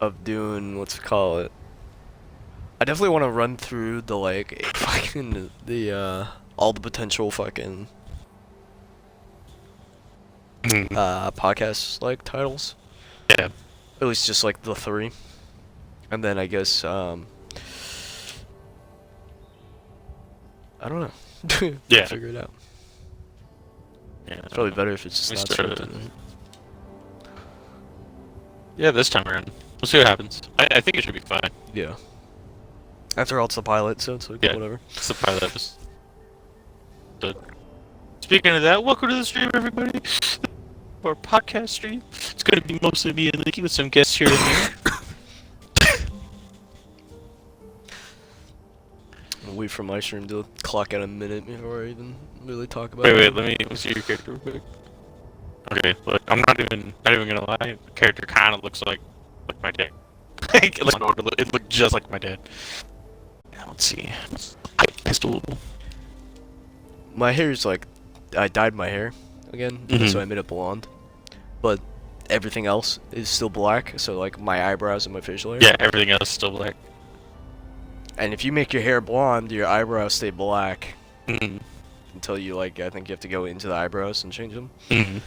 of doing what's it call it. I definitely want to run through the like fucking the all the potential fucking Mm. podcast like titles. Yeah. At least just like the three, and then I guess I don't know. Yeah. Figure it out. Yeah. It's probably better if it's just We not started- scripted. Yeah, this time around. We'll see what happens. I think it should be fine. Yeah. After all, it's the pilot, so it's like Yeah. whatever. It's the pilot episode. Speaking of that, welcome to the stream, everybody. Our podcast stream. It's going to be mostly me and Leaky with some guests here and there. I'll wait for my stream to clock out a minute before I even really talk about Wait, it. let me see your character real quick. Okay, look, I'm not even gonna lie. The character kind of looks like my dad. It looked just like my dad. Now, let's see. Pistol. My hair's like, I dyed my hair again, so I made it blonde. But everything else is still black, so like my eyebrows and my facial hair. Yeah, everything else is still black. And if you make your hair blonde, your eyebrows stay black Mm-hmm. until you like, I think you have to go into the eyebrows and change them. Mm-hmm.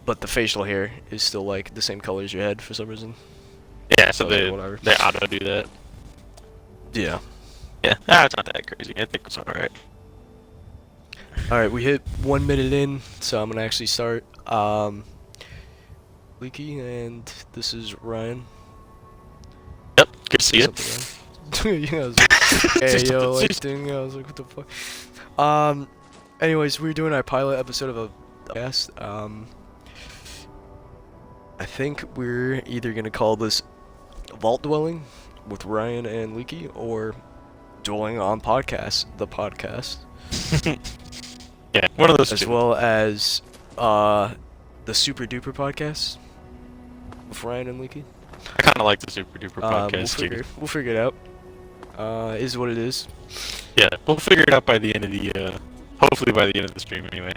But the facial hair is still like the same color as your head for some reason. Yeah, so Okay, whatever. they auto do that. Yeah. Yeah, it's not that crazy. I think it's alright. Alright, we hit 1 minute in, so I'm gonna actually start. Leaky, and this is Ryan. Yep, good to see you. Yeah, I was like, hey yo, like thing. I was like, what the fuck? Anyways, we're doing our pilot episode of a podcast. I think we're either gonna call this Vault Dwelling with Ryan and Leaky, or Dwelling on Podcast, the podcast. Yeah, one of those As two. well as the Super Duper podcast with Ryan and Leaky. I kind of like the Super Duper podcast too. We'll figure it out. Is what it is. Yeah, we'll figure it out by the end of the, hopefully by the end of the stream anyway.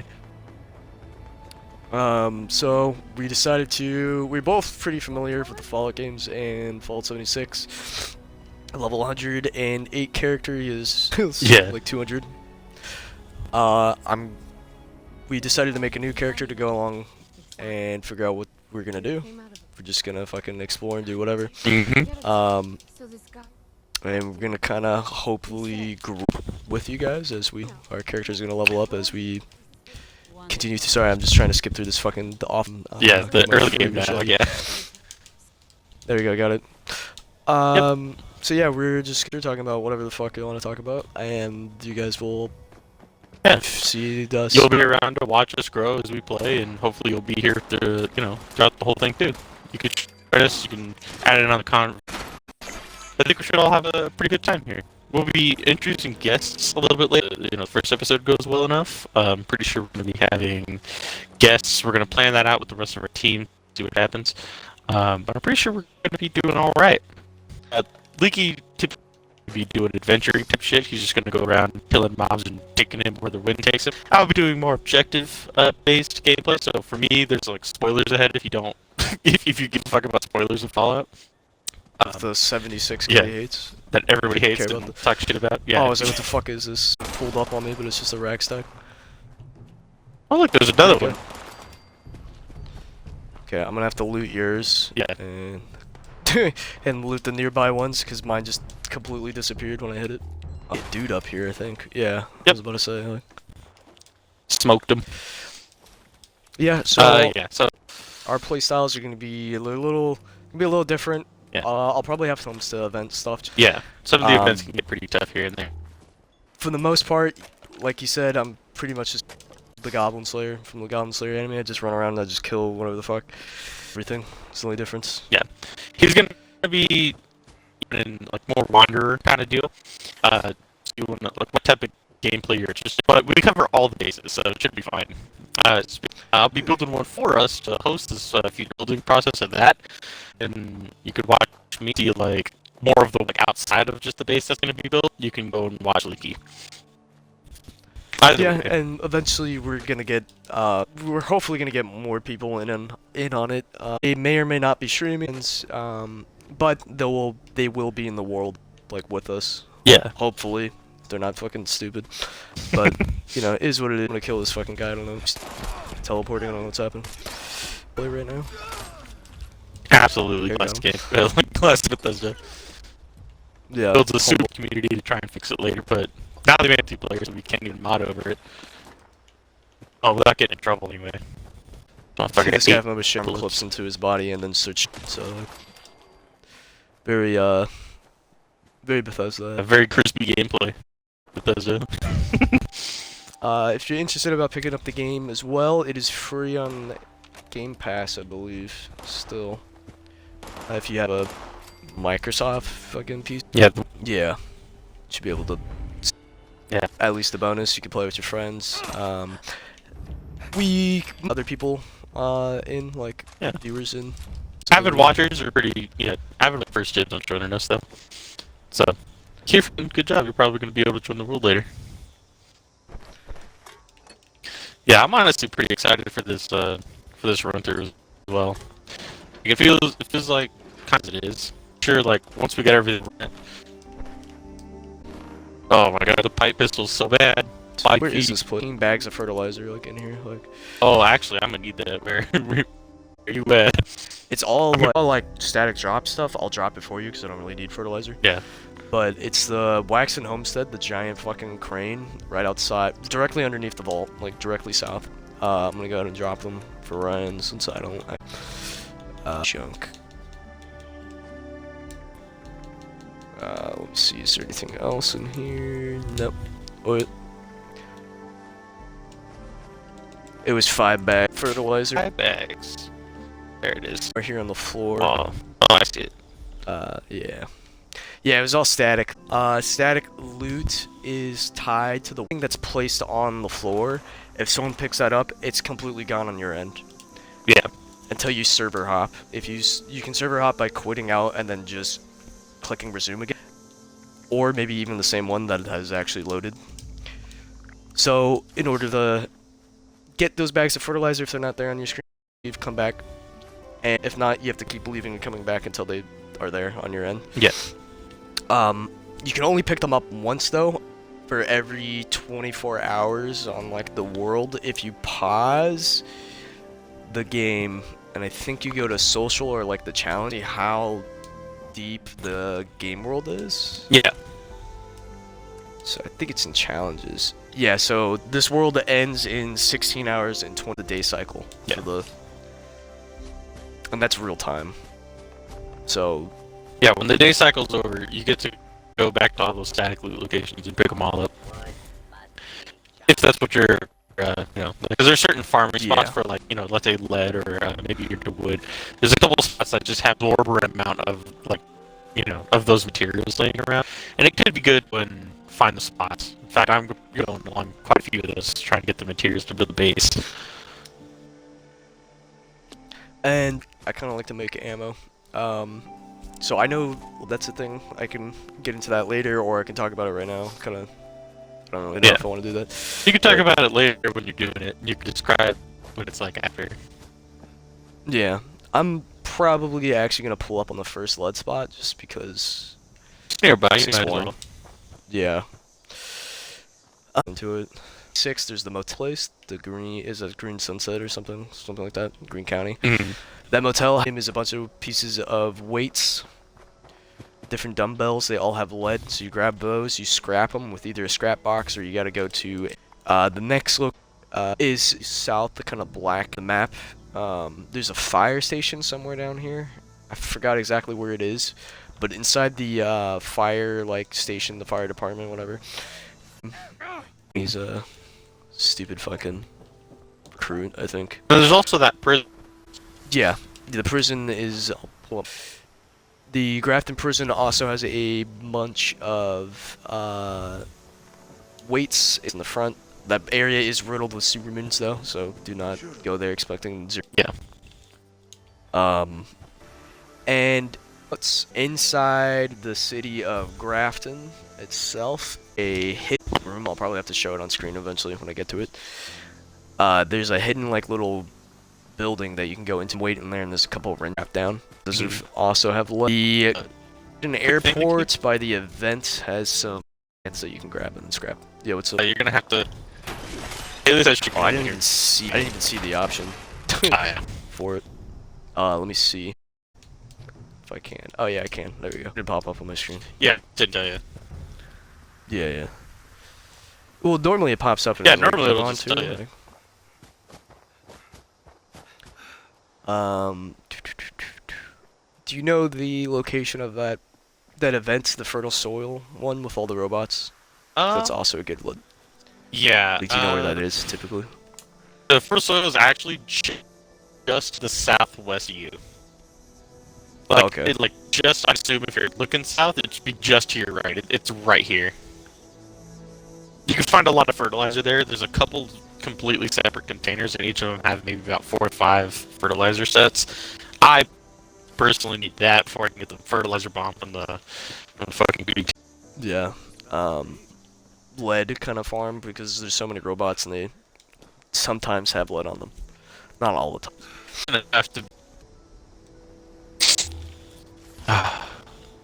So we decided to. We're both pretty familiar with the Fallout games, and Fallout 76. Level 108 character is Yeah. like 200. We decided to make a new character to go along and figure out what we're gonna do. We're just gonna fucking explore and do whatever. Mm-hmm. And we're gonna kind of hopefully grow with you guys as our character's gonna level up as we continue to. Sorry, I'm just trying to skip through this fucking Yeah, the my early frame game and dialogue, shit. yeah. There we go, got it. So yeah, we're just talking about whatever the fuck you want to talk about, and you guys will see us. You'll be around to watch us grow as we play, and hopefully you'll be here to, throughout the whole thing too. You could join us, you can add it on the I think we should all have a pretty good time here. We'll be introducing guests a little bit later. The first episode goes well enough. I'm pretty sure we're going to be having guests. We're going to plan that out with the rest of our team, see what happens. But I'm pretty sure we're going to be doing all right. Leaky typically be doing adventuring type shit. He's just going to go around killing mobs and taking him where the wind takes him. I'll be doing more objective based gameplay. So for me, there's like spoilers ahead if you don't, if you give a fuck about spoilers in Fallout. The 76 yeah. guy hates. That everybody hates Care and about talk shit about. Yeah. Oh, I was like, what the fuck is this? Pulled up on me, but it's just a rag stack. Oh, look, there's another Okay. one. Okay, I'm gonna have to loot yours. Yeah. And and loot the nearby ones, because mine just completely disappeared when I hit it. A dude up here, I think. Yeah. I was about to say. Like... Smoked him. Yeah. So So our play styles are gonna be a little different. Yeah. I'll probably have some to event stuff. yeah, some of the events can get pretty tough here and there. For the most part, like you said, I'm pretty much just the Goblin Slayer from the Goblin Slayer anime. I just run around and I just kill whatever the fuck. Everything. It's the only difference. Yeah, he's gonna be in like more wanderer kind of deal. Doing like what type of gameplay you're interested in. But we cover all the bases, so it should be fine. I'll be building one for us to host this future building process of that, and you could watch me see like more of the like outside of just the base that's gonna be built. You can go and watch Leaky. Yeah, and eventually we're gonna get, we're hopefully gonna get more people in on it. They may or may not be streaming. But they will be in the world like with us. Yeah. Hopefully, they're not fucking stupid. But you know, it is what it is. I'm gonna kill this fucking guy. I don't know. He's teleporting. I don't know what's happening. Play right now. Absolutely, Here you classic go. game. Like classic Bethesda. Yeah. Builds a super community to try and fix it later, but now they made 2 players, so we can't even mod over it. Oh, without getting in trouble anyway. This guy from shit clips into his body and then search. So very very Bethesda. A very crispy gameplay. Bethesda. If you're interested about picking up the game as well, it is free on Game Pass, I believe. Still, if you have a Microsoft fucking PC. Yeah. Yeah, should be able to. Yeah. At least the bonus, you can play with your friends. Other people in, like, yeah. viewers in. Avid watchers are pretty, avid first dibs on joining us though. So, good job. You're probably going to be able to join the world later. Yeah, I'm honestly pretty excited for this run through as well. Like, it feels like kind of it is. Sure, like once we get everything. Oh my god, the pipe pistol's so bad. Where is this place? Bags of fertilizer, like, in here, like. Oh, actually, I'm gonna need that. Where are you at? It's all like static drop stuff. I'll drop it for you because I don't really need fertilizer. Yeah. But it's the Waxen Homestead, the giant fucking crane right outside, directly underneath the vault, like directly south. I'm gonna go ahead and drop them for Ryan since I don't. Junk. Let me see. Is there anything else in here? Nope. What? It was 5 bags fertilizer. 5 bags. There it is. Right here on the floor. Oh, I see it. Yeah. Yeah, it was all static. Static loot is tied to the thing that's placed on the floor. If someone picks that up, it's completely gone on your end. Yeah. Until you server hop. If you can server hop by quitting out and then just clicking resume again. Or maybe even the same one that has actually loaded. So, in order to get those bags of fertilizer, if they're not there on your screen, you've come back. And if not, you have to keep leaving and coming back until they are there on your end. Yeah. You can only pick them up once though, for every 24 hours on like the world. If you pause the game, and I think you go to social or like the challenge, see how deep the game world is. Yeah. So I think it's in challenges. Yeah, so this world ends in 16 hours and 20 the day cycle. Yeah. For the, and that's real time. So yeah, when the day cycle's over, you get to go back to all those static loot locations and pick them all up. If that's what you're, because there's certain farming spots for, like, let's say lead or maybe you're into wood. There's a couple spots that just have exorbitant amount of, like, of those materials laying around. And it could be good when find the spots. In fact, I'm going along quite a few of those, trying to get the materials to build the base. And I kind of like to make ammo. So I know that's the thing. I can get into that later, or I can talk about it right now. Kind of, I don't really know if I want to do that. You can talk about it later when you're doing it. You can describe what it's like after. Yeah, I'm probably actually gonna pull up on the first lead spot just because. It's nearby. You might as well. Yeah. Into it. 6. There's the motel place. The green is a Green Sunset or something like that. Green County. Mm-hmm. That motel is a bunch of pieces of weights, different dumbbells. They all have lead, so you grab those, you scrap them with either a scrap box, or you gotta go to the next look is south, the kind of black the map. There's a fire station somewhere down here. I forgot exactly where it is, but inside the fire station, the fire department, whatever. He's a stupid fucking recruit, I think. And there's also that prison. Yeah, the prison is. I'll pull up. The Grafton prison also has a bunch of weights in the front. That area is riddled with super mutants, though, so do not go there expecting zero. Yeah. And what's inside the city of Grafton itself? A hidden room. I'll probably have to show it on screen eventually when I get to it. There's a hidden little building that you can go into and wait in there, and there's a couple of rent down. Those also have the airports by the event has some so you can grab and scrap. Yeah, what's up? You're gonna have to. At least I should. Oh, I didn't even see the option for it. Let me see if I can. Oh yeah, I can. There we go. It did pop up on my screen. Yeah, did tell you. Yeah. Well, normally it pops up. And yeah, like, normally it'll just too, tell you. Do you know the location of that event, the fertile soil one with all the robots? That's also a good one. Yeah. Do you know where that is typically? The fertile soil is actually just to the southwest of you. Like, okay. I assume if you're looking south, it should be just to your right. It's right here. You can find a lot of fertilizer there. There's a couple completely separate containers, and each of them have maybe about 4 or 5 fertilizer sets. I personally need that before I can get the fertilizer bomb from the fucking goodie. Yeah. Lead kind of farm because there's so many robots and they sometimes have lead on them. Not all the time. Have to.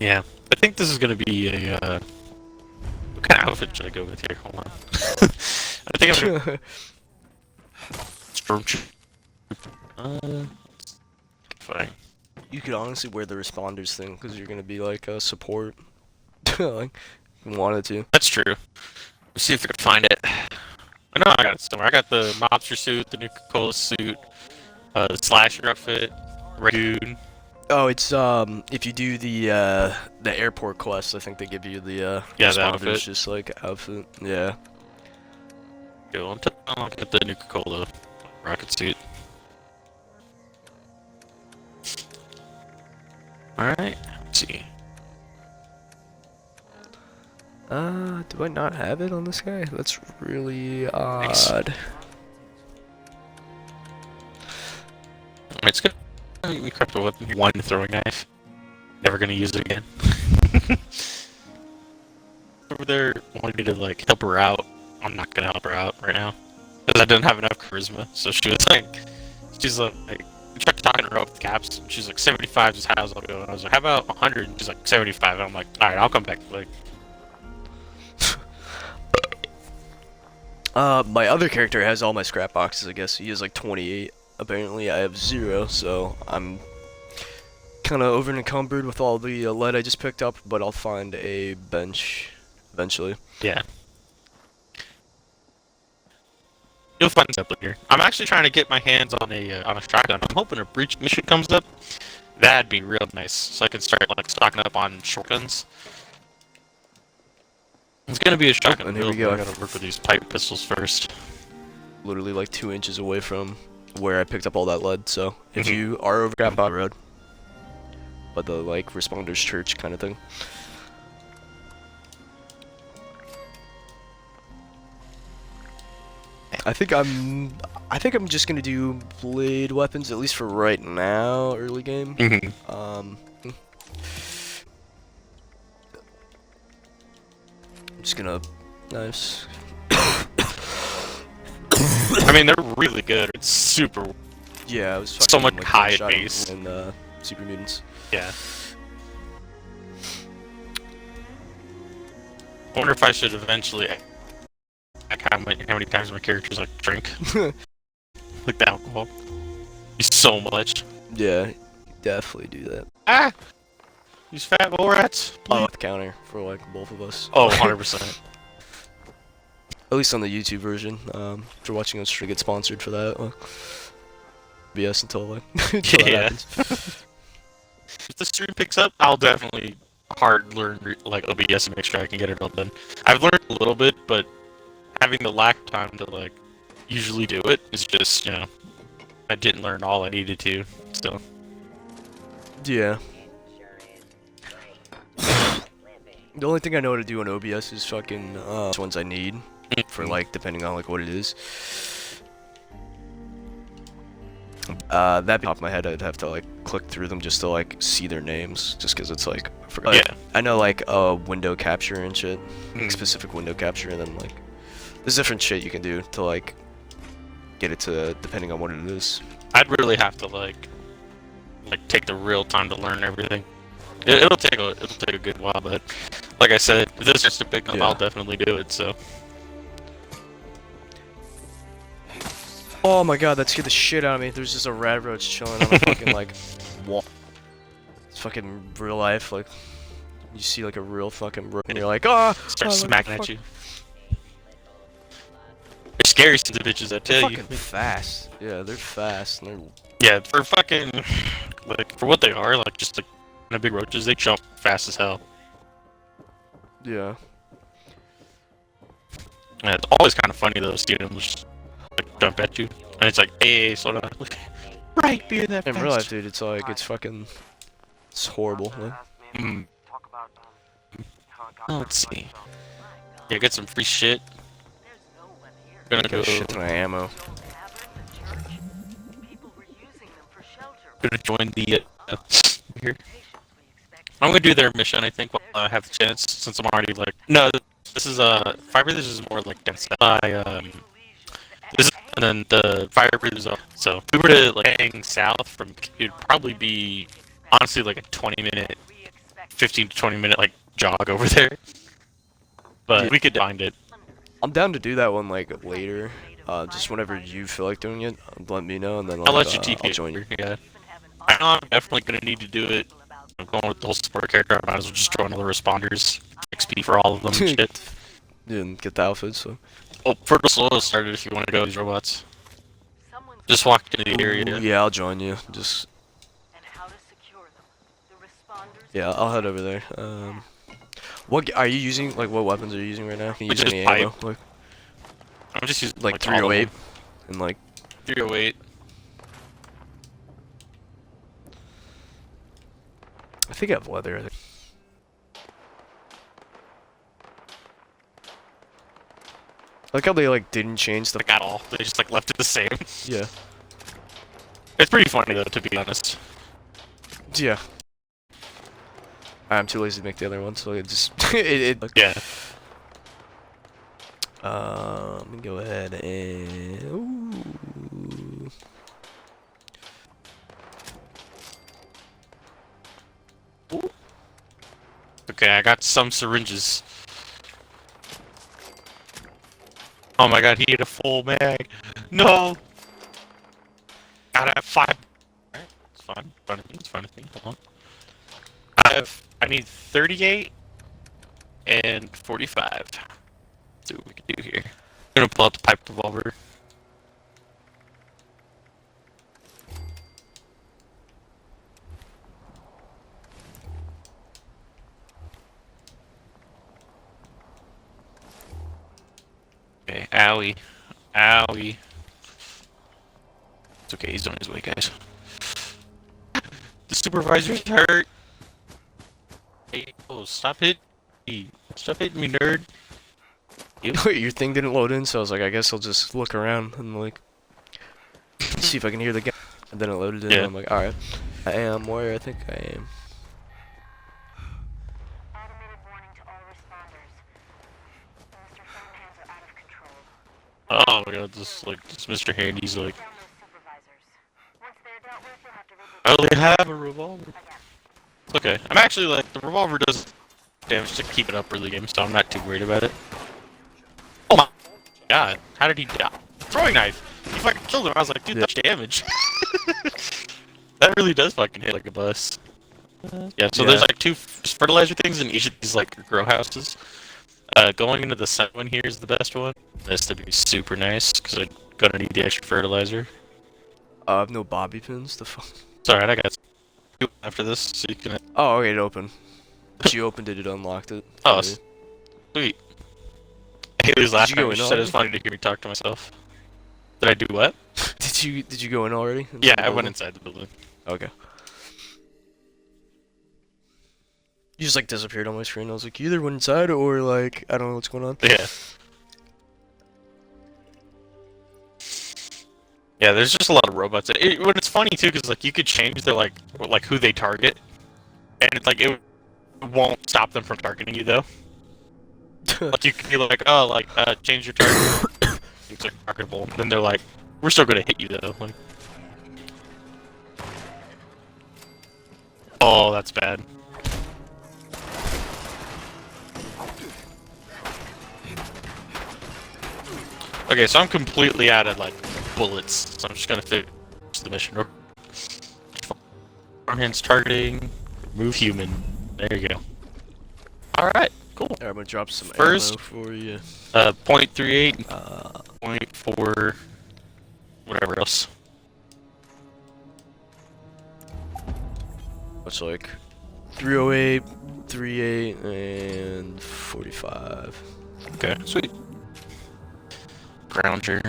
Yeah, I think this is gonna be a. What kind of outfit should I go with here? Hold on. I think I'm gonna. Stormtrooper. Fine. You could honestly wear the responders thing because you're gonna be like a support. Like, wanted to. That's true. Let's see if I can find it. I know I got it somewhere. I got the mobster suit, the Nuka-Cola suit, the slasher outfit, Raccoon. Oh, it's if you do the airport quest, I think they give you the the responders outfit. just like outfit. Yeah. Go. I'll get the Nuka-Cola rocket suit. All right. Let's see. Do I not have it on this guy? That's really Nice. odd. It's good. We craft a weapon. One throwing knife. Never gonna use it again. Over there wanting me to like help her out. I'm not gonna help her out right now because I didn't have enough charisma. So she's like, we tried talking her up with caps. And she's like 75 is how's I'll go. And I was like, how about 100? And she's like 75. And I'm like, all right, I'll come back. Like. My other character has all my scrap boxes, I guess. He has like 28. Apparently, I have 0, so I'm kind of over encumbered with all the lead I just picked up, but I'll find a bench eventually. Yeah. You'll find something here. I'm actually trying to get my hands on a shotgun. I'm hoping a breach mission comes up. That'd be real nice, so I can start like stocking up on shotguns. It's gonna be a shotgun. And here we go. I gotta work with these pipe pistols first. Literally like 2 inches away from where I picked up all that lead, so if you are over Grab Bot Road, but the like responders church kind of thing. I think I'm just gonna do blade weapons at least for right now, early game. I'm just gonna nice. I mean, they're really good. It's super. Yeah, it was so much like, high shot base. in Super Mutants. Yeah. I wonder if I should eventually. Like how many times my characters like drink. Like the alcohol. He's so much. Yeah, definitely do that. Ah! These fat bull rats. Oh, the counter for like both of us. Oh, 100%. At least on the YouTube version. If you're watching us, try to get sponsored for that. BS until like until that happens. If the stream picks up, I'll definitely hard learn like OBS and make sure I can get it all done. I've learned a little bit, but having the lack of time to like usually do it is just, you know, I didn't learn all I needed to. Still. Yeah. The only thing I know how to do on OBS is fucking ones I need for like depending on like what it is. That being off my head, I'd have to like click through them just to like see their names, just because it's like Yeah. I know like window capture and shit, like, specific window capture, and then like there's different shit you can do to like get it to, depending on what it is. I'd really have to like take the real time to learn everything. It'll take a good while, but like I said, if this starts to pick up, Yeah. I'll definitely do it. So. Oh my god, that scared the shit out of me. There's just a rat roach chilling on a fucking like wall. It's fucking real life, like you see like a real fucking roach and you're like, oh, Start what the smacking at fuck? you. They're scary sons of bitches, I tell you. Fucking fast. Yeah, they're fast. And they're... Yeah, for fucking like for what they are, like just like big roaches, they jump fast as hell. Yeah. And it's always kind of funny though, seeing them just like jump at you, and it's like, hey, slow down. Right, being that In fast. real life, dude, it's like it's fucking, it's horrible. Like. Mm. Oh, let's see. Yeah, get some free shit. Gonna go. Shit ton of ammo. Gonna join the here. I'm gonna do their mission, I think, while I have the chance, since I'm already like. No, this is fire breathers is more like dense. This is, and then the fire breathers are. So if we were to like hang south from, it'd probably be honestly like a 20-minute, 15 to 20-minute like jog over there. But we could find it. I'm down to do that one like later. Just whenever you feel like doing it, let me know and then like, I'll let you TP. I'll join you. Yeah. I know I'm definitely gonna need to do it. I'm going with the whole support character. I might as well just join all the responders. XP for all of them and shit. Didn't get the outfit, so. Oh, Fertile Soil started if you want to go these robots. Just walk into the area. Ooh, yeah, I'll join you. Just. Yeah, I'll head over there. What are you using? Like, what weapons are you using right now? Can you use Just any pipe. ammo? Like, I'm just using like all of 308 them. and like. 308. I think I have leather. I think. Like how they like didn't change the. Like at all. They just like left it the same. Yeah. It's pretty funny though, to be honest. Yeah. I'm too lazy to make the other one, so it just like, Yeah. let me go ahead and. Ooh. Okay, I got some syringes. Oh my god, he had a full mag. No! Gotta have 5. Alright, it's fine. Fine with me, it's fine with me. Hold on. I need 38 and 45. Let's see what we can do here. I'm gonna pull out the pipe revolver. Okay, owie. Owie. It's okay, he's on his way, guys. The supervisor's hurt! Hey, oh, stop hitting me. Stop hitting me, nerd. Your thing didn't load in, so I was like, I guess I'll just look around and like see if I can hear the guy. And then it loaded in, Yeah. and I'm like, alright. I am where I think I am. Automated warning to all responders. Mr. Fonehands are out of control. Oh my god, this Mr. Handy's like, Down those supervisors. Once they're dealt with, you'll have to reboot I only have a revolver. again. It's okay. I'm actually like, the revolver does damage to keep it up early game, so I'm not too worried about it. Oh my god, how did he die? Throwing knife! He fucking killed him. I was like, dude, that's damage. That really does fucking hit like a bus. Yeah, so there's like 2 fertilizer things in each of these like grow houses. Going into the second one here is the best one. This to be super nice, because I'm gonna need the extra fertilizer. I have no bobby pins. The fuck. It's alright, I got you after this, so you can... Oh, okay, it opened. She opened it, it unlocked it. Oh, sweet. Haley's last you go time, in she said it was already? funny to hear me talk to myself. Did I do what? Did you go in already? Yeah, I went inside the building. Okay. You just like disappeared on my screen. I was like, you either went inside or like I don't know what's going on. Yeah. Yeah, there's just a lot of robots. When it's funny too, because like you could change their like who they target, and it's like it won't stop them from targeting you though. Like you could be like, oh, like change your target. It's like targetable. Then they're like, We're still gonna hit you though. Like, oh, that's bad. Okay, so I'm completely out of like bullets, so I'm just gonna finish the mission. Farmhands targeting, remove human. There you go. All right, cool. Alright, I'm gonna drop some First, ammo for you. .38, .4, whatever else. What's like 308, 38, and 45. Okay, sweet. Grounder.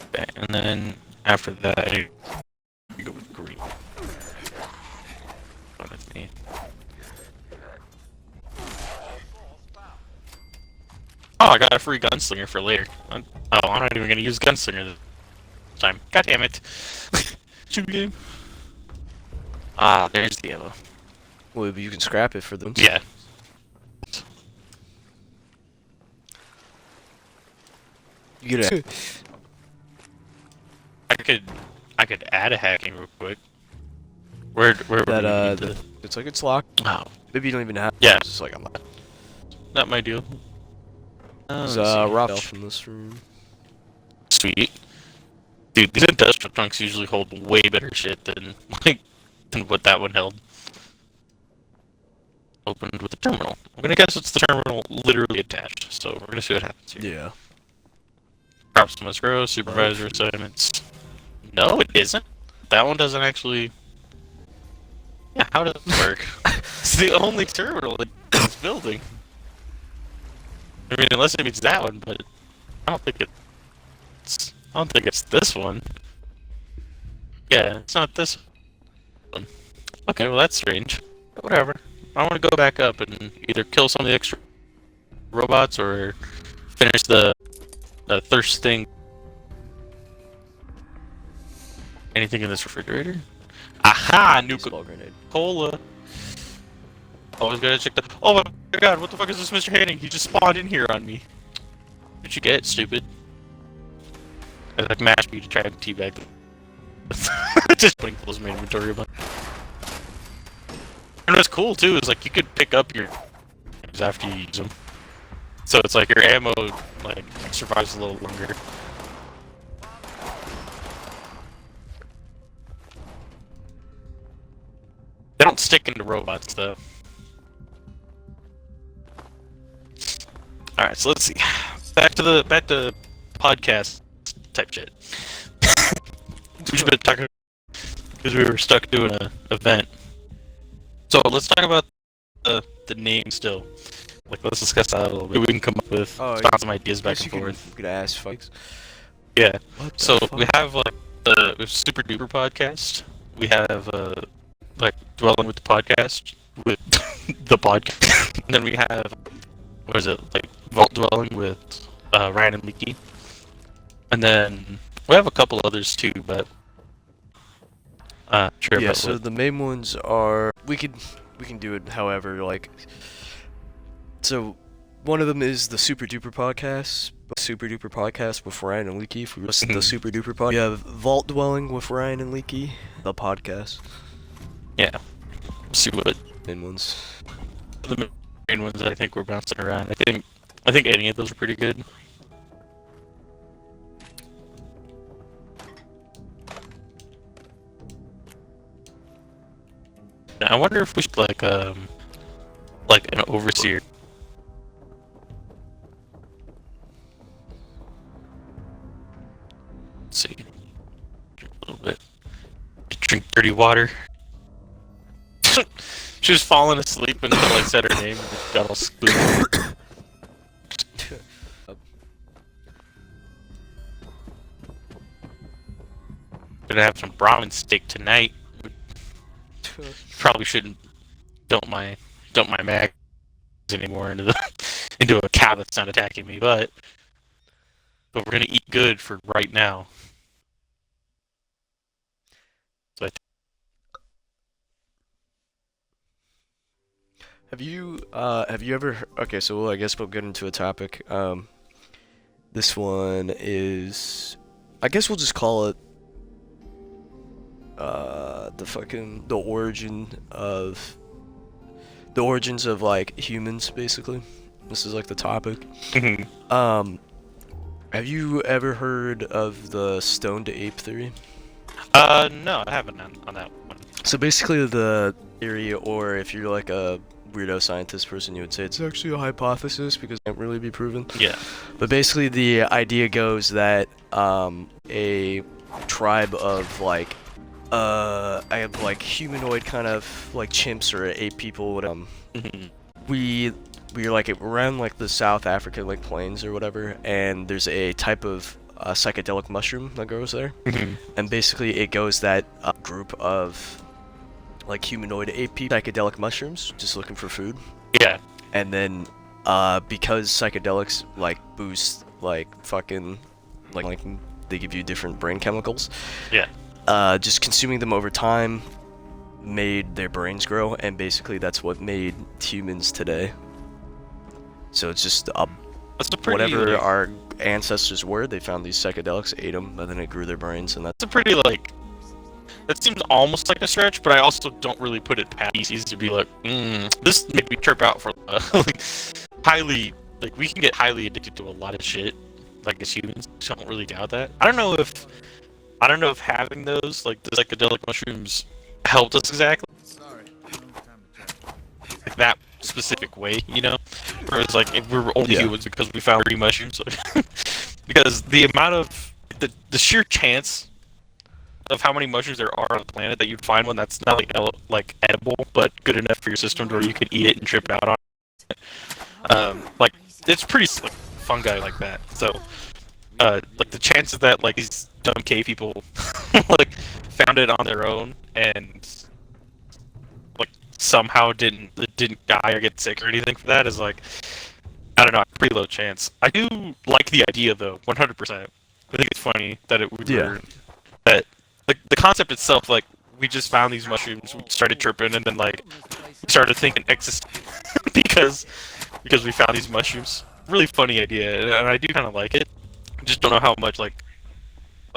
Okay, and then after that, you go with green. One with me. Oh, I got a free gunslinger for later. I'm not even gonna use gunslinger this time. God damn it! Shoot game. Ah, there's the ammo. Well, but you can scrap it for them. Yeah. You get a I could add a hacking real quick. Where would we need to- it's like it's locked. Oh, Maybe you don't even have. Yeah. It's just like I'm not. not my deal. There's Let's see. Rob from this room. Sweet. Dude, these industrial trunks usually hold way better shit than than what that one held. Opened with the terminal. I'm gonna guess it's the terminal literally attached, so we're gonna see what happens here. Yeah. Props must grow, supervisor assignments. No, it isn't. That one doesn't actually... Yeah, how does it work? It's the only terminal in this building. I mean, unless it means that one, but I don't think it's this one. Yeah, it's not this one. Okay, well that's strange. But whatever. I want to go back up and either kill some of the extra robots or finish the thirst thing. Anything in this refrigerator? Aha! Ball grenade. Nuka-Cola. Always gotta check the. Oh my god! What the fuck is this, Mr. Hanning? He just spawned in here on me. What'd you get, stupid? I like mashed me to try and teabag them. Just putting close my inventory about. And what's cool too is like you could pick up your after you use them. So it's like your ammo like survives a little longer. They don't stick into robots though. All right, so let's see. Back to podcast type shit. We've been talking because we were stuck doing an event. So let's talk about the name still. Like, let's discuss that a little bit. We can come up with some ideas back and forth. You could ask folks. Yeah. So we have like we have Super Duper podcast. We have like Dwelling with the podcast with the podcast. And then we have what is it, like Vault Dwelling with Ryan and Leaky. And then we have a couple others too, but sure. Yeah. So the main ones are we can do it however like. So one of them is the Super Duper podcast. Super Duper podcast with Ryan and Leaky. If we listen to the Super Duper podcast, we have Vault Dwelling with Ryan and Leaky, the podcast. Yeah. See what Main ones. the main ones I think we're bouncing around. I think any of those are pretty good. Now, I wonder if we should like an overseer. Let's see. Drink a little bit. Drink dirty water. She was falling asleep until I said her name and got all spooked. Gonna have some Brahmin steak tonight. Probably shouldn't dump my mag anymore into a cow that's not attacking me, but we're gonna eat good for right now. So Have you ever okay, so I guess we'll get into a topic. This one is I guess we'll just call it the origins of like humans basically. This is like the topic. Mhm. Um have you ever heard of the stone to ape theory? No, I haven't on that one. So basically the theory, or if you're like a weirdo scientist person, you would say it's actually a hypothesis because it can't really be proven. Yeah. But basically the idea goes that a tribe of like I have like humanoid kind of like chimps or ape people would Mhm. we're like around like the South Africa like plains or whatever, and there's a type of psychedelic mushroom that grows there, Mhm. and basically it goes that group of like humanoid ape psychedelic mushrooms just looking for food, Yeah. and then because psychedelics like boost like fucking like they give you different brain chemicals, Yeah. just consuming them over time made their brains grow, and basically that's what made humans today. So it's just That's a pretty whatever like, our ancestors were, they found these psychedelics, ate them, and then it grew their brains, and that's that's a pretty like. That seems almost like a stretch, but I also don't really put it past species to be like, this made me trip out for like highly like we can get highly addicted to a lot of shit like as humans. Don't really doubt that. I don't know if having those like the psychedelic mushrooms helped us exactly like that specific way, you know? Whereas like if we were only Yeah. humans because we found 3 mushrooms, because the amount of the sheer chance of how many mushrooms there are on the planet that you'd find one that's not like edible but good enough for your system to where you could eat it and trip out on it. Like it's pretty slick fungi like that. So like the chances that like these dumb cave people like found it on their own and like somehow didn't die or get sick or anything for that is like I don't know, pretty low chance. I do like the idea though, 100%. I think it's funny that Yeah. that like the concept itself, like we just found these mushrooms, we started tripping, and then like we started thinking exist because we found these mushrooms. Really funny idea, and I do kind of like it. I just don't know how much like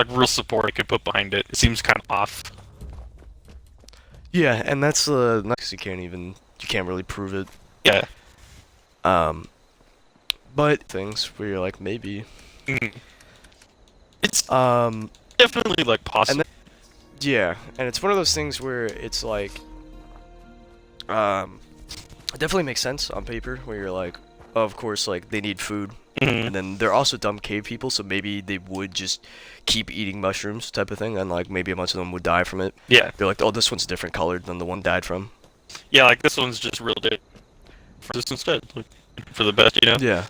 real support I could put behind it. It seems kind of off. yeah, and that's because you can't really prove it. Yeah. Um, but things where you're like maybe. Mhm. It's Um, definitely like possible. yeah, and it's one of those things where it's like, it definitely makes sense on paper where you're like, oh, of course, like they need food, Mhm. and then they're also dumb cave people, so maybe they would just keep eating mushrooms type of thing, and like maybe a bunch of them would die from it. Yeah. They're like, oh, this one's different colored than the one died from. Yeah, like this one's just real dead. For this instead, like, for the best, you know. Yeah.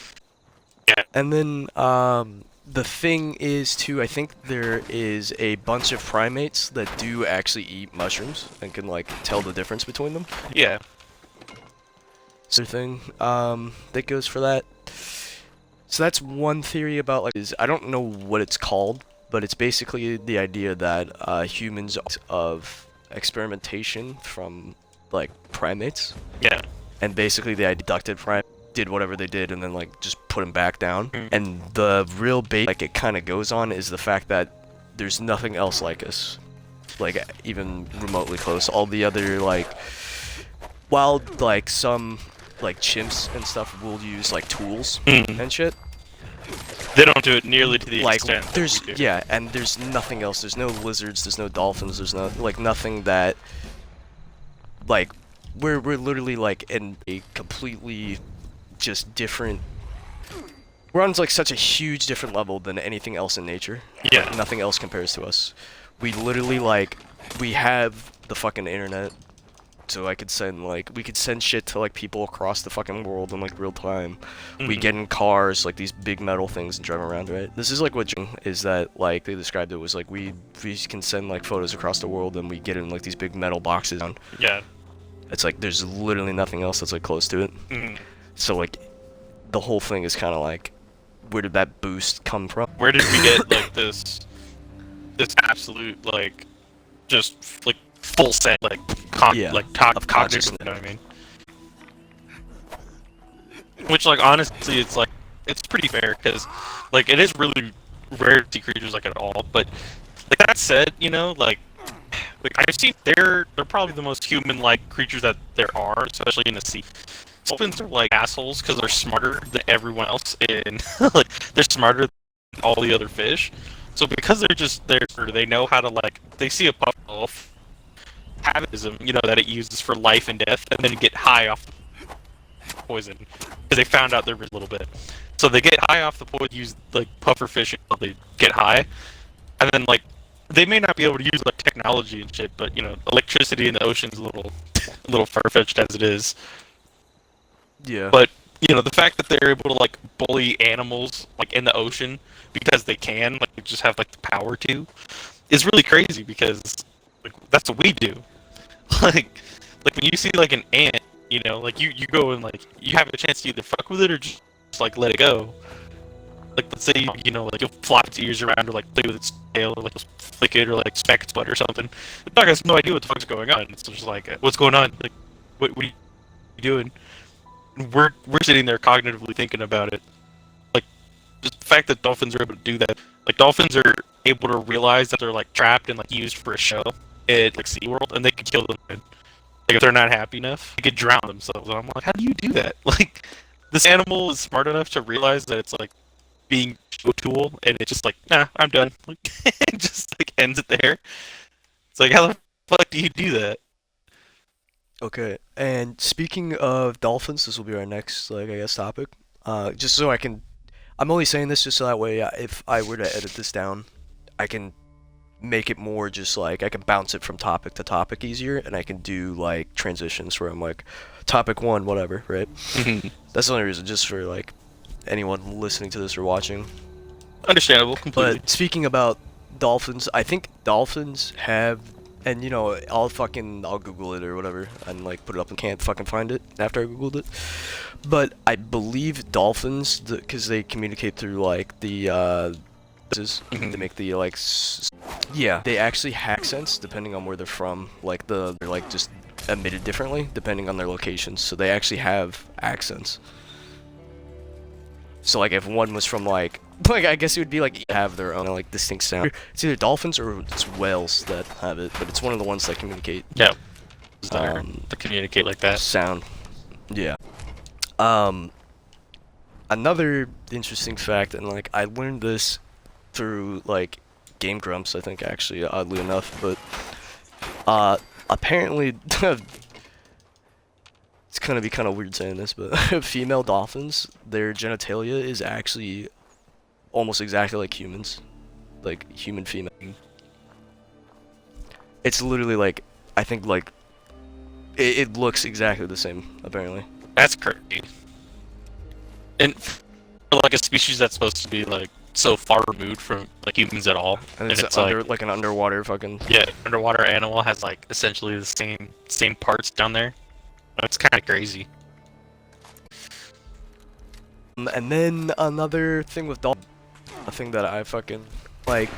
Yeah. And then the thing is too, I think there is a bunch of primates that do actually eat mushrooms and can like tell the difference between them. Yeah. So thing that goes for that. So that's one theory about like is I don't know what it's called, but it's basically the idea that humans of experimentation from like primates, Yeah. and basically they abducted prime did whatever they did and then like just put them back down. Mm. And the real bait like it kind of goes on is the fact that there's nothing else like us, like even remotely close. All the other like wild like some like chimps and stuff will use like tools Mhm. and shit. They don't do it nearly to the Like extent that there's we do. yeah, and there's nothing else. There's no lizards, there's no dolphins, there's no like nothing that like we're literally like in a completely just different, we're on like such a huge different level than anything else in nature. Yeah. Like, nothing else compares to us. We literally like we have the fucking internet, so I could send like we could send shit to like people across the fucking world in like real time. We Mhm. get in cars, like these big metal things, and drive around, right? This is like what is that like they described it was like we can send like photos across the world, and we get in like these big metal boxes. Yeah. It's like there's literally nothing else that's like close to it. Mhm. So like the whole thing is kind of like, where did that boost come from? Where did we get like this absolute like just like full set like Yeah, like of cognition? consciousness. You know what I mean? Which, like, honestly, it's like it's pretty fair because, like, it is really rare to see creatures like at all. But like that said, you know, like I've seen they're probably the most human-like creatures that there are, especially in the sea. Dolphins are like assholes because they're smarter than everyone else, and like they're smarter than all the other fish. So because they're just there, they know how to like they see a puff wolf, habitism, you know, that it uses for life and death, and then get high off the poison because they found out they're a little bit. So they get high off the poison, use like puffer fishing until they get high, and then like they may not be able to use like technology and shit, but you know, electricity in the ocean's a little far-fetched as it is. Yeah. But you know, the fact that they're able to like bully animals like in the ocean because they can, like they just have like the power to, is really crazy because like that's what we do. Like when you see like an ant, you know, like you go and like you have a chance to either fuck with it or just like let it go. Like let's say you know like you'll flop its ears around or like play with its tail or like flick it or like smack its butt or something. The dog has no idea what the fuck's going on. It's just like what's going on? Like what are you doing? We're sitting there cognitively thinking about it. Like just the fact that dolphins are able to do that. Like dolphins are able to realize that they're like trapped and like used for a show at like SeaWorld, and they can kill them. Like if they're not happy enough, they could drown themselves. And I'm like, how do you do that? Like this animal is smart enough to realize that it's like being a tool, and it's just like, nah, I'm done. Like it just like ends it there. It's like, how the fuck do you do that? Okay. And speaking of dolphins, this will be our next, like, I guess, topic. Just so I can, I'm only saying this just so that way, if I were to edit this down, I can make it more just like I can bounce it from topic to topic easier, and I can do like transitions where I'm like, topic one, whatever, right? That's the only reason, just for like anyone listening to this or watching. Understandable, completely. But speaking about dolphins, I think dolphins have, and you know, I'll Google it or whatever and like put it up and can't fucking find it after I Googled it. But I believe dolphins, because they communicate through like the they make the like yeah, they actually have accents depending on where they're from. Like they're like just emitted differently depending on their locations. So they actually have accents. So like if one was from like I guess it would be like have their own like distinct sound. It's either dolphins or it's whales that have it, but it's one of the ones that communicate. Yeah. To communicate like that. Sound. Yeah. Another interesting fact, and like I learned this through like Game Grumps, I think, actually, oddly enough, but apparently it's gonna be kind of weird saying this, but female dolphins, their genitalia is actually almost exactly like humans, like human female. It's literally like, I think like it looks exactly the same, apparently. That's crazy. And for like a species that's supposed to be like so far removed from like humans at all, And it's like an underwater fucking. Yeah, underwater animal has like essentially the same parts down there. It's kind of crazy. And then another thing with dolphins, a thing that I fucking like,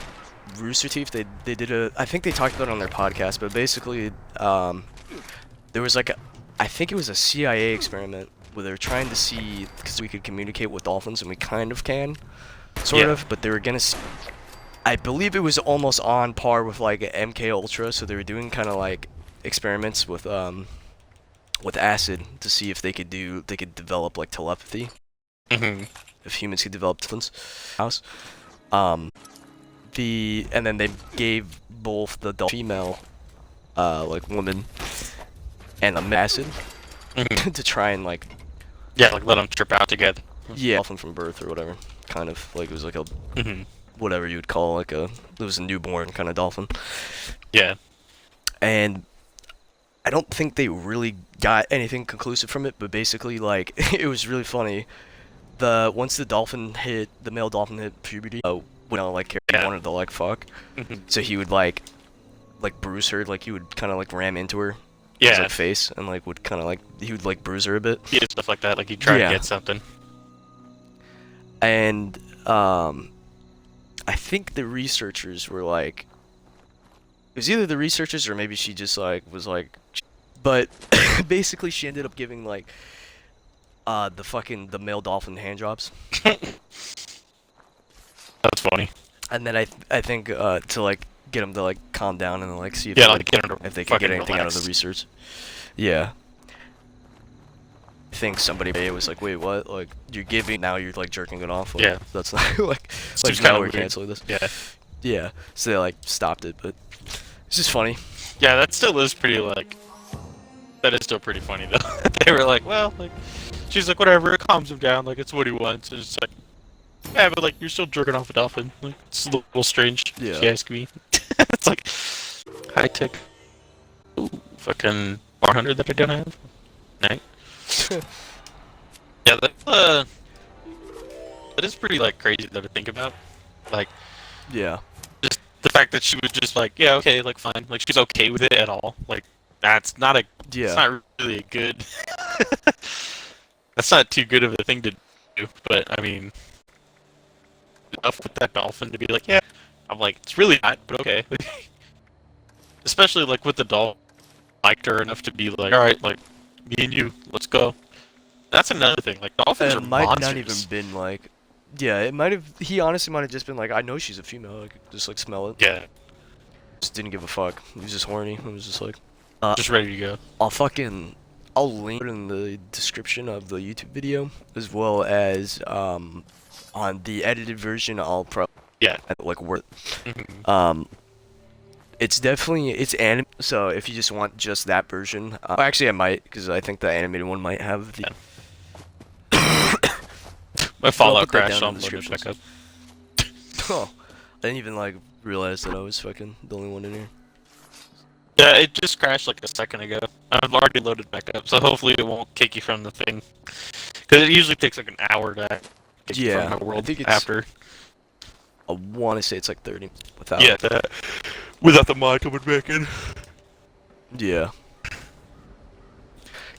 Rooster Teeth. They did I think they talked about it on their podcast, but basically, there was like I think it was a CIA experiment where they were trying to see, because we could communicate with dolphins, and we kind of can, sort of, but they were gonna. I believe it was almost on par with like MK Ultra, so they were doing kind of like experiments with acid to see if they could develop like telepathy. If humans could develop dolphins. And then they gave both the female, like woman, and a acid to try and like. Yeah, like let them trip out together. Yeah, dolphin from birth or whatever. Kind of like it was like a whatever you would call like it was a newborn kind of dolphin. Yeah. And I don't think they really got anything conclusive from it, but basically like it was really funny. Once the male dolphin hit puberty, like he wanted to like fuck, so he would like bruise her, like he would kind of like ram into her. His like face, and like would kind of like he would like bruise her a bit. Yeah, stuff like that. Like he'd try to get something. And I think the researchers were like, it was either the researchers or maybe she just like was like, but basically she ended up giving like The male dolphin hand drops. That's funny. And then I think to like get them to like calm down and like see if Yeah, they, like get him to if they can get fucking anything out of the relax. research. Yeah. I think somebody was like, wait, what? Like you're giving now you're like jerking it off. Like, Yeah. That's not like Seems now kinda we're weird. canceling this. Yeah. Yeah. So they like stopped it, but it's just funny. Yeah, that still is pretty like. That is still pretty funny though. They were like, well, like, she's like, whatever, it calms him down. Like it's what he wants. And it's like, yeah, but like you're still jerking off a dolphin. Like it's a little strange. Yeah. If you ask me. It's like high tech. Ooh, fucking 400 that I don't have. Right. Yeah, that is pretty like crazy though to think about. Like Yeah. just the fact that she was just like, yeah, okay, like fine, like she's okay with it at all. Like that's not a, Yeah. it's not really a good. That's not too good of a thing to do. But I mean, enough with that dolphin to be like, yeah, I'm like, it's really not, but okay. Especially like with the dolphin, liked her enough to be like, all right, like me and you, let's go. That's another thing. Like dolphins It are might monsters. not even been like. Yeah, it might have. He honestly might have just been like, I know she's a female. I could just like smell it. Yeah, Just didn't give a fuck. He was just horny. He was just like, just ready to go. I'll link it in the description of the YouTube video, as well as on the edited version. I'll probably Yeah. like word. Mhm. It's anime. So if you just want just that version, actually I might, because I think the animated one might have the. My Fallout put that crashed, down so in I'm the loading back up. Oh, I didn't even like realize that I was fucking the only one in here. Yeah, it just crashed like a second ago. I've already loaded back up, so hopefully it won't kick you from the thing. Because it usually takes like an hour to kick you Yeah, from my world I think it's after. I want to say it's like 30 without. Yeah, without the mod coming back in. Yeah.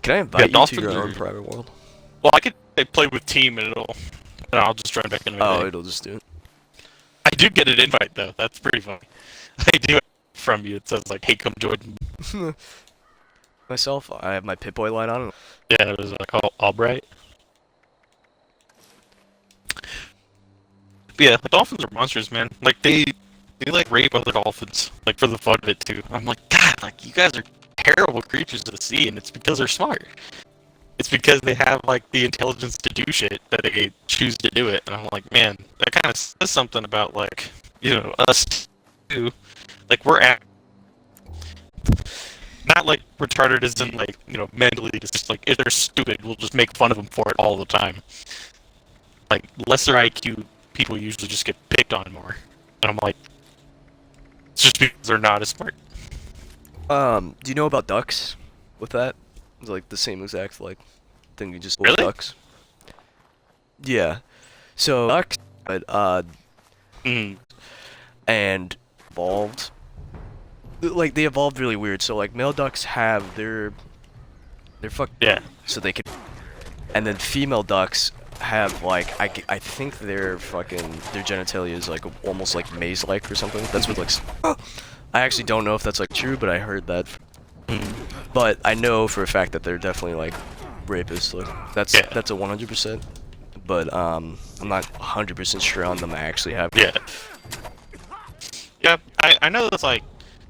Can I invite you to dolphins your own are- private world? Well, I could play with team and I'll just join back in. Oh, it'll just do it. I do get an invite though. That's pretty funny. I do it from you. It says like, "Hey, come join." Myself, I have my Pip-Boy light on. Yeah, it was like all bright. But yeah, the dolphins are monsters, man. Like they like rape other dolphins, like for the fun of it too. I'm like, God, like you guys are terrible creatures of the sea, and it's because they're smart. It's because they have like the intelligence to do shit that they choose to do it. And I'm like, man, that kind of says something about like, you know, us too. Like we're not like retarded as in like, you know, mentally. It's just like if they're stupid, we'll just make fun of them for it all the time. Like lesser IQ people usually just get picked on more. And I'm like, it's just because they're not as smart. Do you know about ducks? With that, it's like the same exact like thing you just with Really? ducks. Yeah. So ducks, but Mm. and evolved. Like they evolved really weird. So like male ducks have their fuck. Yeah. So they can, and then female ducks have like I think their genitalia is like almost like maze-like or something. That's what like. I actually don't know if that's like true, but I heard that. But I know for a fact that they're definitely like rapists. Like that's Yeah. that's a 100%. But I'm not 100% sure on them actually have. Yeah. Yeah, I know that's like,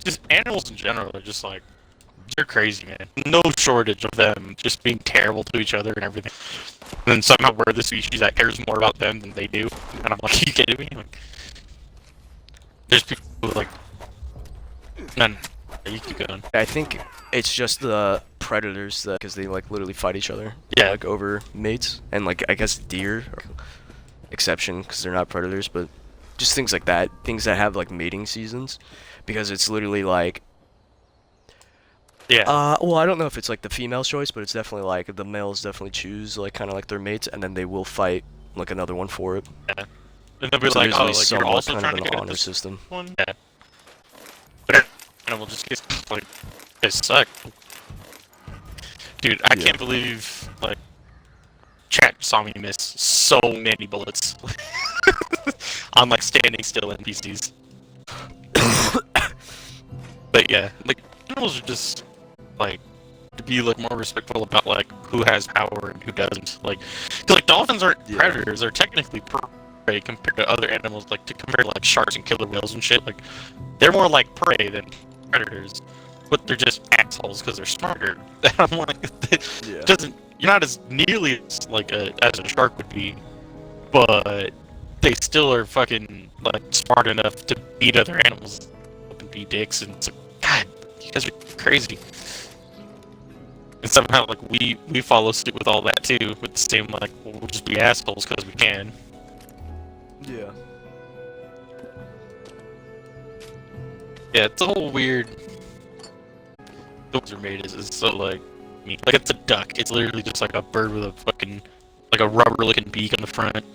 just animals in general are just like, they're crazy, man. No shortage of them just being terrible to each other and everything. And then somehow we're the species that cares more about them than they do. And I'm like, you kidding me? Like, there's people who are like, none. You keep going. I think it's just the predators that, because they like literally fight each other. Yeah. Like over mates, and like I guess deer, are exception because they're not predators, but just things like that, things that have like mating seasons, because it's literally like. Yeah. Well, I don't know if it's like the female's choice, but it's definitely like the males definitely choose like kind of like their mates, and then they will fight like another one for it. Yeah. And they'll be So like, there's oh, at least like you're somewhat also kind trying of to an get at honor this system. one? Yeah. But animal just gets, like, they suck. Dude, I Yeah. can't believe, like, chat saw me miss so many bullets on, like, standing still NPCs. But yeah, like, animals are just, like, to be like more respectful about like who has power and who doesn't. Like, 'cause, like dolphins aren't predators; they're technically prey compared to other animals. Like to compare to like sharks and killer whales and shit. Like, they're more like prey than predators, but they're just assholes because they're smarter. And I'm like, it doesn't. You're not as nearly as like as a shark would be, but they still are fucking like smart enough to beat other animals up and be dicks. And it's like, God, you guys are crazy. And somehow, like, we follow suit with all that, too, with the same, like, we'll just be assholes because we can. Yeah. Yeah, it's a whole weird... Those are made is so, like, like, it's a duck. It's literally just, like, a bird with a fucking, like, a rubber-looking beak on the front.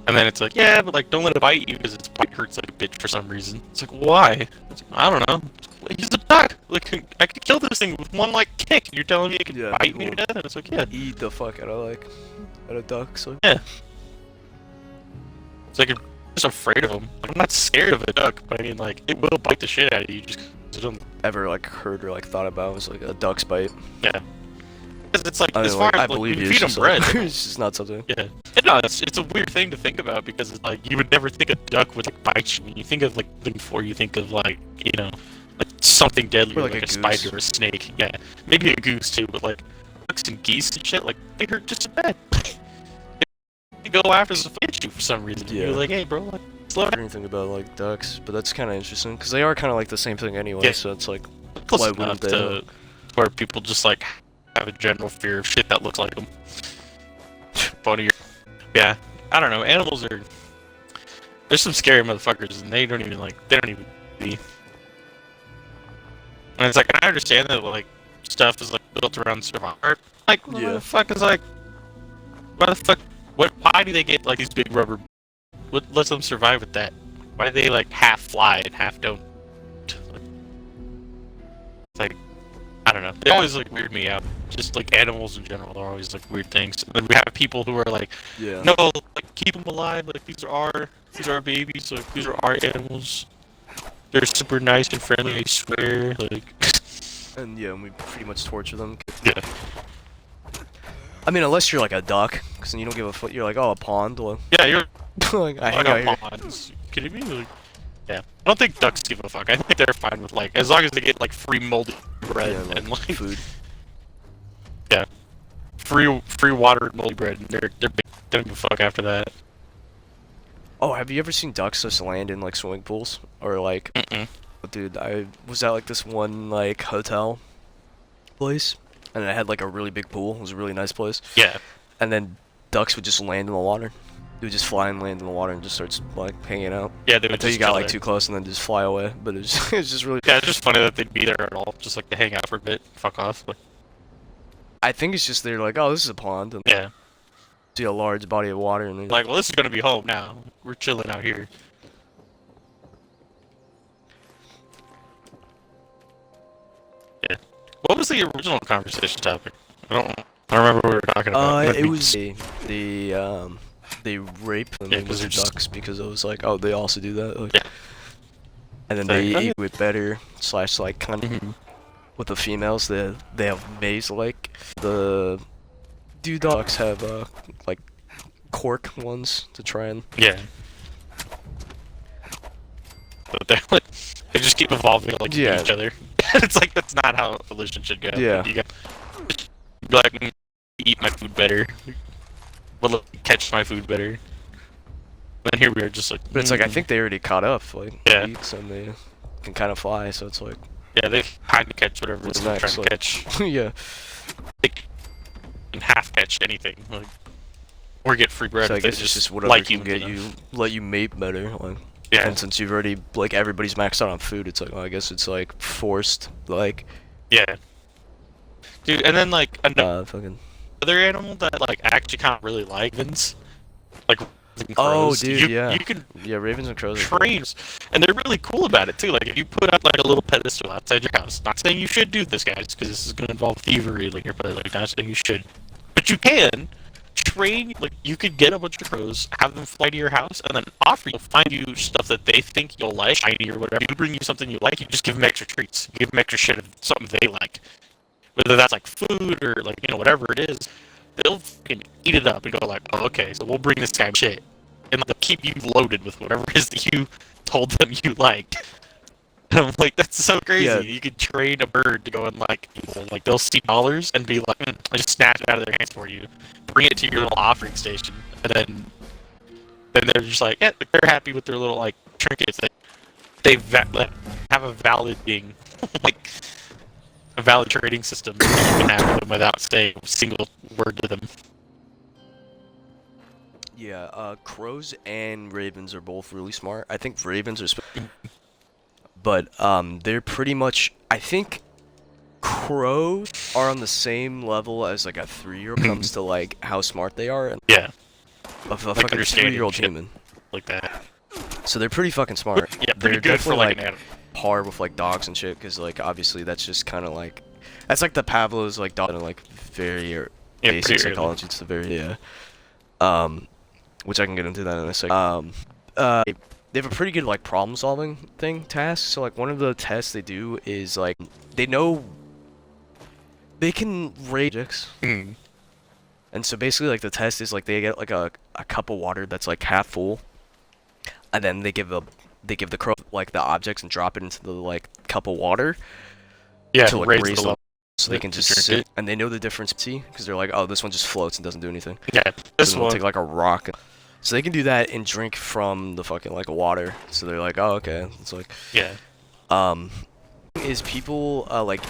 And then it's like, yeah, but, like, don't let it bite you because its bite hurts like a bitch for some reason. It's like, why? It's like, I don't know. He's a duck. Like, I could kill this thing with one, like, kick. You're telling me it could bite me to death? And it's like, yeah. Eat the fuck out of ducks. So. Yeah. It's like, I'm just afraid of them. I'm not scared of a duck, but I mean, like, it will bite the shit out of you just 'cause it doesn't... Ever, like, heard or, like, thought about was, like, a duck's bite? Yeah. Because it's like, I mean, as far like, as, I like, believe you you, feed them bread. it's just not something. Yeah. And no, it's a weird thing to think about because, it's like, you would never think a duck would, like, bite you. When you think of, like, before you think of, like, you know, like, something deadly, Or like a a spider goose. or a snake. Yeah. Maybe a goose, too, but, like, ducks and geese and shit, like, they hurt just as bad. They go after to get you for some reason. Yeah. You're like, hey, bro, like, slow down. Anything about, like, ducks, but that's kind of interesting, because they are kind of, like, the same thing anyway, Yeah. so it's like, Close why enough wouldn't they? to where people just, like, have a general fear of shit that looks like them. Funny. Yeah, I don't know. Animals are. There's some scary motherfuckers, and they don't even be. And it's like, I understand that like stuff is like built around survival. Like, what the fuck is like? Why the fuck? Why do they get like these big rubber? What lets them survive with that? Why do they like half fly and half don't? It's like, I don't know. They always like weird me out. Just like animals in general are always like weird things. And then we have people who are like, no, like keep them alive. Like these are our babies. Like these are our animals. They're super nice and friendly. I swear. Like. And yeah, we pretty much torture them. Yeah. I mean, unless you're like a duck, because then you don't give a fuck. You're like, oh, a pond. Well, Yeah, you're like, I hang like out a here. ponds. You kidding me? Like, yeah. I don't think ducks give a fuck. I think they're fine with like as long as they get like free moldy bread Yeah, and like food. Yeah. Free water and moldy bread. And they're big. They don't give a fuck after that. Oh, have you ever seen ducks just land in like swimming pools or like? Dude, I was at like this one like hotel place, and it had like a really big pool. It was a really nice place. Yeah. And then ducks would just land in the water. They would just fly and land in the water and just starts like hanging out. Yeah, they would Until just you got chill like there. too close and then just fly away. But it's just really. Yeah, it's just funny that they'd be there at all, just like to hang out for a bit, fuck off. Like, I think it's just they're like, oh, this is a pond, and yeah. see a large body of water, and then Like, well, this is gonna be home now. We're chilling out here. Yeah. What was the original conversation topic? I don't remember what we were talking about. it was they rape them Yeah, with 'cause the they're just- ducks because it was like, oh, they also do that. Like, Yeah. and then Like, they oh, eat yeah. with better / like kind of with the females. They have maze like the ducks have like cork ones to try and Yeah. But they just keep evolving like Yeah. each other. It's like that's not how evolution should go. Yeah. You got be like eat my food better. Well, catch my food better. And here we are, just like. But it's like I think they already caught up. Like Yeah. eats and they can kind of fly. So it's like Yeah, they kind of catch whatever What's they're next, trying to like- catch. yeah. They can half catch anything, like, or get free bread. So I if they guess it's just whatever like can you get enough. let you mate better. Like, Yeah. and since you've already like everybody's maxed out on food, it's like, well, I guess it's like forced. Like, Yeah. Dude, and then like another fucking. animal that like actually kind of really like Vince, like Oh, crows. dude, you, yeah. You can Yeah, ravens and crows. Are cool. train, and they're really cool about it too. Like if you put up like a little pedestal outside your house, not saying you should do this, guys, because this is gonna involve thievery. Like you're probably like not saying you should, but you can train. Like you could get a bunch of crows, have them fly to your house, and then offer you find you stuff that they think you'll like, shiny or whatever. You bring you something you like, you just give them extra treats. You give them extra shit of something they like. whether that's like food or like whatever it is, they'll fucking eat it up and go like, oh, okay, so we'll bring this guy shit, and they'll keep you loaded with whatever it is that you told them you liked. And I'm like, that's so crazy. Yeah. You could train a bird to go and like people. Like they'll see dollars and be like, I just snatch it out of their hands for you, bring it to your little offering station, and then they're just like, yeah, they're happy with their little like trinkets. They have a valid being, like a valid trading system that you can have with them without saying a single word to them. Yeah, crows and ravens are both really smart. I think ravens are, but they're pretty much. I think crows are on the same level as like a 3-year-old comes to like how smart they are. Yeah, Of a like fucking understanding 3-year-old shit human. like that. So they're pretty fucking smart. Yeah, pretty They're good for definitely like an animal. par with like dogs and shit, because like obviously that's just kind of like that's like the Pavlov's like dog and like very basic pretty psychology. It's the very which I can get into that in a second. They have a pretty good like problem solving task. So like one of the tests they do is like they know they can rate objects. Mm. And so basically like the test is like they get like a cup of water that's like half full, and then they give the crow like the objects and drop it into the like cup of water Yeah, to like raise raise the them level. so they can to just drink sit it. and they know the difference because they're like, oh, this one just floats and doesn't do anything. Yeah, this So they'll one. take like a rock. So they can do that and drink from the fucking like water. So they're like, oh, okay. It's like Yeah. is people like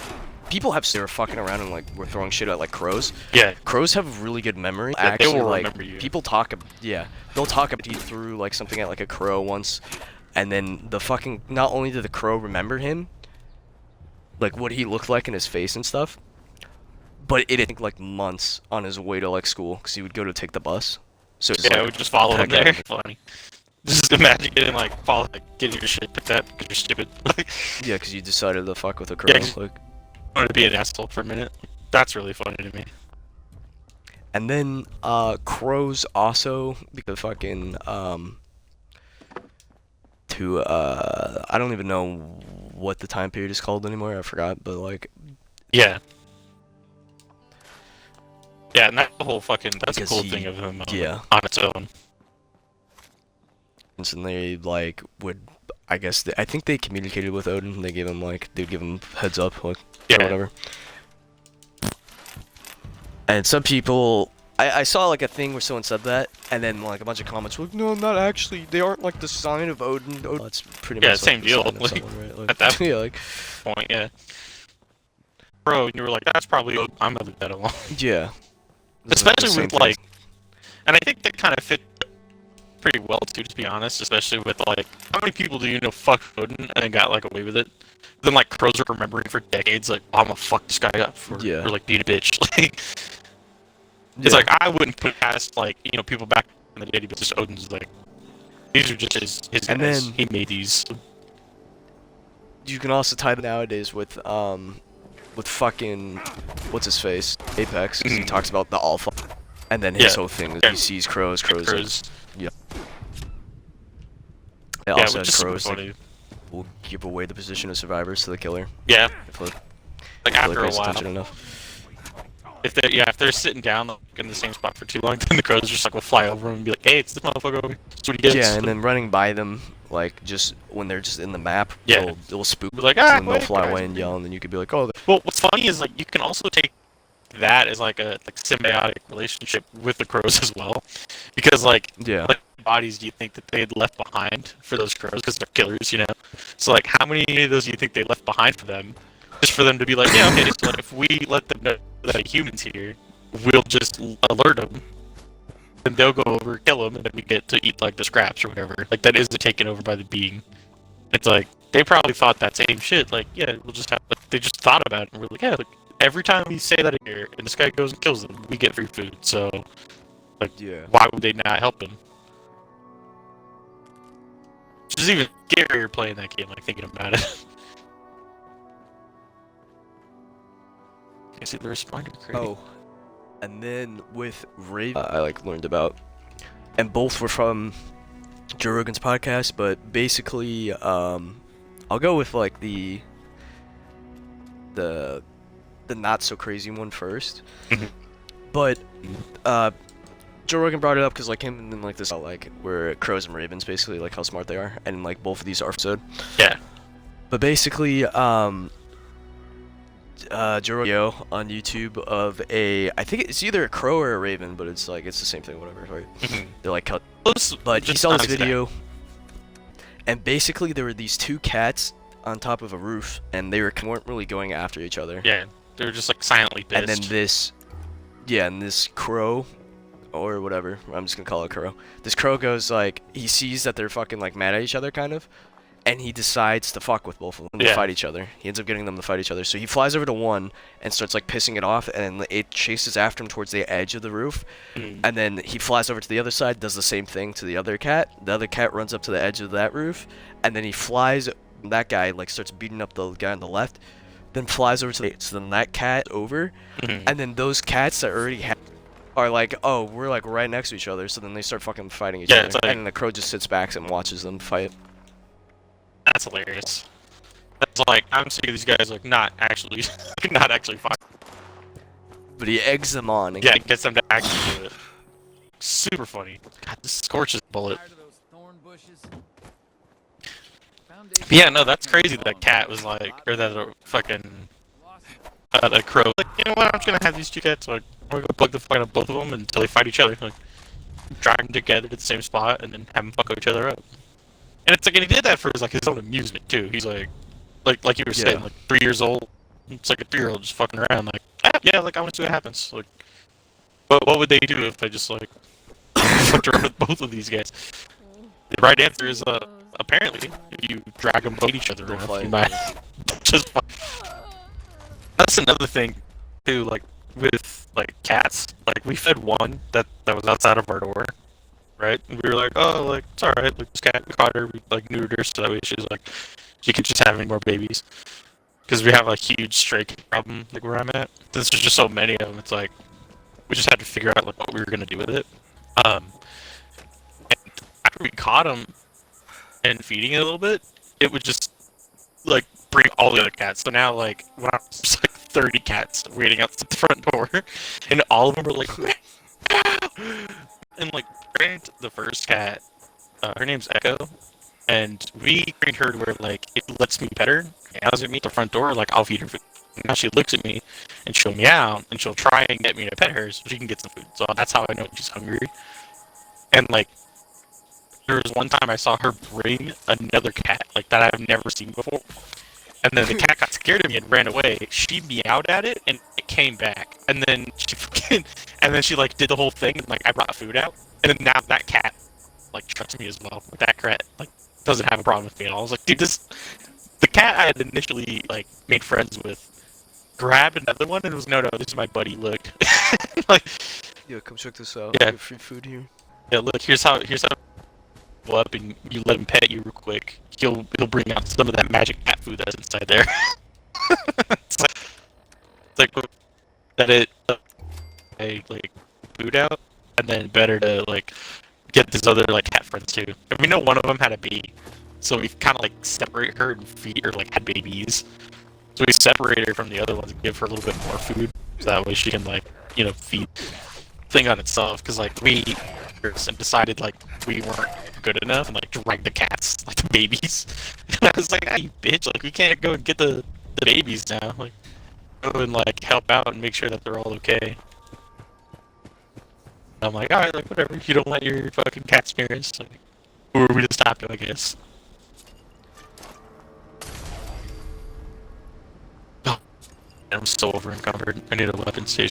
people have they were fucking around and like were throwing shit at like crows. Yeah. Crows have really good memory. Yeah, they Actually, will like remember you. people talk. Yeah, they'll talk about you through like something at like a crow once, and then the fucking not only did the crow remember him, like what he looked like in his face and stuff, but it took like months on his way to like school because he would go to take the bus. So it's Yeah, I like, would just follow him heck yeah. there. Funny. Just imagine getting your shit picked up because you're stupid. Like, Yeah, because you decided to fuck with a crow. Yeah, 'cause- Like, I wanted to be an asshole for a minute. That's really funny to me. and then crows also because fucking to I don't even know what the time period is called anymore. I forgot, but like Yeah. Yeah, and that's the whole fucking. That's a Because cool he- thing of him. yeah. On its own. and they like would I guess I think they communicated with Odin. They gave him like they'd give him heads up like Yeah. or whatever. And some people I saw like a thing where someone said that, and then like a bunch of comments were like, no, not actually. They aren't like the sign of Odin. That's pretty Yeah, much same like, the deal, sign of like, someone, right? Like, at that yeah, like Point. Yeah. Bro, and you were like, that's probably. I'm gonna leave that alone. yeah. It's like the Especially same with thing. like, and I think that kind of fit pretty well too, to be honest. Especially with like, how many people do you know fuck Odin and then got like away with it? Then like crows are remembering for decades, like, oh, I'm gonna fuck this guy up for like being a bitch. Like, it's Yeah. like I wouldn't put past like people back in the day, but just Odin's like, these are just his And guys. then- He made these. You can also tie it nowadays with fucking what's his face Apex 'cause he Mhm. talks about the alpha, and then his Yeah. whole thing is Yeah. he sees crows. It Crows. also which has is super crows that funny. will give away the position of survivors to the killer Yeah, if it like really after a pays while. attention enough. If they're sitting down like, in the same spot for too long, then the crows just like will fly over them and be like, "Hey, it's this motherfucker over here. That's what he gets." Yeah, and then running by them, like just when they're just in the map, Yeah. they'll spook, Be like, and "Ah, then they'll wait, fly guys." away and yell, and then you could be like, oh, Well, what's funny is like you can also take that as like a symbiotic relationship with the crows as well, because like yeah, what bodies do you think that they had left behind for those crows? Because they're killers, So like, how many of those do you think they left behind for them? Just for them to be like, yeah, okay, so if we let them know that a human's here, we'll just alert them. Then they'll go over, kill them, and then we get to eat like the scraps or whatever. Like that is taken over by the being. It's like they probably thought that same shit. Like, yeah, we'll just have. Like, they just thought about it and we're like, yeah, like, every time we say that here, and this guy goes and kills them, we get free food. So, like, yeah. why would they not help him? Which is even scarier playing that game, like thinking about it. I see the responder crate. Oh, and then with Raven, I like learned about, and both were from Joe Rogan's podcast, but basically, I'll go with like the the not so crazy one first. Mhm. But Joe Rogan brought it up because like him and then like this like where crows and ravens basically like how smart they are, and like both of these are episode. Yeah. But basically, Joe Rogan on YouTube of I think it's either a crow or a raven, but it's like it's the same thing, whatever. Right? Mhm. They're like cut. Let's But he just saw this honest video, and basically there were these two cats on top of a roof, and they weren't really going after each other. that. Yeah, they were just like silently pissed. And then this crow, or whatever, I'm just gonna call it crow. This crow goes like, he sees that they're fucking like mad at each other, kind of, and he decides to fuck with both of them to Yeah. fight each other. He ends up getting them to fight each other. So he flies over to one and starts like pissing it off, and it chases after him towards the edge of the roof. Mhm. And then he flies over to the other side, does the same thing to the other cat. The other cat runs up to the edge of that roof, and then he flies. That guy like starts beating up the guy on the left, then flies over to so then that cat over, Mhm. and then those cats that already are like, oh, we're like right next to each other. So then they start fucking fighting each Yeah, other, it's like- and then the crow just sits back and watches them fight. That's hilarious. That's like, I'm sick of these guys like not actually fight. But he eggs them on. And Yeah, it gets them to actually do it. Super funny. God, this scorches bullet. But yeah, no, that's crazy. That cat was like, or that fucking a crow. Like, you know what? I'm just gonna have these two cats. Like, we're gonna plug the fuck out of both of them until they fight each other. Like, drag them together to the same spot and then have them fuck each other up. And it's like, and he did that for his own amusement too. He's like you were saying, Yeah. like 3 years old. It's like a 3-year-old just fucking around. Like, yeah, like I want to see what happens. Like, but what would they do if I just like fucked around with both of these guys? The right answer is apparently if you drag them to each other, They'll enough, fight. you might just fight. That's another thing too. Like with like cats, like we fed one that was outside of our door, right? And we were like, oh, like it's all right. Like this cat, we caught her, we like neutered her so that way she's like she could just have any more babies. Because we have a huge stray cat problem, like where I'm at. There's just so many of them. It's like we just had to figure out like what we were gonna do with it. And after we caught him and feeding it a little bit, it would just like bring all the other cats. So now like when I was like 30 cats waiting outside the front door, and all of them were like, "Meow!" And like trained the first cat. Her name's Echo, and we trained her to where like it lets me pet her. And as it meet the front door, like I'll feed her food. Now she looks at me and she'll meow and she'll try and get me to pet her so she can get some food. So that's how I know she's hungry. And like there was one time I saw her bring another cat like that I've never seen before. And then the cat got scared of me and ran away. She meowed at it and it came back. And then she like did the whole thing and like I brought food out. And then now that cat like trusts me as well. That cat like doesn't have a problem with me at all. I was like, dude, the cat I had initially like made friends with grabbed another one and was no, this is my buddy. Look, like Yeah, come check this out. Yeah. I got free food here. yeah, look, here's how go up and you let him pet you real quick. He'll bring out some of that magic cat food that's inside there. it's like that it like food out and then better to like get this other like cat friends too. And we know one of them had a baby, so we kind of like separate her and feed her like had babies. So we separate her from the other ones and give her a little bit more food, so that way she can like feed thing on itself. Because like we decided like we weren't good enough and like drag the cats like the babies. And I was like, hey bitch, like we can't go and get the babies now. Like go and like help out and make sure that they're all okay. I'm like, alright, like whatever. You don't let your fucking cats near us. Like, who are we to stop you, I guess? Oh, I'm so over encumbered. I need a weapon station.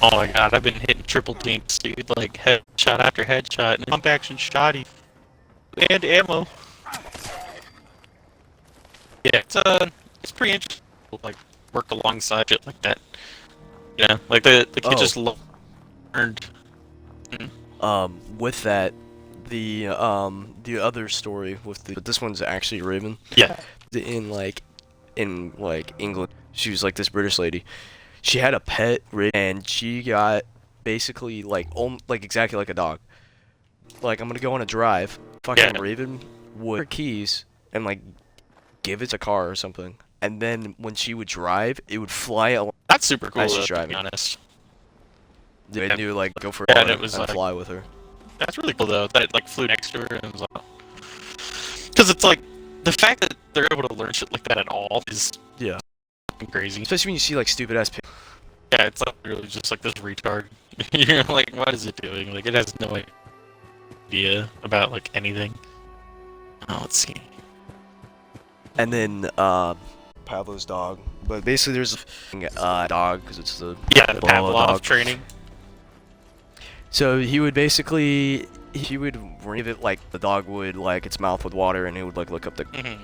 Oh my god, I've been hitting triple dinks, dude. Like headshot after headshot and pump action shotty and ammo. Yeah, it's pretty interesting. Like work alongside it like that. Yeah, like the kid Oh. just learned. With that, the other story with but this one's actually Raven. Yeah. In England, she was like this British lady. She had a pet and she got basically like exactly like a dog. Like, I'm gonna go on a drive. Fucking Yeah. Raven would her keys and like give it a car or something, and then when she would drive, it would fly along That's super cool, as though, she's to be driving. honest. They knew like go for Yeah, a and run it was and like- fly with her. That's really cool, though, that it, like, flew next to her and was like... Because it's like, the fact that they're able to learn shit like that at all is Yeah. fucking crazy. Especially when you see like stupid ass pics. Yeah, it's like really just like this retard. You're like, what is it doing? Like, it has no idea about like anything. Oh, let's see. And then Pavlov's dog. But basically there's a dog because it's the Yeah, the Pavlov Pavlov training. So he would basically he would ring it like the dog would like its mouth with water and he would like look up the Mm-hmm.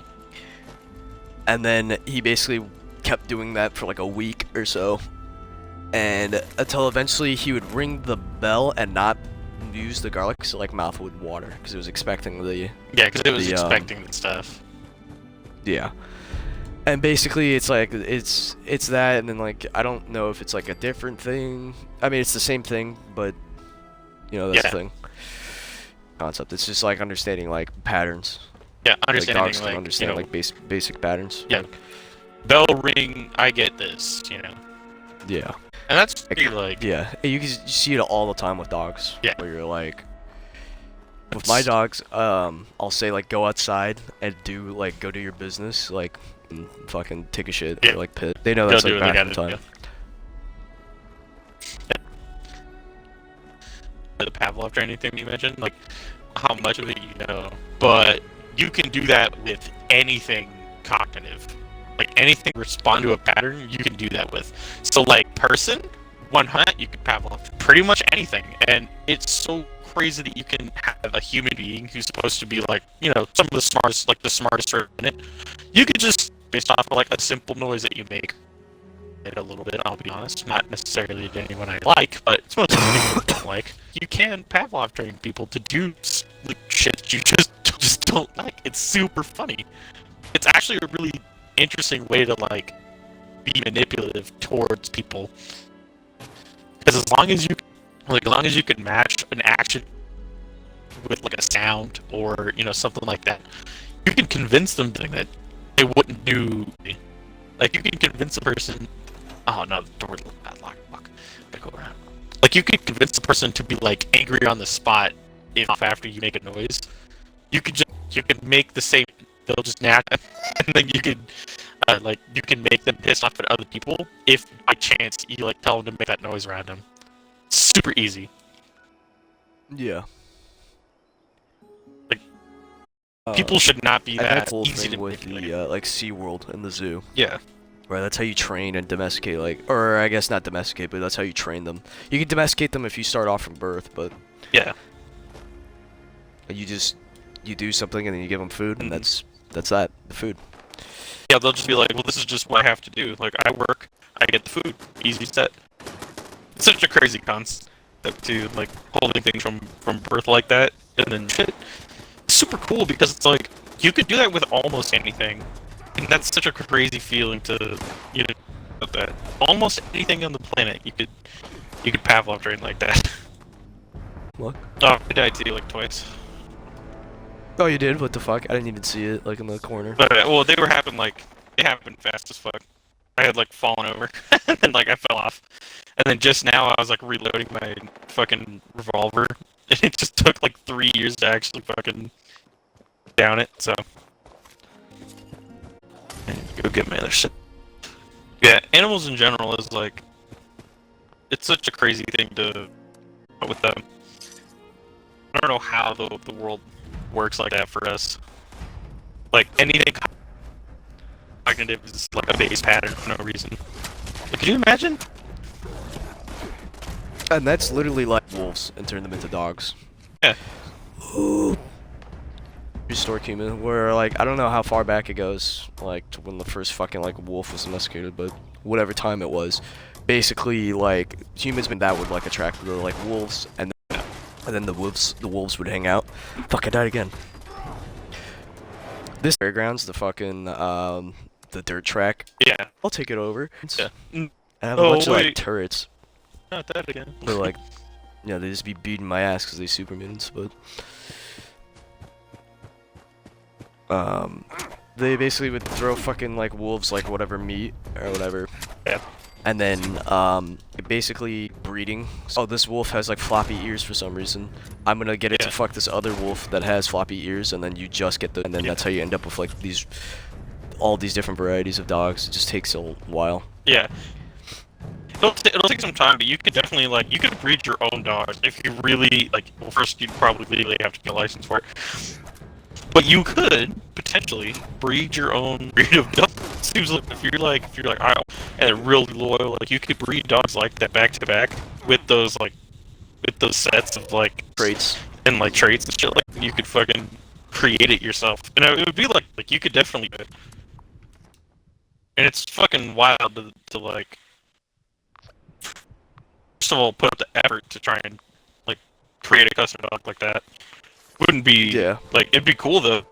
and then he basically kept doing that for like a week or so. And until eventually he would ring the bell and not use the garlic so like mouth with water because it was expecting the Yeah, because it was The, expecting the stuff. yeah. And basically it's like it's that and then like I don't know if it's like a different thing. I mean it's the same thing but you know that's Yeah. the thing. Concept. It's just like understanding like patterns. Yeah, Like understanding dogs can like, understand you know, like basic patterns. Yeah. Bell ring, I get this, you know. Yeah. And that's pretty like Yeah. You see it all the time with dogs. Yeah. Where you're like with my dogs, I'll say like go outside and go do your business, like and fucking take a shit Yeah. or like pit. They know they'll that's do like what they back gotta in time. do. The Pavlov training thing you mentioned, like how much of it you know, but you can do that with anything cognitive. Like anything respond to a pattern, you can do that with. So like person, one hunt, you can Pavlov pretty much anything, and it's so crazy that you can have a human being who's supposed to be like, you know, some of the smartest, like the smartest in it. You could just based off of like a simple noise that you make. It a little bit, I'll be honest. Not necessarily to anyone I like, but it's mostly people I don't like. You can Pavlov train people to do like, shit that you just don't like. It's super funny. It's actually a really interesting way to like be manipulative towards people. Because as long as you can match an action with like a sound or you know something like that, you can convince them that they wouldn't do. Like you can convince a person. Oh no, the door's locked. Fuck. Gotta go around. Like you could convince a person to be like angry on the spot if after you make a noise. You can make the same. They'll just nap, and then you can you can make them pissed off at other people if by chance you like tell them to make that noise around them. Super easy. Yeah. Like, People should not be and that that's the whole easy thing to with manipulate. the like SeaWorld and the zoo. Yeah. Right, that's how you train and domesticate, like, or I guess not domesticate, but that's how you train them. You can domesticate them if you start off from birth, but Yeah. you do something and then you give them food, and Mhm. that's that, the food. Yeah, they'll just be like, well, this is just what I have to do. Like, I work, I get the food. Easy set. It's such a crazy concept, too, like, holding things from birth like that, and then shit. It's super cool because it's like, you could do that with almost anything. And that's such a crazy feeling to, you know, that almost anything on the planet, you could Pavlov train like that. What? Oh, I died too, like, twice. Oh, you did? What the fuck? I didn't even see it, like, in the corner. But, well, they happened fast as fuck. I had, like, fallen over, and then, like, I fell off. And then just now, I was, like, reloading my fucking revolver, and it just took, like, 3 years to actually fucking down it, so... Go get my other shit. Yeah, animals in general is, like... It's such a crazy thing to... with them. I don't know how the world works like that for us. Like, anything cognitive is like a base pattern for no reason. Like, could you imagine? And that's literally like wolves and turn them into dogs. Yeah. Stork human, where like I don't know how far back it goes, like to when the first fucking like wolf was domesticated, but whatever time it was, basically like humans that would like attract the like wolves, and then the wolves would hang out. Fuck, I died again. This fairgrounds, the fucking the dirt track. Yeah. I'll take it over. Yeah. I have a Oh, bunch of like wait. turrets. Not that again. They're like, yeah, they just be beating my ass because they super mutants, but They basically would throw fucking like wolves like whatever meat or whatever. Yeah. And then basically breeding. Oh, this wolf has like floppy ears for some reason. I'm gonna get it to fuck this other wolf that has floppy ears, and then you just get the, and then that's how you end up with like all these different varieties of dogs. It just takes a while. Yeah. It'll take some time, but you could definitely, like, you could breed your own dogs if you really, like, well, first you'd probably legally have to get a license for it. But you could potentially breed your own breed of dogs. Seems like if you're like, oh, and they're really loyal, like you could breed dogs like that back to back with those sets of like Traits. and like traits and shit. Like you could fucking create it yourself. You know, it would be like you could definitely do it. And it's fucking wild to like, first of all, put up the effort to try and like create a custom dog like that. Wouldn't be like, it'd be cool though,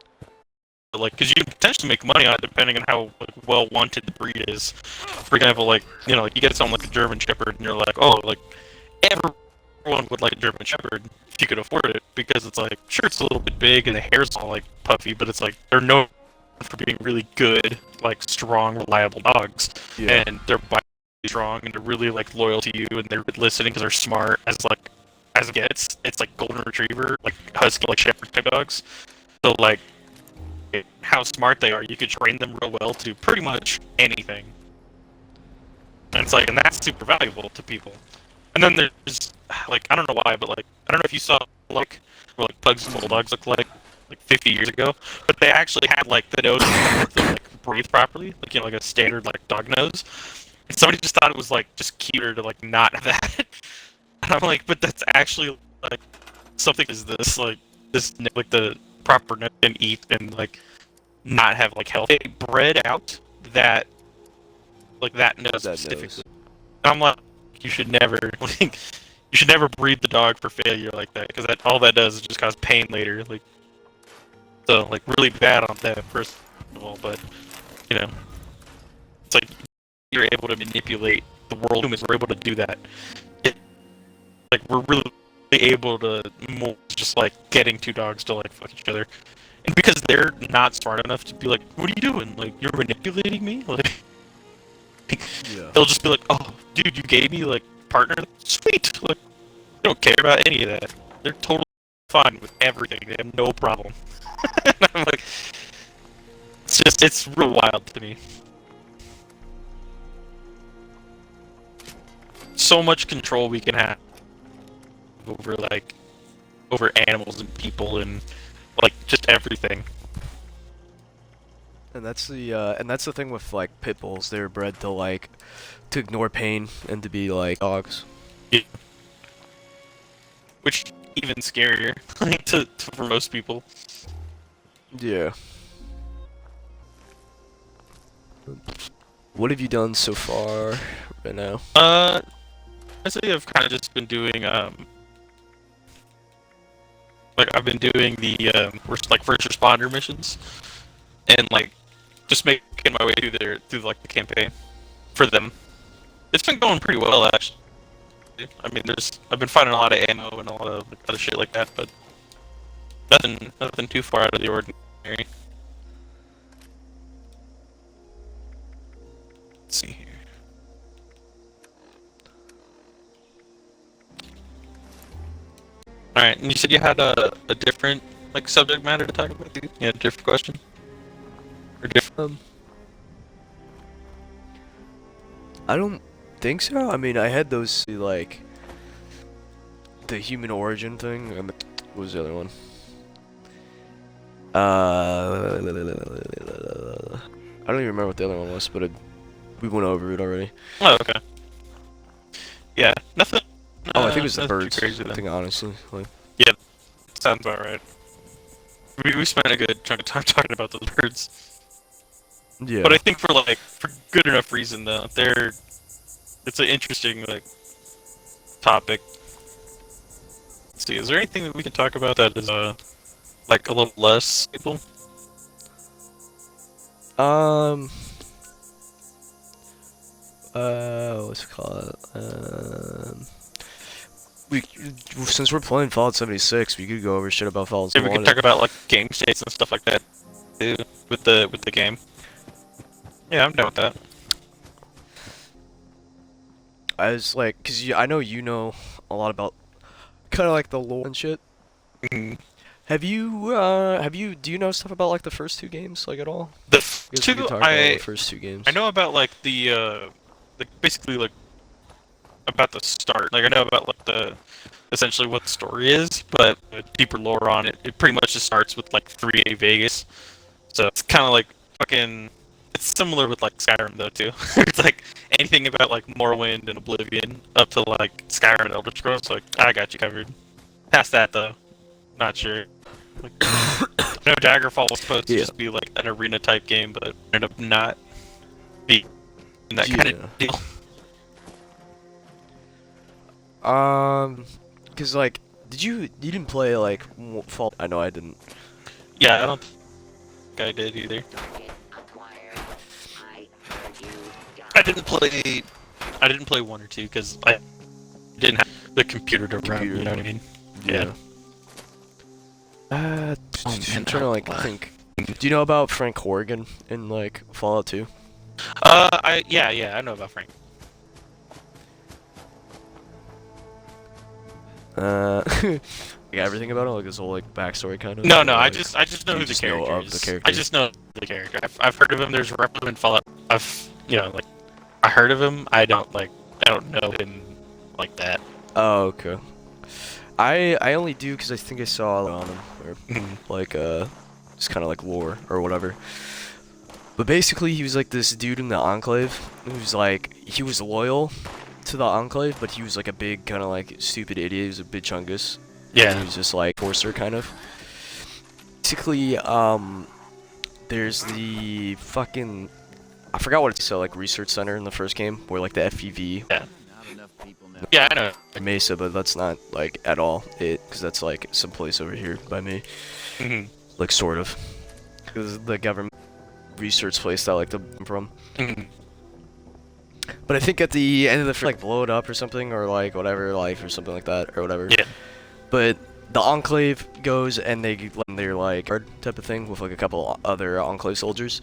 like, because you can potentially make money on it depending on how like, well wanted the breed is. For example, like, you know, like you get something like a German Shepherd and you're like, oh, like everyone would like a German Shepherd if you could afford it, because it's like, sure, it's a little bit big and the hair's all like puffy, but it's like they're known for being really good, like strong, reliable dogs, and they're strong and they're really like loyal to you and they're listening because they're smart as it gets. It's like golden retriever, like husky, like shepherd type dogs. So like, how smart they are, you could train them real well to pretty much anything. And it's like, and that's super valuable to people. And then there's like, I don't know why, but like, I don't know if you saw like what like pugs and bulldogs look like 50 years ago, but they actually had like the nose to like breathe properly, like, you know, like a standard like dog nose. And somebody just thought it was like just cuter to like not have that. And I'm like, but that's actually like something is this like the proper nose and eat and like not have like health. They bred out that like that nose specifically. And I'm like, you should never breed the dog for failure like that, because all that does is just cause pain later. Like, so like really bad on them first of all, but you know, it's like you're able to manipulate the world. Humans are able to do that. Like we're really able to just like getting two dogs to like fuck each other, and because they're not smart enough to be like, what are you doing? Like, you're manipulating me? Like, they'll just be like, oh, dude, you gave me like partner, sweet. Like, they don't care about any of that. They're totally fine with everything. They have no problem. And I'm like, it's real wild to me. So much control we can have over animals and people and like just everything. And that's the thing with like pit bulls. They're bred to ignore pain and to be like dogs. Yeah. Which even scarier, like for most people. Yeah. What have you done so far right now? I say I've kind of just been doing like I've been doing the like first responder missions, and like just making my way through like the campaign for them. It's been going pretty well actually. I mean, I've been finding a lot of ammo and a lot of like, other shit like that, but nothing too far out of the ordinary. Let's see here. Alright, and you said you had a different like subject matter to talk about, dude? You had a different question? Or different? I don't think so. I mean, I had those like the human origin thing. And what was the other one? I don't even remember what the other one was, but we went over it already. Oh, okay. Yeah, nothing. Oh, I think it was the birds. Crazy, I think honestly, like. Yeah, sounds about right. We spent a good chunk of time talking about those birds. Yeah. But I think for good enough reason though. It's an interesting like topic. Let's see, is there anything that we can talk about that is like a little less people? What's it called? Since we're playing Fallout 76, we could go over shit about Fallout 1. Yeah, we could talk about like game states and stuff like that too. with the game. Yeah, I'm down with that. I was like, cause I know you know a lot about kind of like the lore and shit. Mhm. Do you know stuff about like the first two games, like at all? The I guess we could talk about the first two games. I know about like basically like about the start. Like I know about like the essentially what the story is, but deeper lore on it. It pretty much just starts with like 3A Vegas. So it's kind of like fucking. It's similar with like Skyrim though too. It's like anything about like Morrowind and Oblivion up to like Skyrim and Elder Scrolls. Like I got you covered. Past that though, not sure. Like, no, Daggerfall was supposed to just be like an arena type game, but ended up not being that kind of deal. Cause like, you didn't play like Fall? I know I didn't. Yeah, I don't think I did either. I didn't play 1 or 2 because I didn't have the computer to run. You know what I mean? Yeah. I'm trying to like think. Do you know about Frank Corrigan in like Fallout 2? Yeah, I know about Frank. Yeah, everything about him, like his whole like backstory kind of. No, like, I just know who the character is. The character. I just know the character. I've heard of him. There's a rep of him in Fallout. Like I heard of him. I don't know him like that. Oh, okay. I only do because I think I saw on him, or like just kind of like lore or whatever. But basically, he was like this dude in the Enclave who's like he was loyal to the Enclave, but he was like a big kind of like stupid idiot. He was a big chungus. Yeah. And he was just like forcer kind of. Basically, there's the fucking I forgot what it's so like research center in the first game where like the FPV. Yeah. Yeah, I know. Mesa, but that's not like at all it, because that's like someplace over here by me. Like sort of, because the government research place that I like to from. But I think at the end of the like blow it up or something, or like whatever, life or something like that, or whatever. Yeah. But the Enclave goes and they're like guard type of thing with like a couple other Enclave soldiers,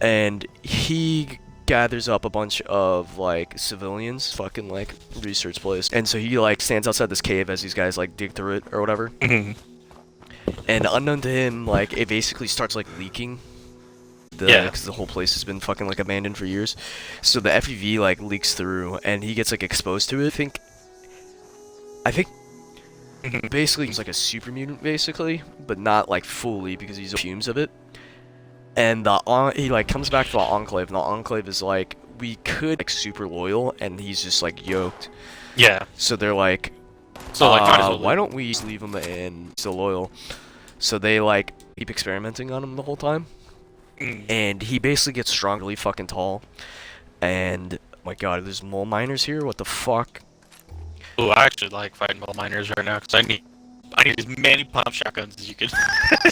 and he gathers up a bunch of like civilians, fucking like research place, and so he like stands outside this cave as these guys like dig through it or whatever. And unknown to him, like it basically starts like leaking. Because the whole place has been fucking like abandoned for years. So the FEV like leaks through, and he gets like exposed to it. I think basically he's like a super mutant, basically, but not like fully because he's fumes of it. And he like comes back to the Enclave, and the Enclave is like, we could like super loyal, and he's just like yoked. Yeah. So they're like, why don't we just leave him and still loyal? So they like keep experimenting on him the whole time. And he basically gets strong, really fucking tall. And oh my god, there's mole miners here. What the fuck? Oh, I actually like fighting mole miners right now because I need as many pump shotguns as you can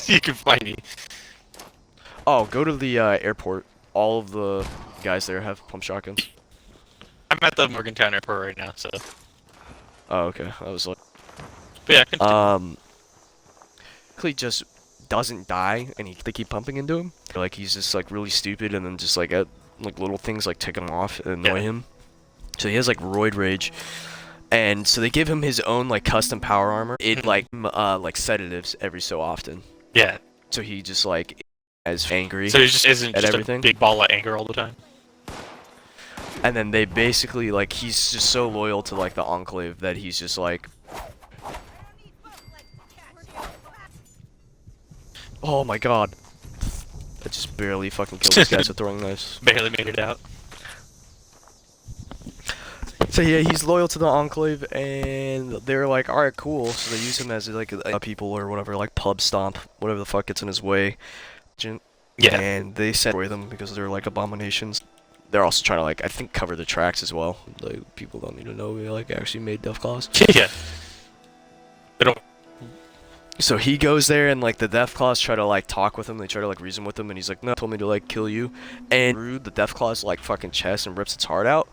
you can find me. Oh, go to the airport. All of the guys there have pump shotguns. I'm at the Morgantown airport right now, so. Oh, okay. I was like, but yeah, continue. He just doesn't die, and they keep pumping into him. Like he's just like really stupid, and then just like like little things like tick him off and annoy him. So he has like roid rage, and so they give him his own like custom power armor. It like sedatives every so often. Yeah. So he just like as angry. So he just isn't at just everything. a big ball of anger all the time. And then they basically like he's just so loyal to like the Enclave that he's just like. Oh my god. I just barely fucking killed these guys with throwing knives. Barely made it out. So yeah, he's loyal to the Enclave, and they're like, alright, cool. So they use him as like a people or whatever, like pub stomp, whatever the fuck gets in his way. Yeah. And they separate them because they're like abominations. They're also trying to like, I think, cover the tracks as well. Like people don't need to know we like actually made Deathclaws. Yeah. They don't. So he goes there, and like the Deathclaws try to like talk with him. They try to like reason with him, and he's like, "No, told me to like kill you." And through the Deathclaws like fucking chest and rips its heart out,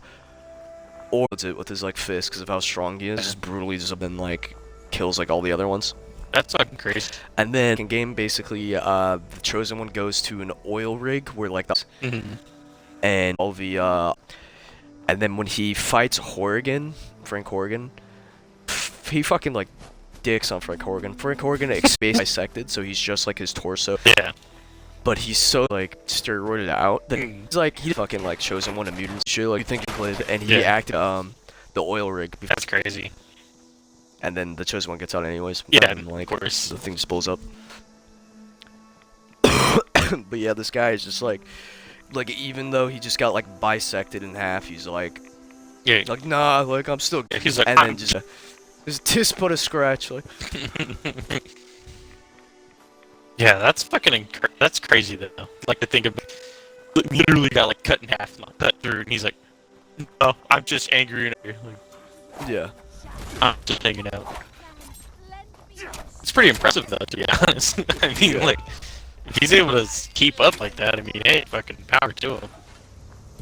or puts it with his like fist because of how strong he is. Just brutally just then like kills like all the other ones. That's fucking crazy. And then in game, basically, the chosen one goes to an oil rig where like Mm-hmm. and all the and then when he fights Frank Horgan, he fucking like dicks on Frank Horgan. Frank Horgan is dissected, so he's just like his torso. Yeah. But he's so like steroided out that he's like he fucking like chosen one of mutants shit like you think he played, and he acted the oil rig. That's crazy. And then the chosen one gets out anyways. Yeah, and, like, of course. the thing just blows up. But yeah, this guy is just like even though he just got like bisected in half, he's like nah, like I'm still. Yeah, he's like, and then just put a scratch like. Yeah, that's fucking that's crazy though. Like to think of, literally got like cut in half, not cut through, and he's like, "Oh, I'm just angry." Like, Yeah. I'm just hanging out. It's pretty impressive though, to be honest. I mean, like, if he's able to keep up like that, I mean, hey, fucking power to him.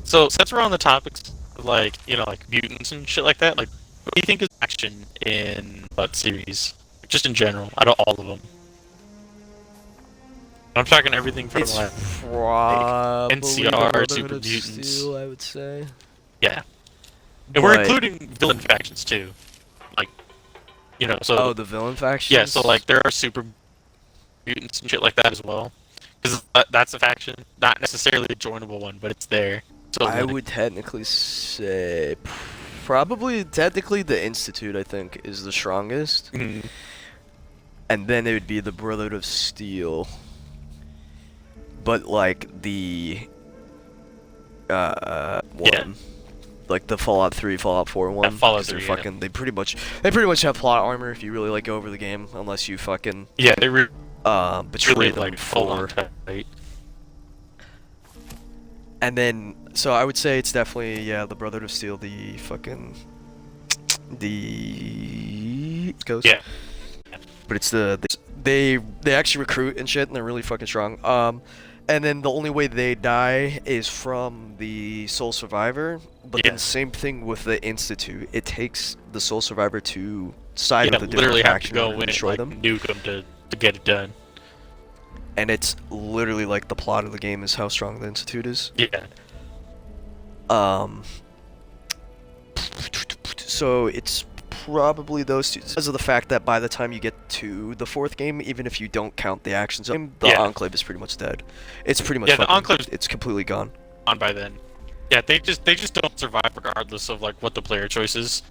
So, since we're on the topics of like, you know, like mutants and shit like that, like, what do you think is action in that series? Just in general, out of all of them. I'm talking everything from It's like probably NCR, Brotherhood Super of Mutants. Steel, I would say. Yeah. And we're But- including villain factions too. Like, you know, so... Oh, the villain faction. yeah, so like there are super mutants and shit like that as well. Because that's a faction. Not necessarily a joinable one, but it's there. So I like, would technically say technically the Institute I think is the strongest, mhm. and then it would be the Brotherhood of Steel. But like the one, like the Fallout 3, Fallout 4 one, Fallout 'cause they're 3, yeah. fucking they pretty much have plot armor if you really like go over the game, unless you fucking Yeah, they were betray really them like full on for. tight. And then, so I would say it's definitely, the Brotherhood of Steel, the fucking, the Ghost. Yeah. But it's they actually recruit and shit, and they're really fucking strong. And then the only way they die is from the Sole Survivor. But Yeah. then same thing with the Institute. It takes the Sole Survivor to side Yeah, with the literally different have to faction go in order in to and destroy like them. nuke them to get it done. And it's literally like the plot of the game is how strong the Institute is. Yeah. So it's probably those two, because of the fact that by the time you get to the fourth game, even if you don't count the action zone, the Yeah. Enclave is pretty much dead. It's pretty much Yeah, the Enclave's it's completely gone. on by then. Yeah, they just don't survive regardless of like what the player choice is.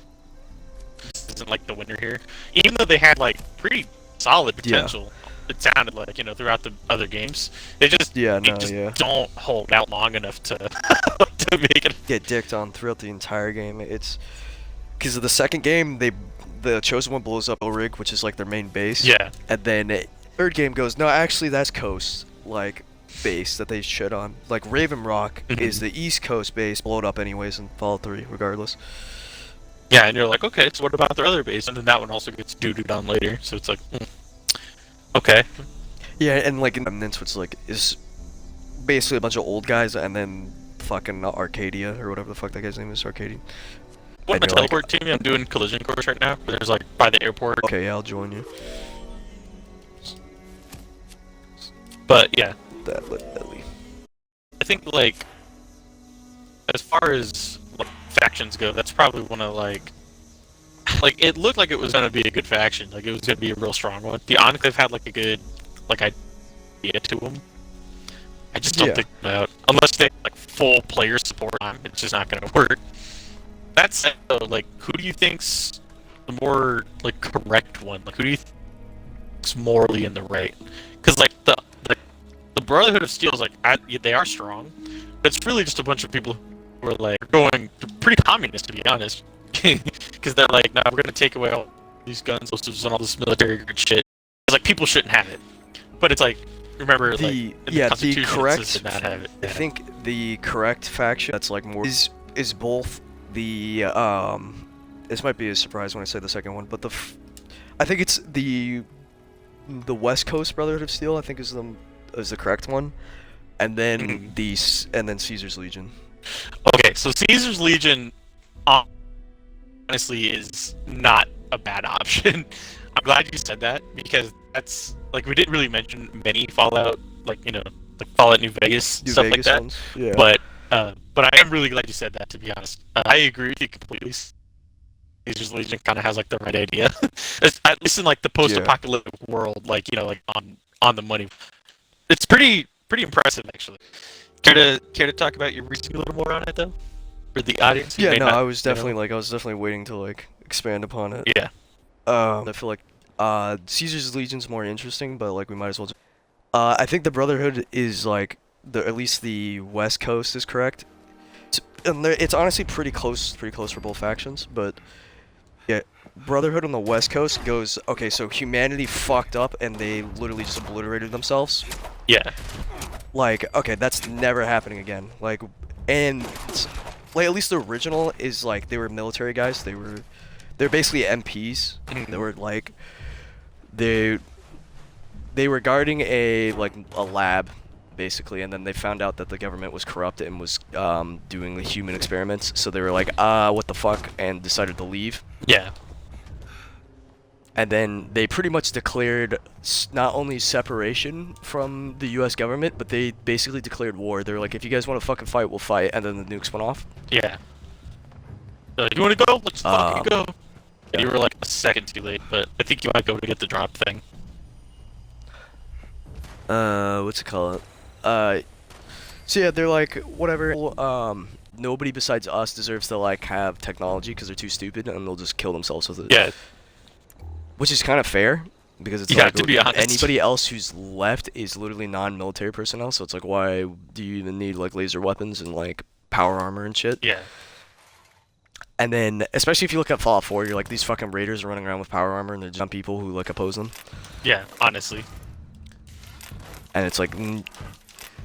This isn't like the winner here. Even though they had like pretty solid potential, it sounded like, you know, throughout the other games. They just don't hold out long enough to to make it. Get dicked on throughout the entire game. It's because of the second game, the Chosen One blows up Rig, which is like their main base. Yeah. And then third game goes, no, actually that's Coast, like base that they shit on. Like Raven Rock is the East Coast base, blowed up anyways in Fallout 3, regardless. Yeah, and you're like, okay, so what about their other base? And then that one also gets doo-dooed on later, so it's like, okay. Yeah, and like Remnants, which like is basically a bunch of old guys, and then fucking Arcadia or whatever the fuck that guy's name is, Arcadian. What my And you're like, teleport team? I'm doing collision course right now. There's like by the airport. okay, yeah, I'll join you. But yeah, I think like as far as like, factions go, that's probably one of like it looked like it was gonna be a good faction. Like it was gonna be a real strong one. The Enclave had like a good like idea to them. I just don't think about unless they like full player support. It's just not gonna work. That said, though, like who do you think's the more like correct one? Like who do you think's morally in the right? Because like the Brotherhood of Steel is like they are strong, but it's really just a bunch of people who are like going pretty communist, to be honest. Because they're like, no, we're gonna take away all these guns, and all this military shit. It's like people shouldn't have it, but it's like remember like in the Constitution, the correct. it says to not have it. I think the correct faction that's like more is both the This might be a surprise when I say the second one, but I think it's the West Coast Brotherhood of Steel. I think is the correct one, and then then Caesar's Legion. Okay, so Caesar's Legion honestly is not a bad option. I'm glad you said that because that's like we didn't really mention many Fallout, like like Fallout New Vegas New stuff Vegas like that. ones. Yeah. But I am really glad you said that. To be honest, I agree with you completely. Caesar's Legion kind of has like the right idea, at least in like the post-apocalyptic world, like like on the money. It's pretty impressive actually. Care to talk about your reasoning a little more on it though, for the audience? Yeah, no, I was definitely waiting to like expand upon it. Yeah. I feel like Caesar's Legion's more interesting, but like we might as well. I think the Brotherhood is like at least the West Coast is correct. It's honestly pretty close for both factions, but yeah, Brotherhood on the West Coast goes okay. So humanity fucked up, and they literally just obliterated themselves. Yeah. Like, okay, that's never happening again. Like, and like at least the original is like they were military guys. They're basically MPs. They were like they were guarding a lab basically, and then they found out that the government was corrupt and was doing the human experiments. So they were like, what the fuck, and decided to leave. Yeah. And then they pretty much declared not only separation from the U.S. government, but they basically declared war. They were like, if you guys want to fucking fight, we'll fight. And then the nukes went off. Yeah. You want to go? Let's fucking go. Yeah. You were like a second too late, but I think you might go to get the drop thing. What's it called? So yeah, they're like, whatever. Nobody besides us deserves to like have technology because they're too stupid, and they'll just kill themselves with it. Yeah. Which is kind of fair, because it's like, to be honest, anybody else who's left is literally non-military personnel, so it's like, why do you even need like laser weapons and like power armor and shit? Yeah. And then, especially if you look at Fallout 4, you're like, these fucking raiders are running around with power armor, and they're just people who like oppose them. Yeah, honestly. And it's like,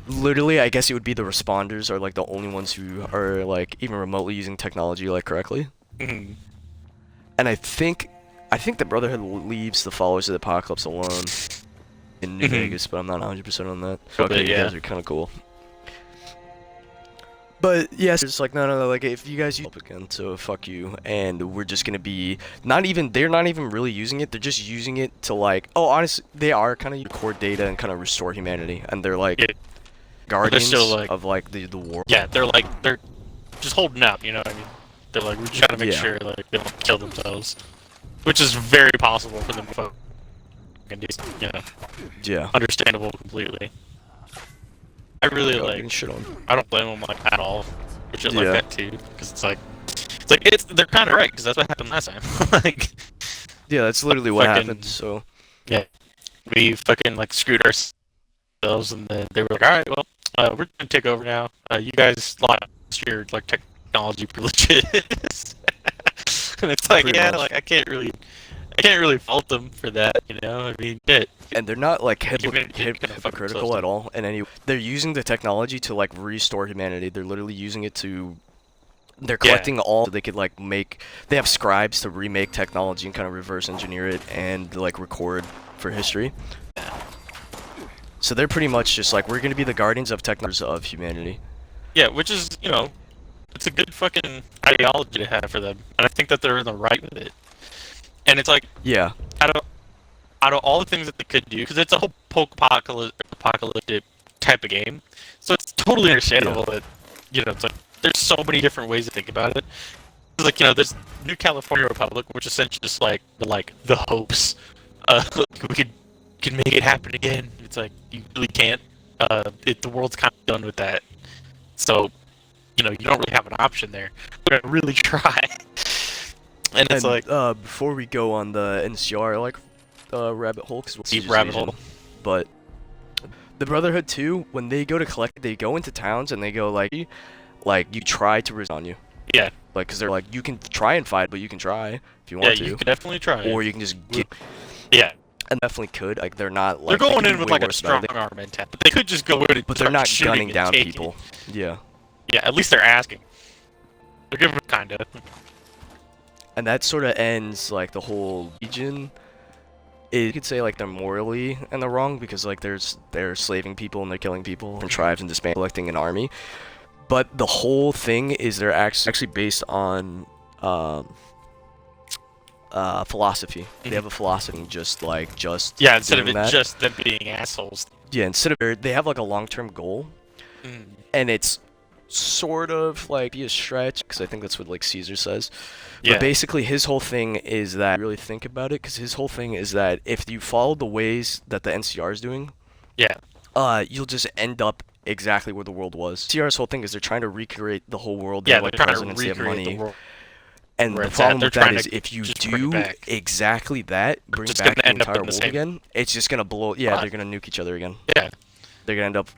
literally, I guess it would be the responders are like the only ones who are like even remotely using technology like correctly. Mm-hmm. And I think the Brotherhood leaves the followers of the apocalypse alone in New Vegas, but I'm not 100% on that. Okay, you guys are kind of cool. But yes, it's like no, like if you guys use it again, so fuck you, and we're just gonna be they're not even really using it. They're just using it to like, honestly, they are kind of record data and kind of restore humanity, and they're like guardians still, like, of like the war. Yeah, they're just holding out. You know what I mean? They're like, we're just trying to make sure like they don't kill themselves. Which is very possible for them to fucking do, Yeah. Understandable completely. I really I don't blame them like at all for shit like that too, because they're kind of right, because that's what happened last time. Like, yeah, that's literally what happened. So yeah, we fucking like screwed ourselves, and then they were like, all right, well, we're gonna take over now. You guys lost your like technology privileges. And it's like, like I can't really fault them for that, I mean, shit. And they're not like hypocritical at all. And they're using the technology to like restore humanity. They're literally using it to. They're collecting all so they could like make. They have scribes to remake technology and kind of reverse engineer it and like record for history. So they're pretty much just like, we're gonna be the guardians of technology of humanity. Yeah, which is it's a good fucking ideology to have for them, and I think that they're in the right with it. And it's like, out of all the things that they could do, because it's a whole apocalyptic type of game, so it's totally understandable that it's like there's so many different ways to think about it. It's like there's New California Republic, which is essentially just like the hopes, we could make it happen again. It's like you really can't. The world's kind of done with that, so. You don't really have an option there. We're gonna really try. And it's like, before we go on the NCR rabbit hole, because deep rabbit hole. But the Brotherhood 2, when they go to collect, they go into towns and they go like you try to resist on you. Yeah. Like, because they're like, you can try and fight, but you can try if you want to. Yeah, you can definitely try. Or you can just get. Yeah. And definitely could. Like, they're not like. They're going in with like a strong arm mentality, but they could just go in and. But they're not gunning down people. Yeah. Yeah, at least they're asking. They're giving kind of. And that sort of ends like the whole Legion. You could say like they're morally in the wrong, because like they're slaving people and they're killing people from tribes and disbanding, collecting an army. But the whole thing is they're actually based on philosophy. They have a philosophy, just Yeah, instead of doing it that. just them being assholes. Yeah, instead of they have like a long-term goal, and it's sort of like be a stretch, because I think that's what like Caesar says. Yeah. But basically, his whole thing is that really think about it, because his whole thing is that if you follow the ways that the NCR is doing, Yeah. you'll just end up exactly where the world was. NCR's whole thing is they're trying to recreate the whole world. They Yeah, have, like they're trying to presidents, they have recreate the money. world. And where the it's at. problem They're with that trying is to if you just bring it do back. exactly that, bring just back gonna the end up entire in the world same- again, it's just gonna blow. Yeah, Right. they're gonna nuke each other again. Yeah. They're gonna end up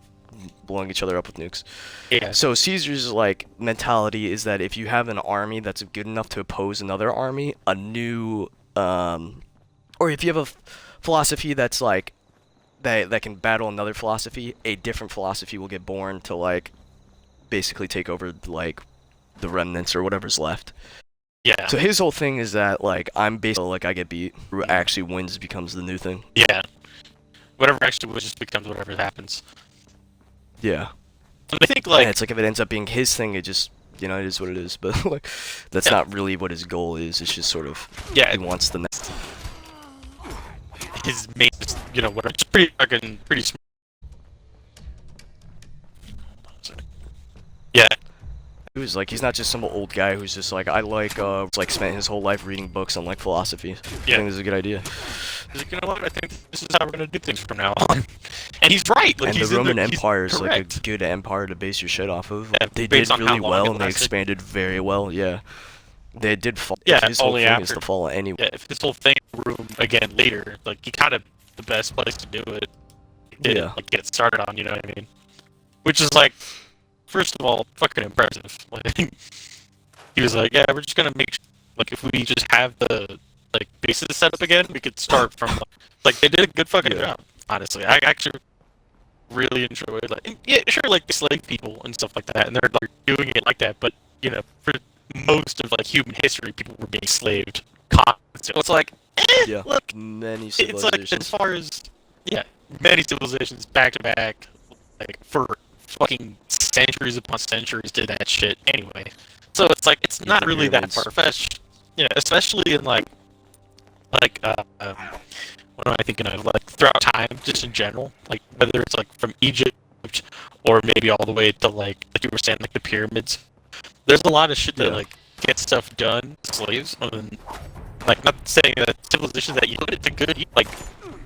blowing each other up with nukes. Yeah. So Caesar's like mentality is that if you have an army that's good enough to oppose another army, a new or if you have a philosophy that's like that can battle another philosophy, a different philosophy will get born to like basically take over like the remnants or whatever's left. Yeah. So his whole thing is that like I'm basically like I get beat. Who actually wins becomes the new thing. Yeah. Whatever actually just becomes whatever happens. Yeah. And I think like And it's like if it ends up being his thing, it just it is what it is. But like that's Yeah. not really what his goal is. It's just sort of Yeah. he wants the next. his main, whatever. It's pretty smart. Yeah. He was like he's not just some old guy who's just like I like spent his whole life reading books on like philosophy. I Yeah. think this is a good idea. He's like, you know what? I think this is how we're gonna do things from now on. And he's right. Like, And he's the Roman he's Empire is like a correct. good empire to base your shit off of. Yeah, They based did on how really long well it and they lasted. expanded very well. Yeah. They did fall. Yeah, his whole only thing is after- to fall anyway. Yeah, if this whole thing room again later, like he kind of the best place to do it. Did Yeah. like get started on, you know what I mean? Which is like, first of all, fucking impressive. Like, he was like, yeah, we're just gonna make like if we just have the like bases set up again, we could start from like they did a good fucking Yeah. job. Honestly, I actually really enjoyed like yeah, sure, like they slave people and stuff like that, and they're like doing it like that, but for most of like human history, people were being slaved constantly. It's like, Yeah. look, Many it's like civilizations. as far as many civilizations back to back, like for fucking centuries upon centuries did that shit anyway. So it's like it's not really that pyramids. far fetched, especially in like what am I thinking of? Like throughout time, just in general, like whether it's like from Egypt or maybe all the way to like you were saying, like the pyramids. There's a lot of shit that Yeah. like gets stuff done, slaves, and like not saying that civilizations that you put it to good, like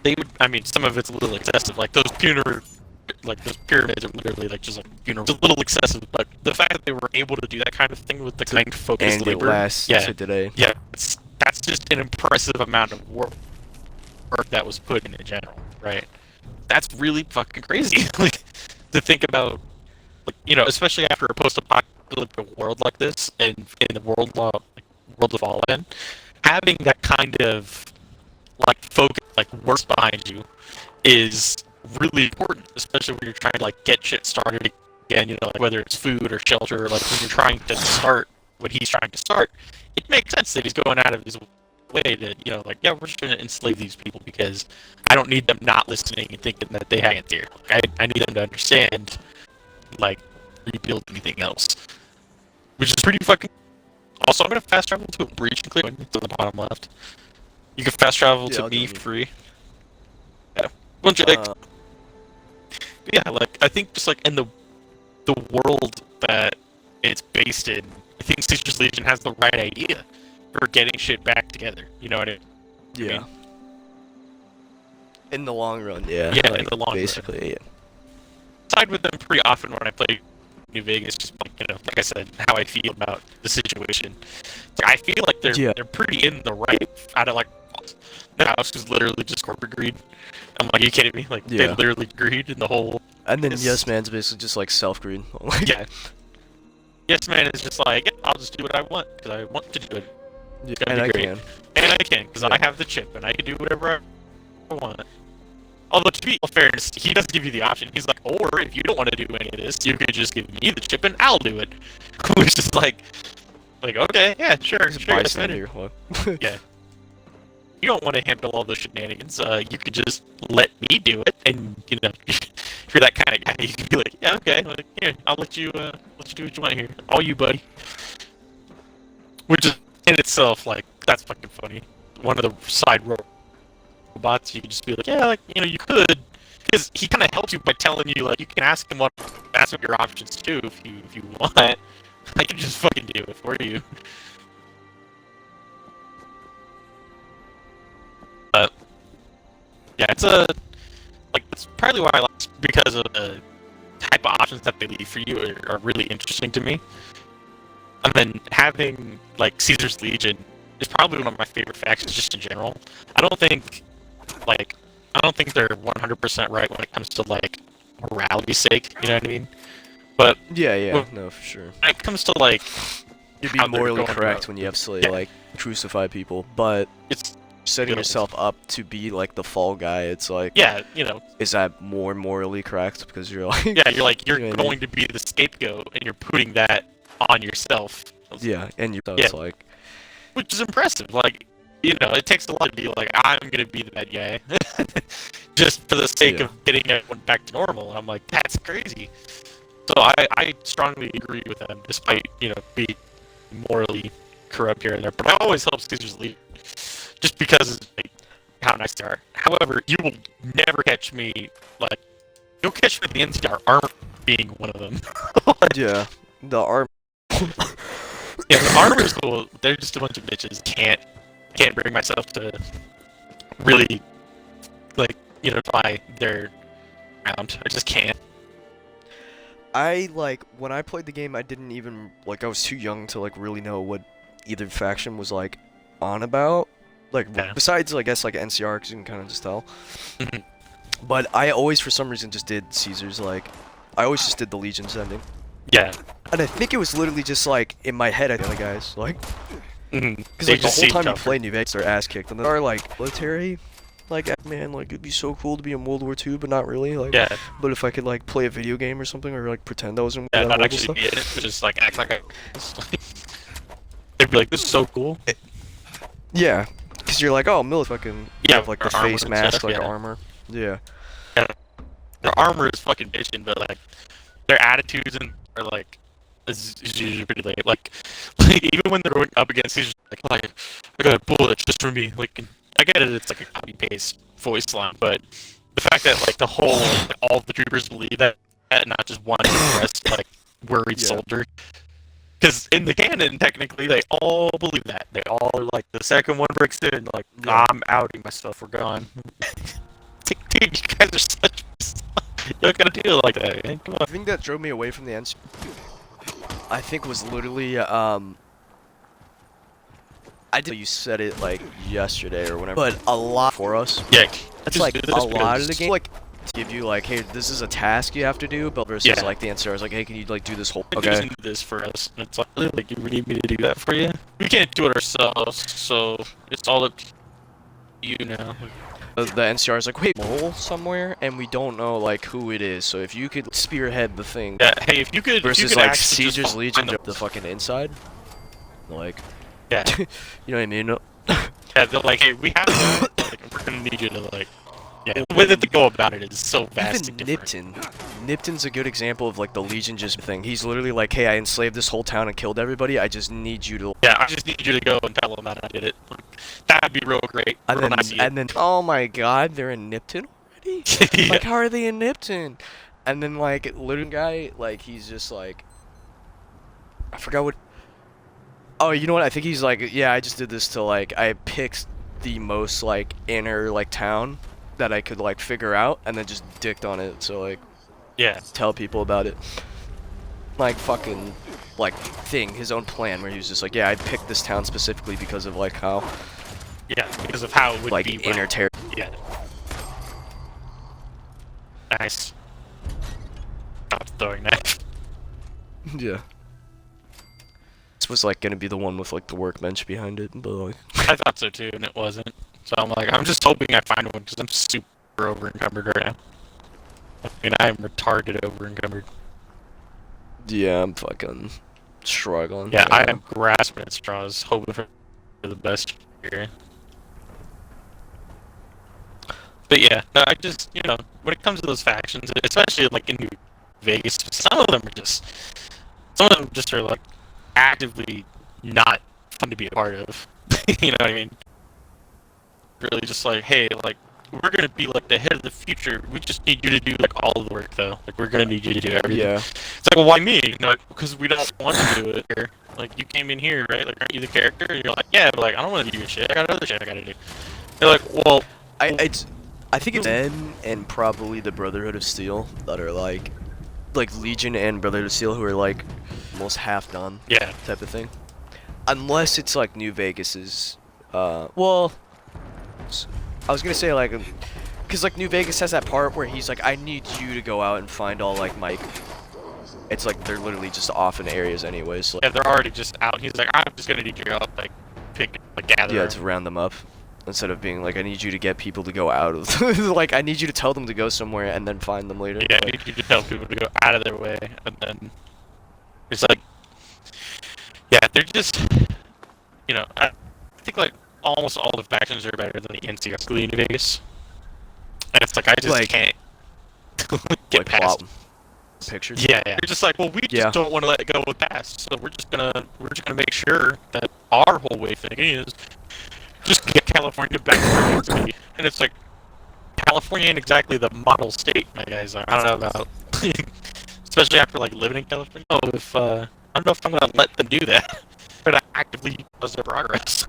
they would. I mean, some of it's a little excessive. Like those pyramids are literally like just like it's a little excessive. But the fact that they were able to do that kind of thing with the kind of focused And labor, it lasts yeah, to today. yeah, that's just an impressive amount of work that was put in general, right? That's really fucking crazy. Like to think about, like especially after a post-apocalyptic world like this, and in the world of Fallen, having that kind of like focus, like works behind you, is really important, especially when you're trying to like get shit started again. Like whether it's food or shelter, like when you're trying to start what he's trying to start, it makes sense that he's going out of his way to like we're just gonna enslave these people because I don't need them not listening and thinking that they hang it here. I need them to understand, like rebuild anything else, which is pretty fucking. Also, I'm gonna fast travel to a breach and click to the bottom left. You can fast travel Yeah, to I'll me go with free. Yeah, bunch of yeah, like I think just like in the world that it's based in, I think Caesar's Legion has the right idea for getting shit back together. You know what I mean? Yeah. In the long run, yeah. Yeah, like, in the long run. basically, yeah. Side with them pretty often when I play New Vegas, just like like I said, how I feel about the situation. Like, I feel like they're pretty in the right out of like the house is literally just corporate greed. I'm like, are you kidding me? Like they literally greed in the whole. And then It's- Yes Man's basically just like self-greed. Yeah. Yes, man is just like, yeah, I'll just do what I want because I want to do it. Yeah, gonna and be I great. can. And I can, because I have the chip, and I can do whatever I want. Although, to be fairness, he does give you the option. He's like, or if you don't want to do any of this, you could just give me the chip and I'll do it. Which is like, okay, yeah, sure, yes, man. Bystander. What? Yeah. You don't want to handle all the shenanigans. You could just let me do it, and if you're that kind of guy, you can be like, yeah, okay, like, here, I'll let you do what you want here. All you, buddy. Which is in itself like that's fucking funny. one of the side robots, you could just be like, yeah, like, you know, you could, because he kind of helps you by telling you, like, you can ask him your options too if you want. I can just fucking do it for you. But yeah, it's probably why I like it, because of the type of options that they leave for you are really interesting to me. And then having like Caesar's Legion is probably one of my favorite factions just in general. I don't think they're 100% right when it comes to like morality's sake, you know what I mean? But Yeah, no, for sure. when it comes to like You'd be how they're morally going correct about- when you absolutely Yeah. like crucify people, but it's setting Yeah. yourself up to be like the fall guy, it's like, yeah, you know, is that more morally correct because you're like, yeah, you're like you're You know what I mean? going to be the scapegoat and you're putting that on yourself. yeah, and you so Yeah. it's like, Which is impressive. Like, you know, it takes a lot to be like, I'm gonna be the bad guy, just for the sake Yeah. of getting everyone back to normal. And I'm like, that's crazy. So I strongly agree with them, despite, you know, being morally corrupt here and there. But I always help Caesar's lead, just because like how nice they are. However, you will never catch me like you'll catch me at the NCR armor being one of them. yeah, the arm. Yeah, the armor is cool. They're just a bunch of bitches. Can't bring myself to really, like, you know, fly their round. I just can't. I like when I played the game, I didn't even like I was too young to like really know what either faction was like on about. Like Yeah. besides, I guess like NCR, because you can kind of just tell. Mhm. But I always, for some reason, just did Caesar's. Like, I always just did the Legion's ending, Yeah. and I think it was literally just like in my head. I think, guys, like, Mhm. because They like the just whole seem time you tougher. play New Vegas, their ass kicked, and then are like military. Like, man, like it'd be so cool to be in World War II, but not really. Like, Yeah. but if I could like play a video game or something, or like pretend I was in Yeah, that not horrible actually stuff. be in it, but just like act like I was. They'd be like, "This is so cool." Yeah, because you're like, oh, fucking Yeah, have, like the their armor face and mask, stuff, like yeah. armor. Yeah. Their armor is fucking bitching, but like their attitudes and are like is usually pretty late. Like even when they're going up against these, like I got a bullet just for me. Like I get it, it's like a copy paste voice line, but the fact that like the whole like, all the troopers believe that, not just one depressed like worried Yeah. soldier. Because in the canon, technically, they all believe that. They all are like, the second one breaks in, like, Yeah. I'm outing myself, we're gone. Dude, you guys are such. You don't gotta do it like that, man. Come The on. thing that drove me away from the end, I think, was literally I did. You said it like yesterday or whenever, but a lot for us. Yeah, It's just like do a this lot of the because- game, like to give you like, hey, this is a task you have to do, but versus Yeah. like the NCR is like, hey, can you like do this whole? You Okay. just do this for us. And it's like, really, like, you need me to do that for you? We can't do it ourselves, so it's all up to you now. The NCR is like, wait, mole somewhere, and we don't know like who it is. So if you could spearhead the thing Yeah, hey, if you could, versus actually like just Caesar's find Legion, them- the fucking inside, like, Yeah, you know what I mean? yeah, they're like, hey, we have that, like, we're gonna need you to, like, yeah, the way that they go about it is so vastly Even different. Nipton's a good example of like the Legion just thing. He's literally like, hey, I enslaved this whole town and killed everybody. I just need you to. Yeah, I just need you to go and tell them that I did it. Like, that'd be real great. And real then, nice of you. and then, oh my God, they're in Nipton already. Yeah. Like, how are they in Nipton? And then like, little guy, like he's just like, I forgot what. Oh, you know what? I think he's like, yeah, I just did this to like, I picked the most like inner like town that I could like figure out, and then just dicked on it. So like, Yeah, tell people about it. Like fucking like thing, his own plan where he was just like, yeah, I picked this town specifically because of like how yeah, because of how it would like be. inner terror. Yeah. Nice. Stop throwing knife. Yeah. This was like gonna be the one with like the workbench behind it, but like I thought so too, and it wasn't. So I'm like, I'm just hoping I find one because I'm super over encumbered right now. I mean, I am retarded over encumbered. yeah, I'm fucking struggling. Yeah, I right am grasping at straws, hoping for the best here. But yeah, no, I just, you know, when it comes to those factions, especially like in New Vegas, some of them just are like actively not fun to be a part of. You know what I mean? really just like, hey, like, we're gonna be like the head of the future. We just need you to do like all of the work though. Like we're gonna need you to do everything. Yeah. It's like, well, why me? You know, like, because we don't want to do it here. Like you came in here, right? Like, aren't you the character? And you're like, yeah, but like I don't want to do your shit. I got other shit I gotta do. They're like, well, I think it's them and probably the Brotherhood of Steel that are like Legion and Brotherhood of Steel who are like almost half done. yeah, Type of thing. Unless it's like New Vegas's. Well, I was gonna say like, cause like New Vegas has that part where he's like, I need you to go out and find all like my. It's like they're literally just off in areas anyways. So, yeah, they're already just out. He's like, I'm just gonna need you to go like pick, like gather. yeah, to round them up. Instead of being like, I need you to get people to go out of, like, I need you to tell them to go somewhere and then find them later. Yeah, Like, you need to tell people to go out of their way, and then it's like, yeah, they're just, you know, I think like almost all the factions are better than the NCS League in Vegas, and it's like I just Like- can't get like past. plot pictures. Yeah, yeah. They're just like, well, we Yeah. just don't want to let it go with past, so we're just gonna make sure that our whole way thing is just get California back to where it needs to be. And it's like, California ain't exactly the model state, my guys. I don't know about, especially after like living in California. Oh, if I don't know if I'm gonna let them do that, but actively cause their progress.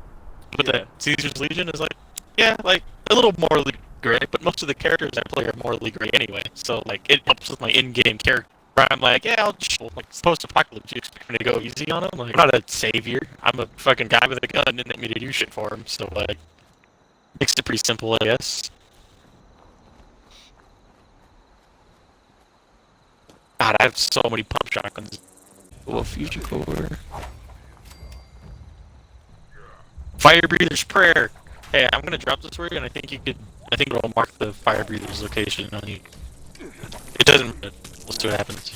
But Yeah. the Caesar's Legion is like, yeah, like a little morally gray, but most of the characters I play are morally gray anyway. So like, it helps with my in-game character. Where I'm like, yeah, I'll just like post-apocalypse. You expect me to go easy on him? Like, I'm not a savior. I'm a fucking guy with a gun, and they me to do shit for him. So like, makes it pretty simple, I guess. God, I have so many pump shotguns. Oh, fusion core. Fire breather's prayer. Hey, I'm gonna drop this for you, and I think you could. I think it'll mark the fire breather's location on you. It doesn't. Let's see what happens.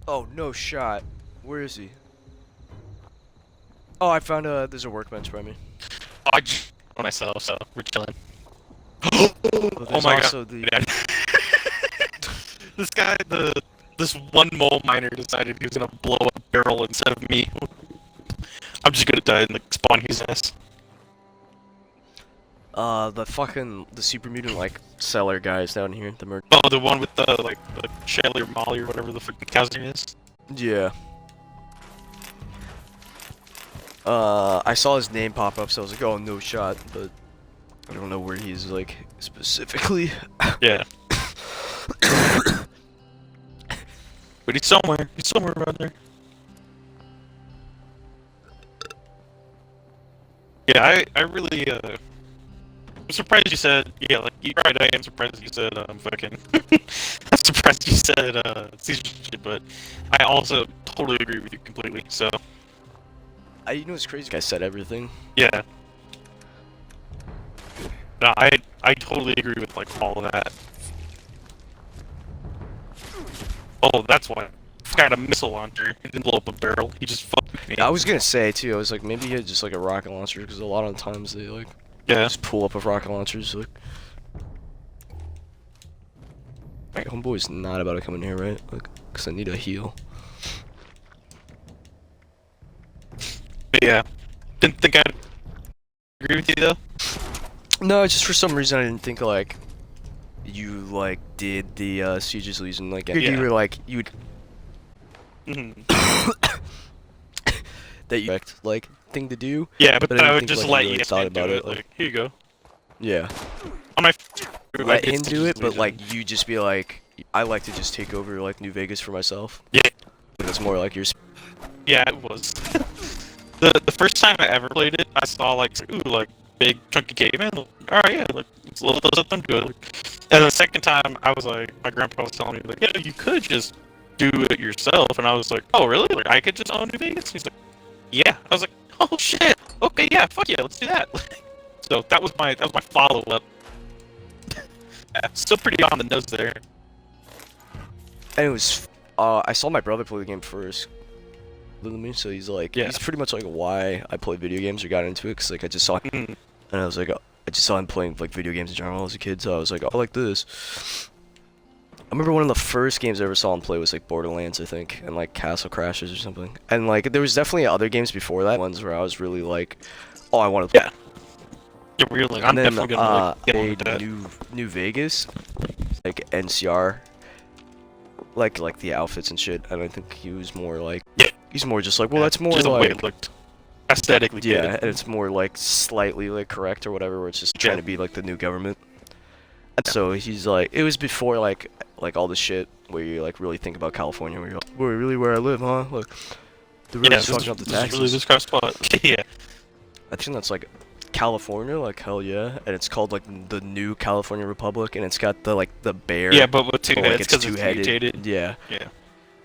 Oh, no shot. Where is he? Oh, I found there's a workbench by me. Oh, I just myself, so we're chilling. Oh, Oh there's my also god. the. Yeah. This guy, this one mole miner decided he was gonna blow up a barrel instead of me. I'm just gonna die and like spawn his ass. The super mutant like seller guys down here. The merc. Oh, the one with the like Shelly or Molly or whatever the fucking cow's name is. Yeah. I saw his name pop up, so I was like, oh, no shot, but I don't know where he's like specifically. Yeah. But he's somewhere. He's somewhere around there. Yeah, I really, I'm surprised you said, yeah, like, you're right, I am surprised you said, fucking, I'm surprised you said, Caesar shit, but I also totally agree with you completely, so, You know what's crazy? I said everything. yeah. No, I totally agree with, like, all of that. Oh, that's why. I got a missile launcher. He didn't blow up a barrel. He just fucked with me. I was gonna say too. I was like, maybe he had just like a rocket launcher, because a lot of times they like Yeah. just pull up with rocket launchers. Like, my homeboy's not about to come in here, right? Like, cause I need a heal. But yeah. Didn't think I'd agree with you, though. No, just for some reason I didn't think like you like did the Siege's Legion like. I figured Yeah. you were like you would Mhm. that you like thing to do. Yeah, but But I then I didn't would think, just like, let you you really thought do about it. it, Like, here you go. Yeah. On my Let him do it, but like you just be like, I like to just take over like New Vegas for myself. Yeah. But it's more like your. Yeah, it was. the first time I ever played it, I saw like, ooh, like big chunky caveman. Like, all right, yeah, like let's let them do it. And the second time, I was like, my grandpa was telling me like, yeah, you could just do it yourself, and I was like, oh really? Like I could just own New Vegas? He's like, yeah. I was like, oh shit. Okay, yeah, fuck yeah, let's do that. So that was my follow up. Yeah, still pretty on the nose there. And it was. I saw my brother play the game first than me, so he's like, Yeah. he's pretty much like why I play video games or got into it, cause like I just saw him, Mhm. and I was like, I just saw him playing like video games in general as a kid, so I was like, oh, I like this. remember one of the first games I ever saw him play was like Borderlands, I think, and like Castle Crashers or something. And like there was definitely other games before that, ones where I was really like, oh, I want to. Yeah. Yeah, we're like, I'm And then definitely gonna like, get on that. New Vegas, like NCR, like the outfits and shit. And I think he was more like, Yeah. he's more just like, well, Yeah, that's more just the way like, it looked aesthetically yeah, good. and it's more like slightly like correct or whatever, where it's just trying to be like the new government. And so he's like, it was before like all the shit where you like really think about California, where you're like, boy, really where I live, huh? Look, they're really Yeah, fucking up the this is taxes. really this kind of spot. Yeah. I think that's like California, like hell yeah, and it's called like the New California Republic, and it's got the like the bear. Yeah, but with two but, like, heads it's because it's two-headed. mutated. Yeah, Yeah.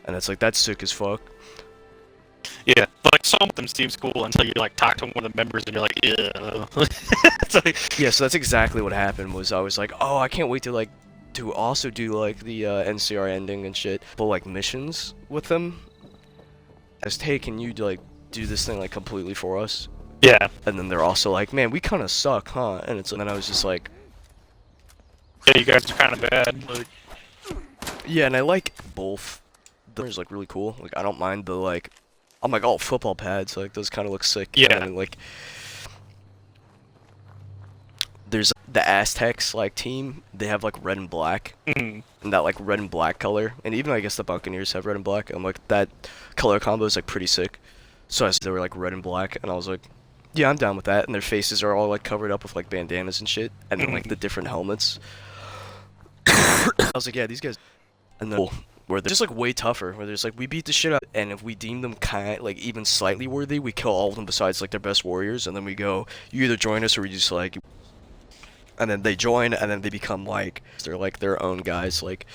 and it's like that's sick as fuck. Yeah, like some of them seems cool until you like talk to one of the members and you're like, yeah. It's like, Yeah, so that's exactly what happened. Was I was like, oh, I can't wait to like to also do like the NCR ending and shit, but like missions with them. As hey, can you like do this thing like completely for us? yeah, And then they're also like, man, we kind of suck, huh? And it's and then I was just like, yeah, you guys are kind of bad. Like, yeah, and I like both. Those like really cool. Like I don't mind the like. I'm like, oh, football pads, like those kind of look sick. Yeah. And then, like, there's the Aztecs like team. They have like red and black, mhm. and that like red and black color. And even I guess the Buccaneers have red and black. I'm like, that color combo is like pretty sick. So I said they were like red and black, and I was like, yeah, I'm down with that. And their faces are all like covered up with like bandanas and shit, and then like the different helmets. I was like, yeah, these guys. And then where they're just like way tougher. Where there's like we beat the shit out, and if we deem them kind like even slightly worthy, we kill all of them besides like their best warriors, and then we go, you either join us or we just like. And then they join, and then they become like they're like their own guys. Like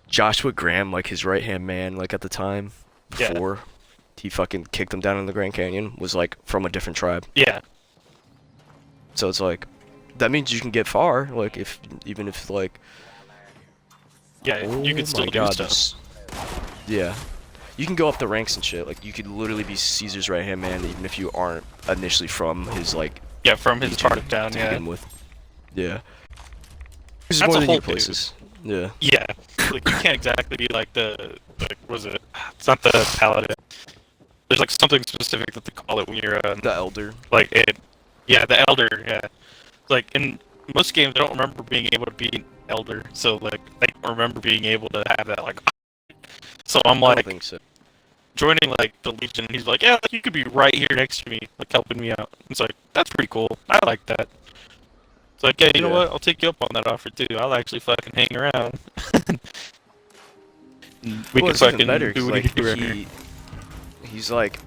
Joshua Graham, like his right hand man, like at the time Yeah. before he fucking kicked them down in the Grand Canyon, was like from a different tribe. Yeah, So it's like that means you can get far. Like if even if like. yeah, you Oh could still my do God, stuff. this- Yeah. You can go up the ranks and shit. Like, you could literally be Caesar's right-hand man even if you aren't initially from his, like, Yeah, from his region part of town, to yeah. begin with. Yeah. There's That's more a than whole you places. Yeah. Yeah, like you can't exactly be like the, like, was it? It's not the paladin. There's like something specific that they call it when you're, The Elder. like it. Yeah, the elder. Yeah, like in most games, I don't remember being able to be an elder. So like, I don't remember being able to have that. Like, so I'm I like don't think so. joining like the Legion. He's like, yeah, like, you could be right here next to me, like helping me out. It's like that's pretty cool. I like that. It's like, yeah, you know Yeah. what? I'll take you up on that offer too. I'll actually fucking hang around. We Well, can it's even fucking better, do 'cause, what like, you can do right here. he's like,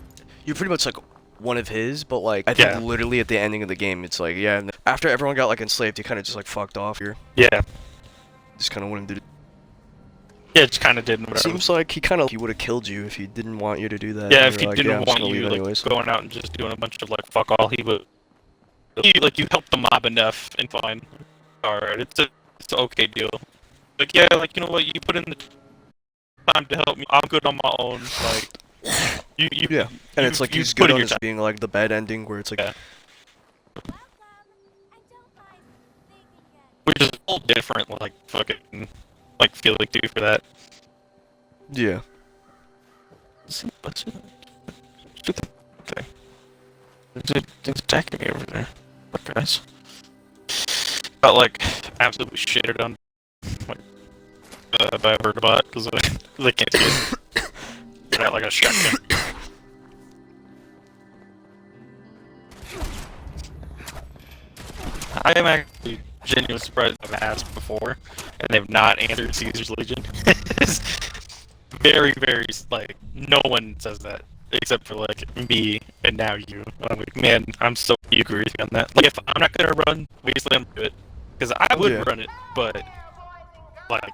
you're pretty much like one of his, but like, I think Yeah. literally at the ending of the game, it's like, yeah, and after everyone got like enslaved, he kind of just like fucked off here. Yeah, Just kind of wanted to do. yeah, it just kind of did. Whatever. Seems like he would have killed you if he didn't want you to do that. Yeah, And if you're he like, didn't I'm just want gonna you leave like anyways. going out and just doing a bunch of like fuck all, he would. Like you helped the mob enough and fine. All right, it's an okay deal. Like yeah, like you know what, you put in the time to help me. I'm good on my own. Like you Yeah, and it's like you he's put good in on your this time. being like the bad ending where it's like, Yeah. Which is a whole different like fucking like feeling too for that. yeah. What's it? Okay. Things attacking me over there. Fuck guys. Got like absolutely shitted on like by a bird bot because they can't see it. Got like a shotgun. I am actually genuinely surprised I've asked before and they've not answered Caesar's Legion. It's very, very like no one says that except for like me and now you. I'm like, man, I'm so you agree with me on that. Like if I'm not gonna run Wasteland, do it because I would Yeah. run it, but like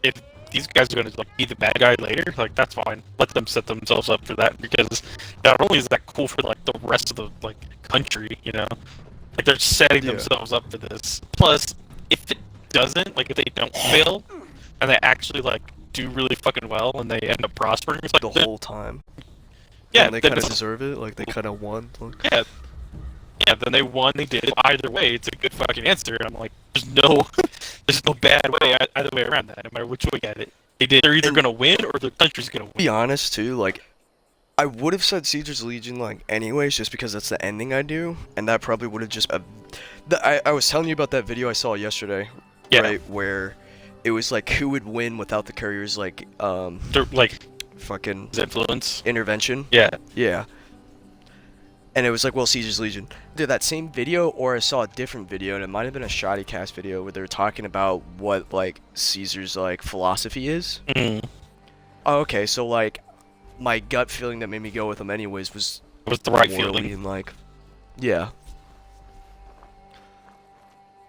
if these guys are gonna like be the bad guy later, like that's fine. Let them set themselves up for that because not only is that cool for like the rest of the like country, you know, like they're setting Yeah. themselves up for this. Plus, if it doesn't, like if they don't fail and they actually like do really fucking well and they end up prospering, it's like The whole time. yeah, And they then kind of it's- deserve it. Like they kind of won. Like, yeah, then they won. They did. Either way, it's a good fucking answer. And I'm like, there's no bad way either way around that. No matter which way you get it, they're either gonna win or the country's gonna win. Be honest too, like I would have said Caesar's Legion like anyways, just because that's the ending I do, and that probably would have just. I was telling you about that video I saw yesterday, Yeah. right? Where it was like who would win without the courier's like They're like fucking influence. intervention. Yeah. Yeah. And it was like, well, Caesar's Legion. Did that same video, or I saw a different video, and it might have been a Shoddy Cast video where they were talking about what like Caesar's like philosophy is. Mm. Oh, okay, so like my gut feeling that made me go with him anyways was It was the right morally feeling. and like, yeah.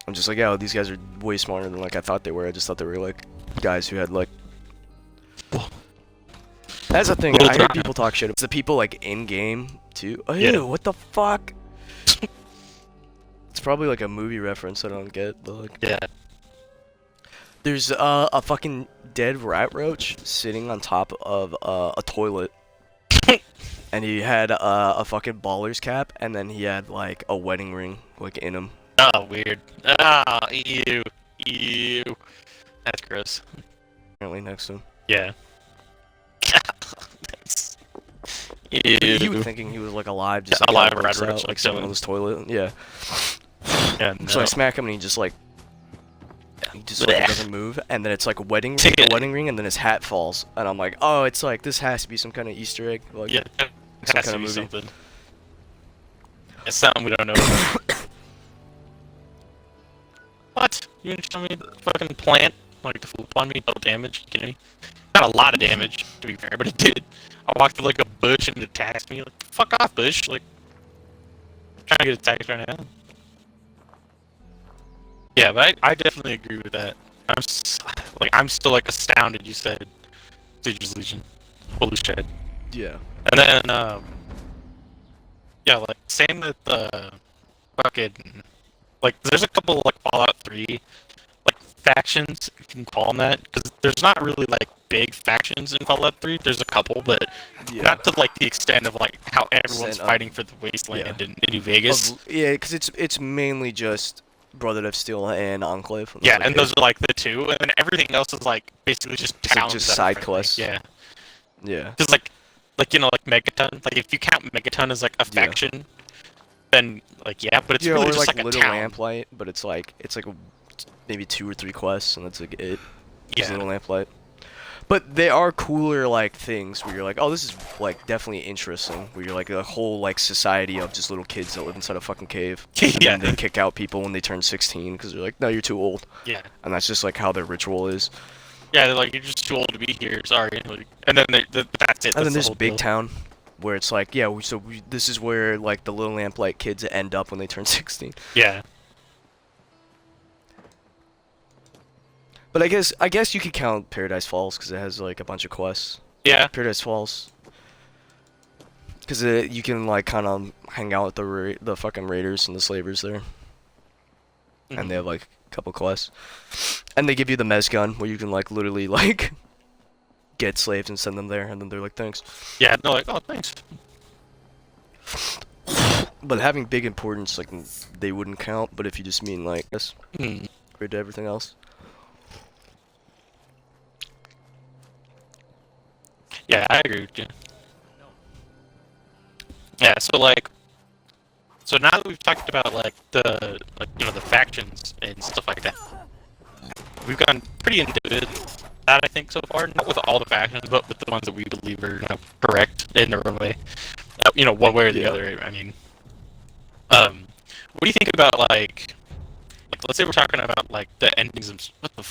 I'm just like, yeah, these guys are way smarter than like I thought they were. I just thought they were like guys who had like. That's the thing. Little I heard drama. people talk shit. It's the people like in game too. Oh, Yeah. what the fuck? It's probably like a movie reference I don't get, but like. Yeah. There's a fucking dead rat roach sitting on top of a toilet. And he had a fucking baller's cap, and then he had like a wedding ring like in him. Oh, weird. Ah, ew. That's gross. Apparently next to him. Yeah. That's... You Ew. were thinking he was like alive, just Yeah, like, alive, rat rat roach, out, like, sitting on chilling. his toilet. Yeah. Yeah, So I no. smack him, and he just like Blech. doesn't move, and then it's like a wedding ring, Yeah. a wedding ring, and then his hat falls, and I'm like, oh, it's like this has to be some kind of Easter egg. Like, Yeah, it some has kind to of be movie. something. It's something we don't know about. What? You gonna show me the fucking plant? Like to flip on me, double damage? You kidding me? Not a lot of damage, to be fair, but it did. I walked through like a bush and it attacked me. Like, fuck off, bush. Like, I'm trying to get attacked right now. Yeah, but I definitely agree with that. I'm still like astounded you said Caesar's Legion. Holy shit. yeah. And then, yeah, like, same with, fucking, like, there's a couple, like, Fallout 3, like, factions, if you can call them that, because there's not really, like, big factions in Fallout 3, there's a couple, but Yeah. not to, like, the extent of, like, how everyone's Extent of- fighting for the Wasteland in New Vegas. Yeah, because it's mainly just Brotherhood of Steel and Enclave. That's Yeah, like and it. those are, like, the two, and then everything else is, like, basically just It's, like, towns just that are side friendly. quests. Yeah. Yeah. Because, like, you know, like, Megaton, like, if you count Megaton as, like, a Yeah. faction, then, like, yeah, but it's Yeah, really or just like like a Little town. Lamplight, but it's like maybe 2 or 3 quests, and that's like it. Just Yeah. Little Lamplight. But they are cooler like things where you're like, oh, this is like definitely interesting. Where you're like a whole like society of just little kids that live inside a fucking cave. Yeah. And they kick out people when they turn 16 because they're like, no, you're too old. Yeah. And that's just like how their ritual is. Yeah, they're like, you're just too old to be here, sorry. Like, and then that's it. And then that's the there's whole Big deal. Town, where it's like, yeah, this is where like the Little Lamplight kids end up when they turn 16. Yeah. But I guess you could count Paradise Falls because it has like a bunch of quests. Yeah. Paradise Falls. Because you can like kind of hang out with the fucking raiders and the slavers there, and they have like a couple quests, and they give you the mez gun where you can like literally like get slaves and send them there, and then they're like thanks. Yeah, they're like, oh, thanks. But having big importance, like they wouldn't count. But if you just mean like this, Hmm. compared to everything else. Yeah, I agree with you. Yeah, so like, so now that we've talked about like the you know the factions and stuff like that, we've gone pretty into it. That I think so far, not with all the factions, but with the ones that we believe are correct in their own way. You know, one way or the Yeah. other. I mean, what do you think about like let's say we're talking about like the endings of what the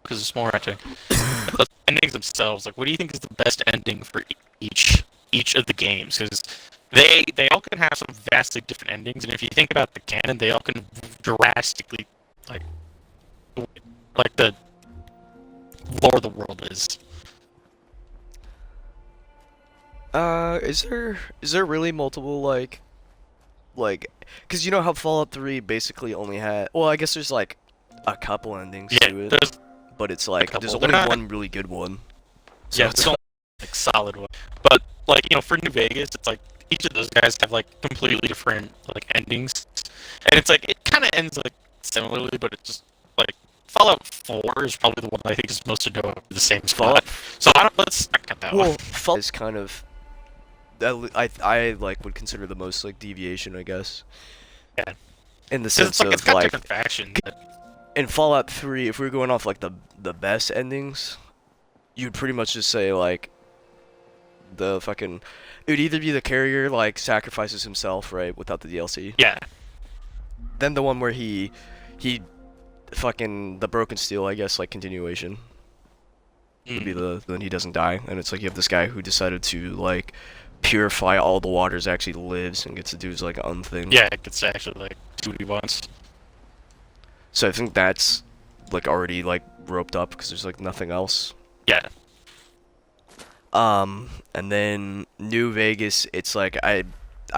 because it's more actually the endings themselves. Like, what do you think is the best ending for each of the games? Because they all can have some vastly different endings, and if you think about the canon, they all can drastically like the lore of the world is. Is there really multiple like, because you know how Fallout 3 basically only had, well, I guess there's like a couple endings Yeah, to it, there's but it's like couple. there's They're only not- one really good one. So yeah, it's it's only like solid one. But like for New Vegas, it's like each of those guys have like completely different like endings, and it's like it kind of ends like similarly, but it's just like Fallout 4 is probably the one I think is most to go the same spot. So let's not count that one. Well, Fallout is kind of I like would consider the most like deviation, I guess. Yeah. In the 'Cause sense it's like of it's got like different factions. in Fallout 3, if we were going off like the best endings, you'd pretty much just say like the fucking it would either be the carrier like sacrifices himself, right, without the DLC. Yeah. Then the one where he fucking the broken steel, I guess, like continuation would be then he doesn't die, and it's like you have this guy who decided to like purify all the waters, actually lives and gets to do his like own thing. Yeah, it gets to actually like do what he wants. So I think that's like already like roped up because there's like nothing else. Yeah. And then New Vegas, it's like I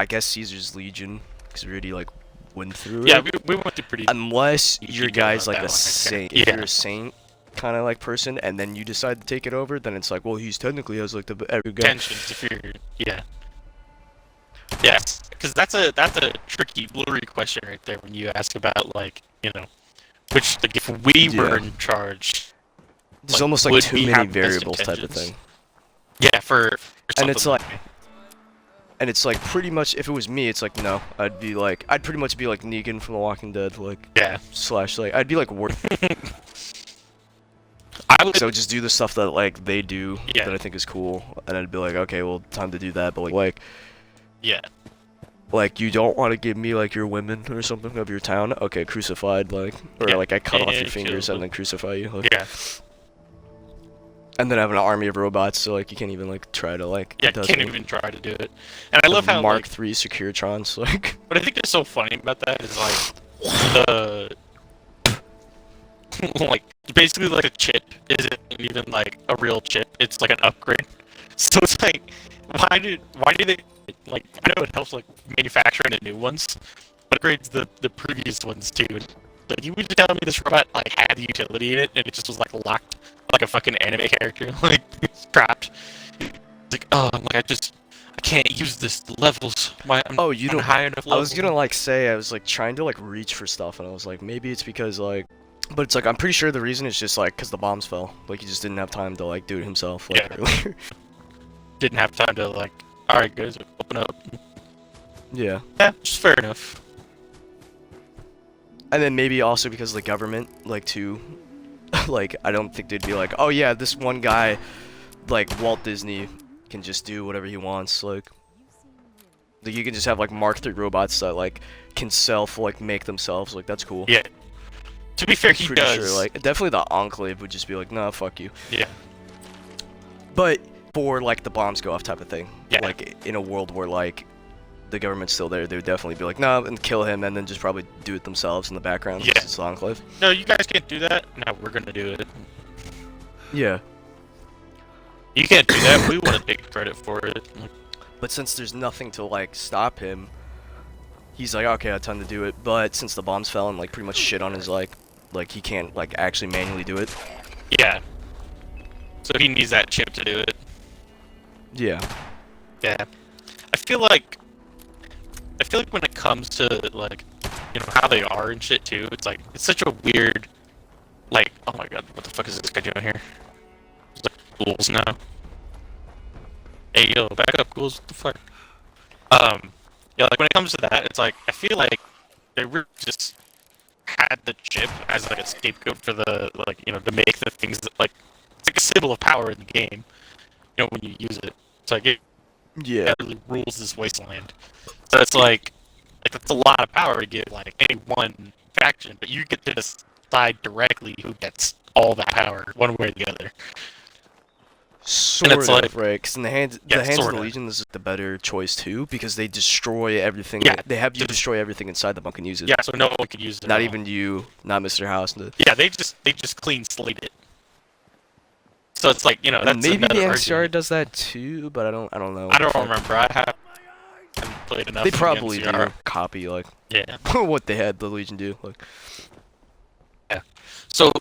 guess Caesar's Legion because we already like went through Yeah, it. we went to pretty. Unless You your should go guy's about like that a one, saint, yeah. if you're a saint kind of like person, and then you decide to take it over, then it's like, well, he's technically has like the every guy. Tensions if you're yeah, because that's a tricky blurry question right there when you ask about like which like if we were in charge, There's like, almost like would too we many have best variables type of intentions? thing. Yeah, for And something it's like, me. and it's like pretty much if it was me, it's like no, I'd pretty much be like Negan from The Walking Dead, like Yeah. slash like I'd be like worth. I would So just do the stuff that like they do Yeah. that I think is cool, and I'd be like, okay, well, time to do that, but like yeah. like you don't want to give me like your women or something of your town, okay, crucified, like, or Yeah. like I cut off Yeah, your fingers kill and then crucify you, like, Yeah. and then have an army of robots, so like you can't even like try to like Yeah, it does can't it. even try to do it. And I love how Mark like, III Securitrons, like what I think is so funny about that is like the like basically like a chip isn't even like a real chip. It's like an upgrade. So it's like why do they like I know it helps like manufacturing the new ones, but it upgrades the previous ones too. Like you would tell me this robot like had the utility in it and it just was like locked like a fucking anime character, like it's trapped. It's like I can't use this levels. I'm oh, you on don't. high enough I was level. gonna like say I was like trying to like reach for stuff, and I was like maybe it's because like, but it's like I'm pretty sure the reason is just like because the bombs fell, like he just didn't have time to like do it himself like Yeah. earlier. Didn't have time to like. All right, guys, open up. Yeah. Yeah, just fair enough. And then maybe also because of the government, like, too, like, I don't think they'd be like, oh yeah, this one guy, like, Walt Disney, can just do whatever he wants, like, you can just have, like, Mark III robots that, like, can like, make themselves, like, that's cool. Yeah. To be fair, he Pretty does. sure, like, definitely the Enclave would just be like, nah, fuck you. Yeah. But for, like, the bombs go off type of thing, Yeah. like, in a world where, like, the government's still there, they would definitely be like, no, and kill him, and then just probably do it themselves in the background, Yeah. because it's the Enclave. No, you guys can't do that. No, we're gonna do it. Yeah. You can't do that. We want to take credit for it. But since there's nothing to like stop him, he's like, okay, I have time to do it. But since the bombs fell and like pretty much shit on his like he can't like actually manually do it. Yeah. So he needs that chip to do it. Yeah. Yeah. I feel like when it comes to like, how they are and shit too, it's like it's such a weird, like, oh my god, what the fuck is this guy doing here? It's like ghouls now. Hey yo, back up, ghouls. What the fuck? Yeah, like when it comes to that, it's like I feel like they really just had the chip as like a scapegoat for the to make the things that like it's like a symbol of power in the game. When you use it, it's like it Yeah. really rules this wasteland. So it's like that's a lot of power to give like any one faction, but you get to decide directly who gets all that power, one way or the other. Sort it's of, like- right? Because in the hands of sorta. the Legion, this is the better choice too, because they destroy everything. Yeah, They have you just- destroy everything inside the bunk and use it. Yeah, so no one could use it. Not at all. even you, not Mr. House. Yeah, they just clean slate it. So it's like that's Maybe the another XR argument. does that too, but I don't know. I don't remember. I haven't played enough. They of the probably do NCR. copy like Yeah. what they had the Legion do. Like, So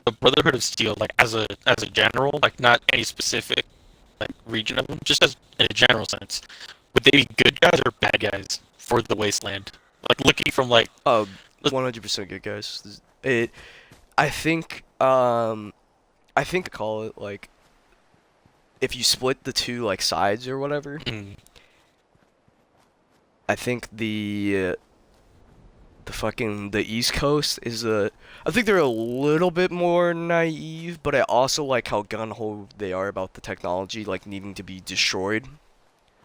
the Brotherhood of Steel, like as a general, like not any specific like region of them, just as in a general sense, would they be good guys or bad guys for the wasteland? Like looking from like oh, 100% good, guys. I think, I think I call it like if you split the two like sides or whatever. I think the East Coast is I think they're a little bit more naive, but I also like how gung-ho they are about the technology like needing to be destroyed.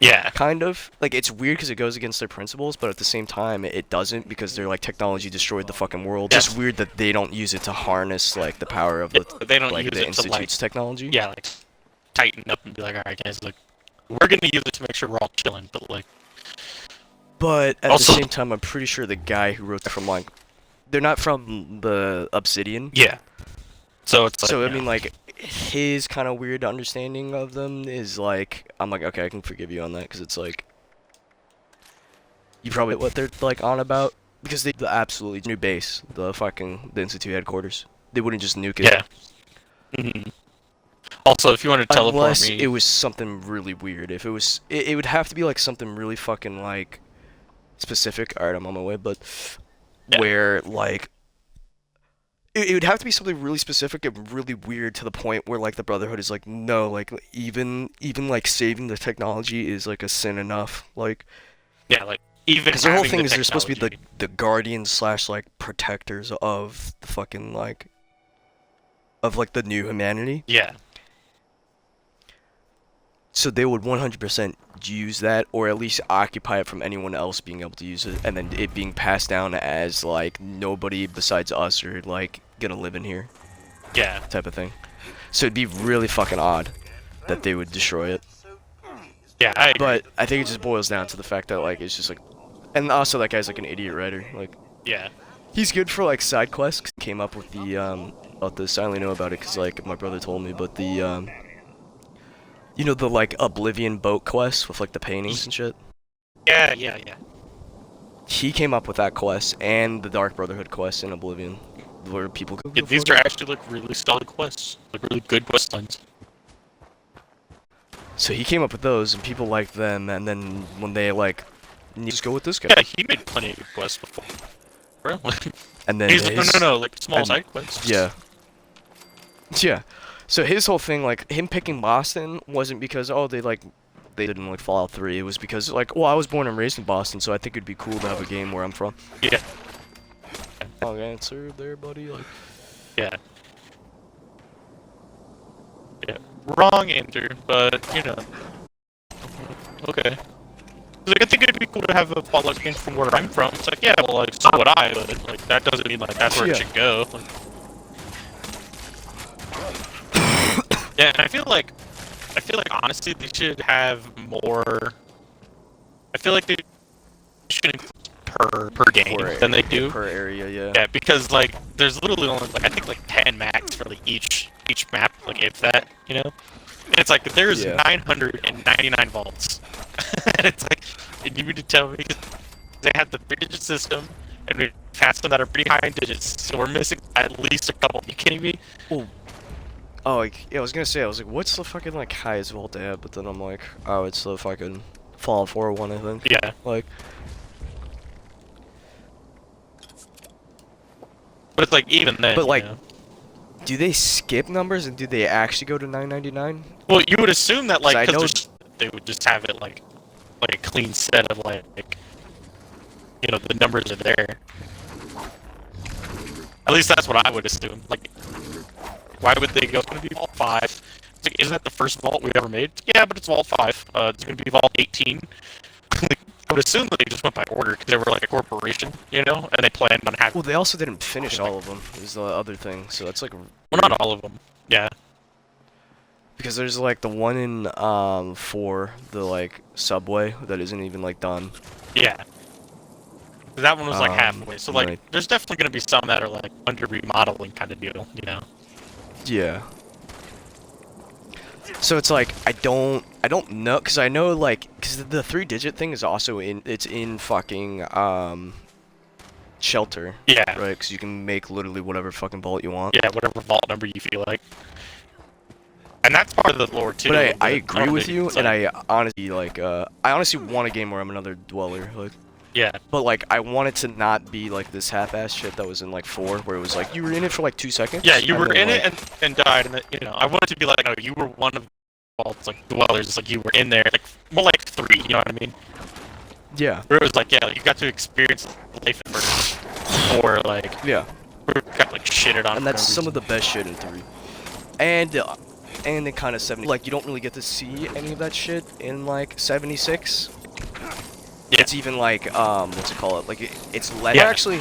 Yeah. Kind of. Like, it's weird because it goes against their principles, but at the same time, it doesn't because they're like, technology destroyed the fucking world. It's just weird that they don't use it to harness, like, the power of They don't like, use the it Institute's to, like, technology. yeah, like, tighten up and be like, alright, guys, look, we're gonna use it to make sure we're all chilling, but, like... But at Also- the same time, I'm pretty sure the guy who wrote from, like... They're not from the Obsidian. Yeah. So it's like, So, I you mean, know, like, his kind of weird understanding of them is, like... I'm like, okay, I can forgive you on that, because it's, like... You probably what they're, like, on about. Because they the absolutely new base, the Institute headquarters. They wouldn't just nuke it. yeah. Also, if you want to teleport Unless me... it was something really weird. If it was... It would have to be, like, something really fucking, like... Specific. Alright, I'm on my way, but... Yeah. Where, like... It would have to be something really specific and really weird to the point where, like, the Brotherhood is like, no, like, even like, saving the technology is, like, a sin enough. Like... Yeah, like, even Because the whole having thing the is they're supposed to be technology. the guardians slash like protectors of the fucking like of like the new humanity. Yeah. So they would 100% use that, or at least occupy it from anyone else being able to use it, and then it being passed down as like nobody besides us are like gonna live in here Yeah. type of thing. So it'd be really fucking odd that they would destroy it. Yeah, I agree. But I think it just boils down to the fact that like it's just like, and also that guy's like an idiot writer. Like Yeah. he's good for like side quests. Came up with the about this. I only know about it because like my brother told me. But the you know the like Oblivion boat quest with like the paintings and shit. Yeah, yeah, yeah. He came up with that quest and the Dark Brotherhood quest in Oblivion, where people go. Yeah, these are actually like really solid quests, like really good quest lines. So he came up with those, and people liked them. And then when they like, just go with this guy. Yeah, he made plenty of good quests before. Bro. And then He's like, his- no, like small and- side quests. Yeah. Yeah. So his whole thing, like him picking Boston, wasn't because they didn't like Fallout 3. It was because like, well, I was born and raised in Boston, so I think it'd be cool to have a game where I'm from. Yeah. Wrong answer there, buddy. Like, Yeah. Yeah. Wrong answer, but you know. Okay. Like, I think it'd be cool to have a Fallout game from where I'm from. It's like, yeah, well, like, so would I, but like, that doesn't mean like that's where Yeah. it should go. Like, yeah, and I feel like honestly they should have more. I feel like they should include per game than they do. per area. Yeah. Yeah, because like there's literally only like I think like 10 max for like each map, like if that, you know. And it's like there's Yeah. 999 vaults, and it's like, and you need to tell me they have the 3-digit system, and we have some that are pretty high in digits, so we're missing at least a couple. You kidding me? Oh, like, yeah, I was gonna say, I was like, what's the fucking like highest vault they have? But then I'm like, oh, it's the fucking Fallout 4 one, I think. Yeah. Like, But it's like even then. But, you like, know? do they skip numbers and do they actually go to 999? Well, you would assume that like I know- because they would just have it like a clean set of like you know the numbers are there. At least that's what I would assume. Like, why would they go? It's gonna be Vault 5. It's like, isn't that the first vault we've ever made? Yeah, but it's Vault 5. It's gonna be Vault 18. I would assume that they just went by order because they were like a corporation, you know, and they planned on having. Well, they also didn't finish all of them, is the other thing. So that's like, Well, not all of them. Yeah. because there's like the one in 4, the like subway that isn't even like done. Yeah. That one was like Um, halfway. So like, right. there's definitely gonna be some that are like under remodeling kind of deal, you know. Yeah. So it's like I don't know, because I know like because the 3-digit thing is also in fucking shelter, Yeah. right? Because you can make literally whatever fucking vault you want. Yeah, whatever vault number you feel like. And that's part of the lore too. But I don't agree know, with you, it's and like- I honestly like I honestly want a game where I'm another dweller. Like, Yeah. But like, I want it to not be like this half-ass shit that was in like 4, where it was like you were in it for like 2 seconds. Yeah, you and were then, in like, it and died, and you know, I want it to be like, no, you were one of the vault's like dwellers. It's like you were in there, like more like 3. You know what I mean? Yeah. Where it was like, yeah, you got to experience life at first, or like, Yeah. got like shitted on. And that's some of the best shit in 3. And in kind of 70, like you don't really get to see any of that shit in like 76. Yeah. It's even like what's it called? Like it's less. Yeah. Actually,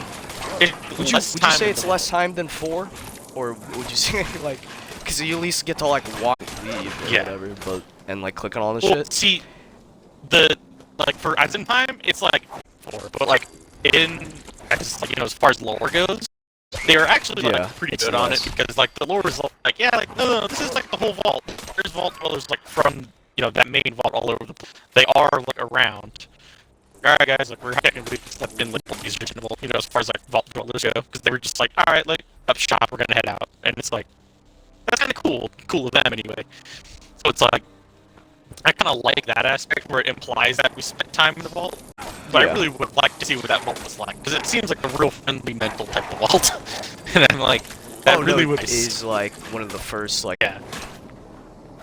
would you say it's less time than 4, or would you say like, because you at least get to like walk and leave or whatever, but and like click on all this shit. See, like for as in time, it's like 4, but like in as like, you know, as far as lore goes, they are actually like pretty good on it, because like the lore is like, yeah, like no, this is like the whole vault. There's vault dwellers like from, you know, that main vault all over the place. They are like around. Alright guys, like we're technically been like these reasonable, you know, as far as like vault dwellers go, because they were just like, alright, like up shop, we're gonna head out, and it's like that's kind of cool of them anyway. So it's like I kind of like that aspect where it implies that we spent time in the vault, but I really would like to see what that vault was like, because it seems like a real friendly mental type of vault, and I'm like, that really would is like one of the first like, yeah,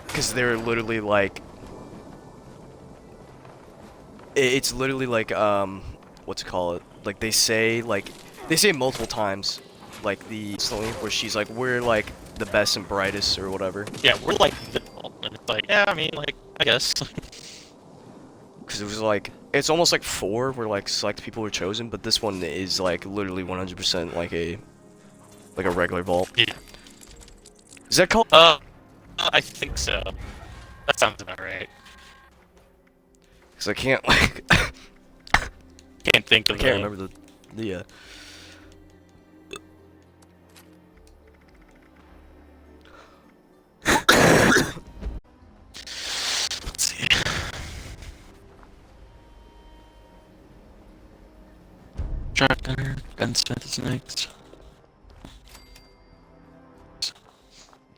because they're literally like. It's literally like, what's it called? Like they say multiple times, like where she's like, we're like the best and brightest or whatever. Yeah, we're like the vault, and it's like, yeah, I mean, like, I guess. Because it was like, it's almost like 4 where like select people were chosen, but this one is like literally 100% like a regular vault. Yeah. Is that called? I think so. That sounds about right. Because I can't like. Can't think of. I can't remember the. Let's see. Shotgunner, gunsmith is next.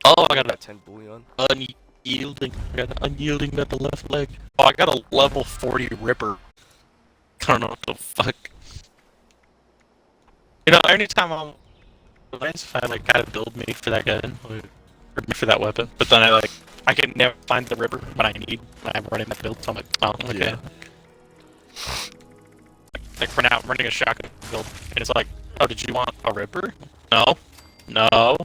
Oh, I got a 10 bullion. unyielding. I got an unyielding at the left leg. Oh, I got a level 40 Ripper. I don't know what the fuck. You know, anytime I'm nice if I like gotta build me for that gun or for that weapon, but then I can never find the Ripper when I need when I'm running that build. So I'm like, oh, okay. Yeah. Like for now, I'm running a shotgun build, and it's like, oh, did you want a Ripper? No, no.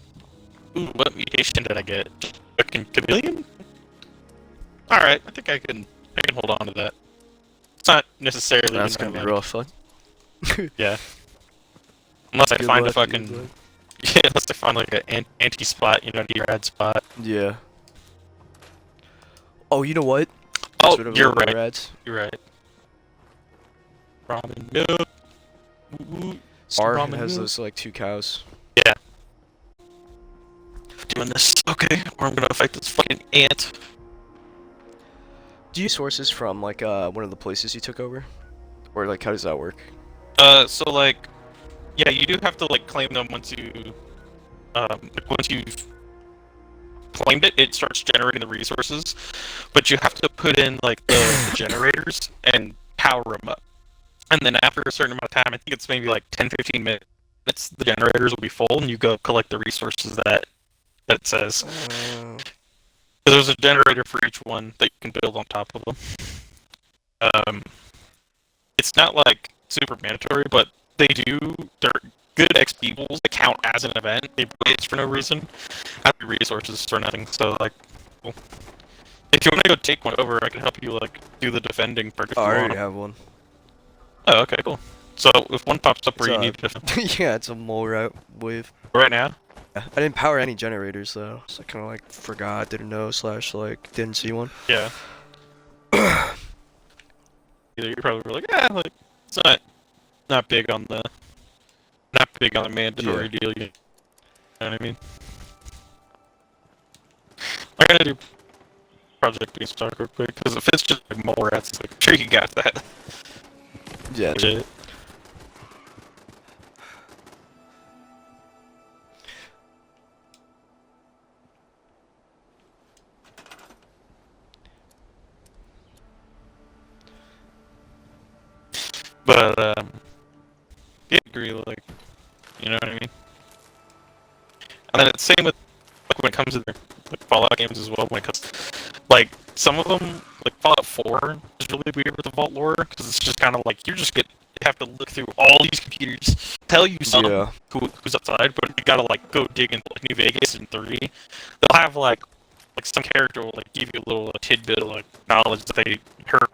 Ooh, what mutation did I get? Fucking chameleon? All right, I think I can hold on to that. It's not necessarily. That's gonna be real fun. Yeah. Unless I Good find luck, a fucking. Yeah, unless I find like an anti-spot, you know, anti-rad spot. Yeah. Oh, you know what? Oh, Sort of you're right. Rads. You're right. Ramen milk. R Ramen has milk. those like 2 cows. Yeah. Doing this. Okay, or I'm gonna fight this fucking ant. Do you use sources from like one of the places you took over, or like how does that work? So like, yeah, you do have to like claim them once you, like once you've claimed it, it starts generating the resources, but you have to put in like the generators and power them up. And then after a certain amount of time, I think it's maybe like 10-15 minutes, the generators will be full, and you go collect the resources that it says. There's a generator for each one that you can build on top of them. It's not like super mandatory, but they're good XP pools that count as an event. They raise for no reason. Have resources for nothing. So like, well, if you want to go take one over, I can help you like do the defending part. If Oh, you I want. already have one. Oh, okay, cool. So if one pops up where you need to defend Yeah, it's a mole route wave. right now. I didn't power any generators though, so I kind of like forgot, didn't know, / like didn't see one. Yeah. You probably were like, like it's not big on the mandatory deal. You know what I mean? I gotta do Project Beanstalk real quick, because if it's just like mole rats, it's like, sure you got that. Yeah. Legit. But yeah, I agree. Like, you know what I mean? And then it's same with like when it comes to their like Fallout games as well. When it comes, like some of them, like Fallout 4 is really weird with the Vault lore because it's just kind of like you have to look through all these computers, tell you Yeah. who's outside, but you gotta like go dig into like New Vegas in 3. They'll have like some character will like give you a little tidbit of like knowledge that they heard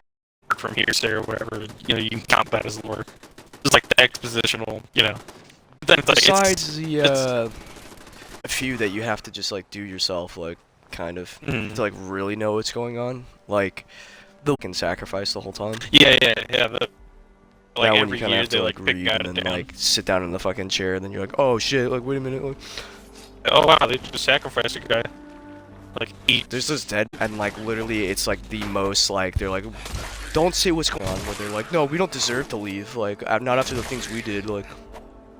from hearsay or whatever. You know, you can count that as lore. Just like the expositional, you know. But then it's like Besides it's a few that you have to just like do yourself, like kind of mm. to like really know what's going on, like the fucking sacrifice the whole time. Yeah. Like That one every you kind of year have they to like like pick read out and it then down. like sit down in the fucking chair, and then you're like, oh shit, like wait a minute, like Oh wow, they just sacrificed a guy. Like eat. there's this dead, and like literally it's like the most like they're like, don't say what's going on, where they're like, no, we don't deserve to leave, like not after the things we did, like.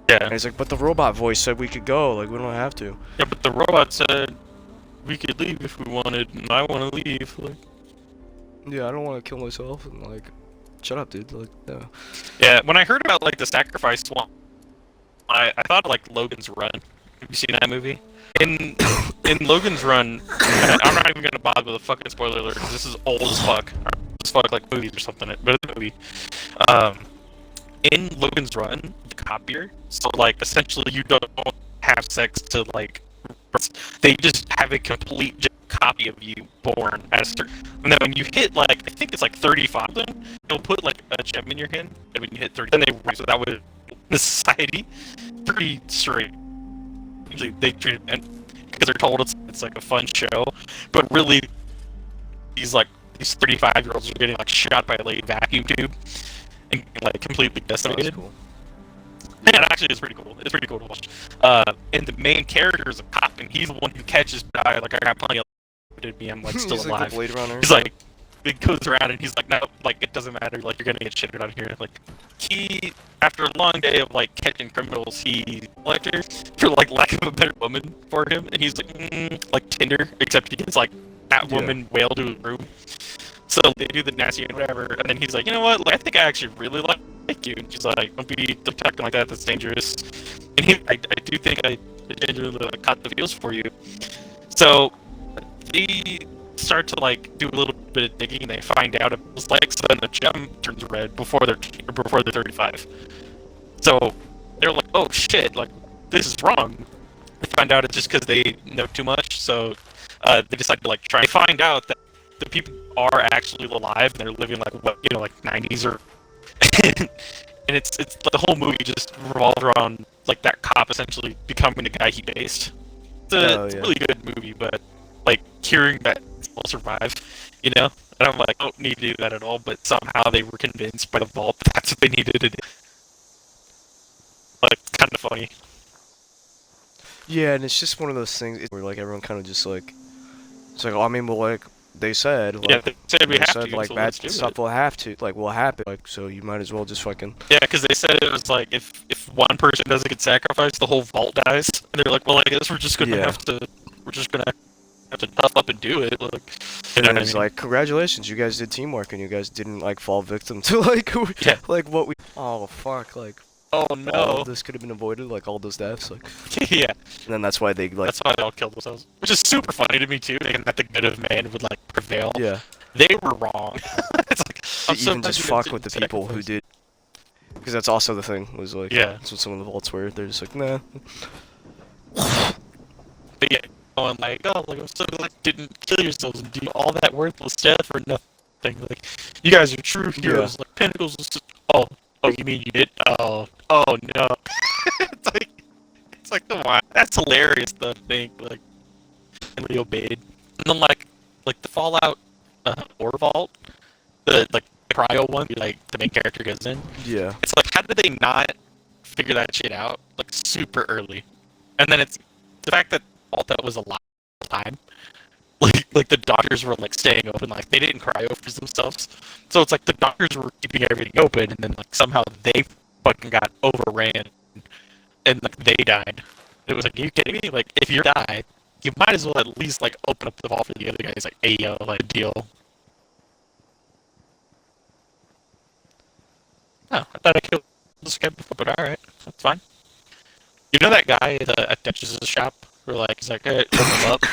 Yeah. And it's like, but the robot voice said we could go, like we don't have to. Yeah, but the robot said we could leave if we wanted, and I want to leave. Like. Yeah, I don't want to kill myself, and like, shut up, dude. Like, no. Yeah, when I heard about like the sacrifice one, I thought of, like Logan's Run. Have you seen that movie? In Logan's Run, I'm not even gonna bother with a fucking spoiler alert because this is old as fuck. Or as fuck like movies or something. But it's a movie. In Logan's Run, the copier. So like essentially, you don't have sex to like. They just have a complete copy of you born as and then when you hit like I think it's like 35, then they'll put like a gem in your hand, and when you hit 30, then they so that would the society pretty straight. Usually they treat it because they're told it's like a fun show, but really these 35-year-olds are getting like shot by a lady vacuum tube and like completely decimated. Cool. Yeah, actually, it's pretty cool. It's pretty cool to watch. And the main character is a cop, and he's the one who catches the guy. Like I got plenty of me. I'm like still He's alive. like the Blade Runner. He's like, he goes around and he's like, no, like it doesn't matter. Like you're gonna get shitted on here. Like he, after a long day of like catching criminals, he collector for like lack of a better woman for him, and he's like Tinder, except he gets like that woman whaled to his room. So they do the nasty and whatever, and then he's like, you know what? Like, I think I actually really like you. And she's like, don't be acting like that. That's dangerous. And I do think I genuinely caught the feels for you. So they start to like do a little bit of digging, and they find out it was like so then the gem turns red before they're 35. So they're like, oh shit, like this is wrong. They find out it's just because they know too much. So they decide to like try. They find out that the people are actually alive and they're living like what like 90s or and it's the whole movie just revolves around like that cop essentially becoming the guy he based. It's a really good movie, but like hearing that will survive, and I'm like, I don't need to do that at all, but somehow they were convinced by the vault that's what they needed to do. Like, kind of funny. Yeah, and it's just one of those things where like everyone kind of just like, it's like, oh, I mean, well, like they said, like, yeah, they said we have to, like so bad let's do stuff it. will have to, like, will happen, like, so you might as well just fucking. Yeah, because they said it was like if one person doesn't get sacrificed, the whole vault dies. And they're like, well, I guess we're just gonna have to tough up and do it. Like, and it's like, congratulations, you guys did teamwork, and you guys didn't like fall victim to like, like what we. Oh fuck, like. Oh All no! of this could have been avoided, like all those deaths, like. Yeah. And then that's why they like. That's why they all killed themselves, which is super funny to me too. Thinking that the good of man would like prevail. Yeah. They were wrong. It's like To even just fuck with the people who did. Because that's also the thing, was like, that's what some of the vaults were. They're just like, nah. But yeah, going like, oh, like I'm so glad you didn't kill yourselves and do all that worthless death for nothing. Like, you guys are true heroes. Like Pinnacles was just, oh, you mean you did? Oh no. it's like come on, that's hilarious to think like, and we obeyed. And then like the Fallout or vault, the cryo one, like the main character goes in. Yeah. It's like, how did they not figure that shit out like super early? And then it's the fact that all that was a lot of time. Like the doctors were like staying open, like they didn't cryo freeze themselves. So it's like the doctors were keeping everything open, and then like somehow they fucking got overran, and like they died. It was like, are you kidding me? Like if you die, you might as well at least like open up the vault for the other guys. Like, hey yo, like deal. Oh, I thought I killed this guy before, but alright, that's fine. You know that guy at Duchess's shop? Where like, he's like, hey, open him up.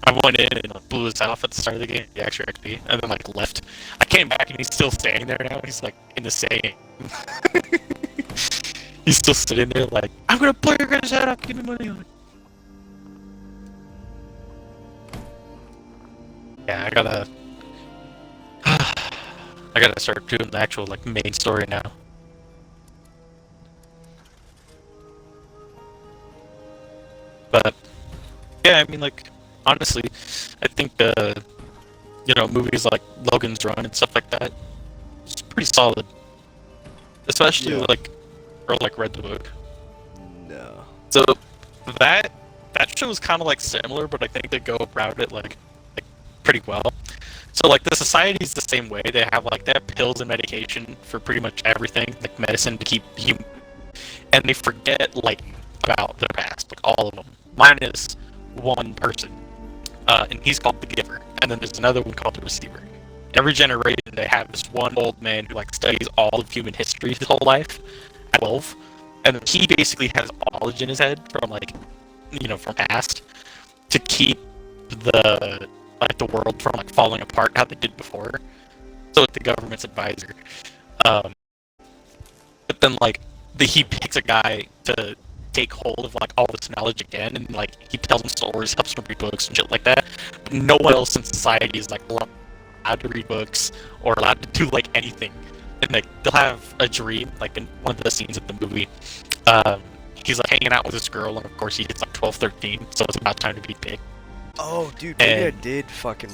I went in and like, blew his off at the start of the game, the extra XP, and then like left. I came back and he's still standing there now. He's like in the same. He's still sitting there like, I'm gonna blow your guys' head up. Give me money on it. Yeah, I gotta start doing the actual like main story now. But yeah, I mean like honestly, I think you know, movies like Logan's Run and stuff like that, it's pretty solid. Especially like, or like read the book. No. So that show is kind of like similar, but I think they go about it like pretty well. So like the society's the same way. They have pills and medication for pretty much everything, like medicine to keep you, and they forget like about their past, like all of them, minus one person, and he's called the Giver, and then there's another one called the Receiver. Every generation they have this one old man who like studies all of human history his whole life at 12, and he basically has knowledge in his head from like, you know, from past to keep the world from like falling apart how they did before. So it's the government's advisor. But then like he picks a guy to take hold of like all this knowledge again, and like he tells him stories, helps him read books and shit like that. But no one else in society is like allowed to read books or allowed to do like anything. And like they'll have a dream, like in one of the scenes of the movie. He's like hanging out with this girl, and of course he hits like 12, 13, so it's about time to be picked. Oh, dude, maybe I did fucking...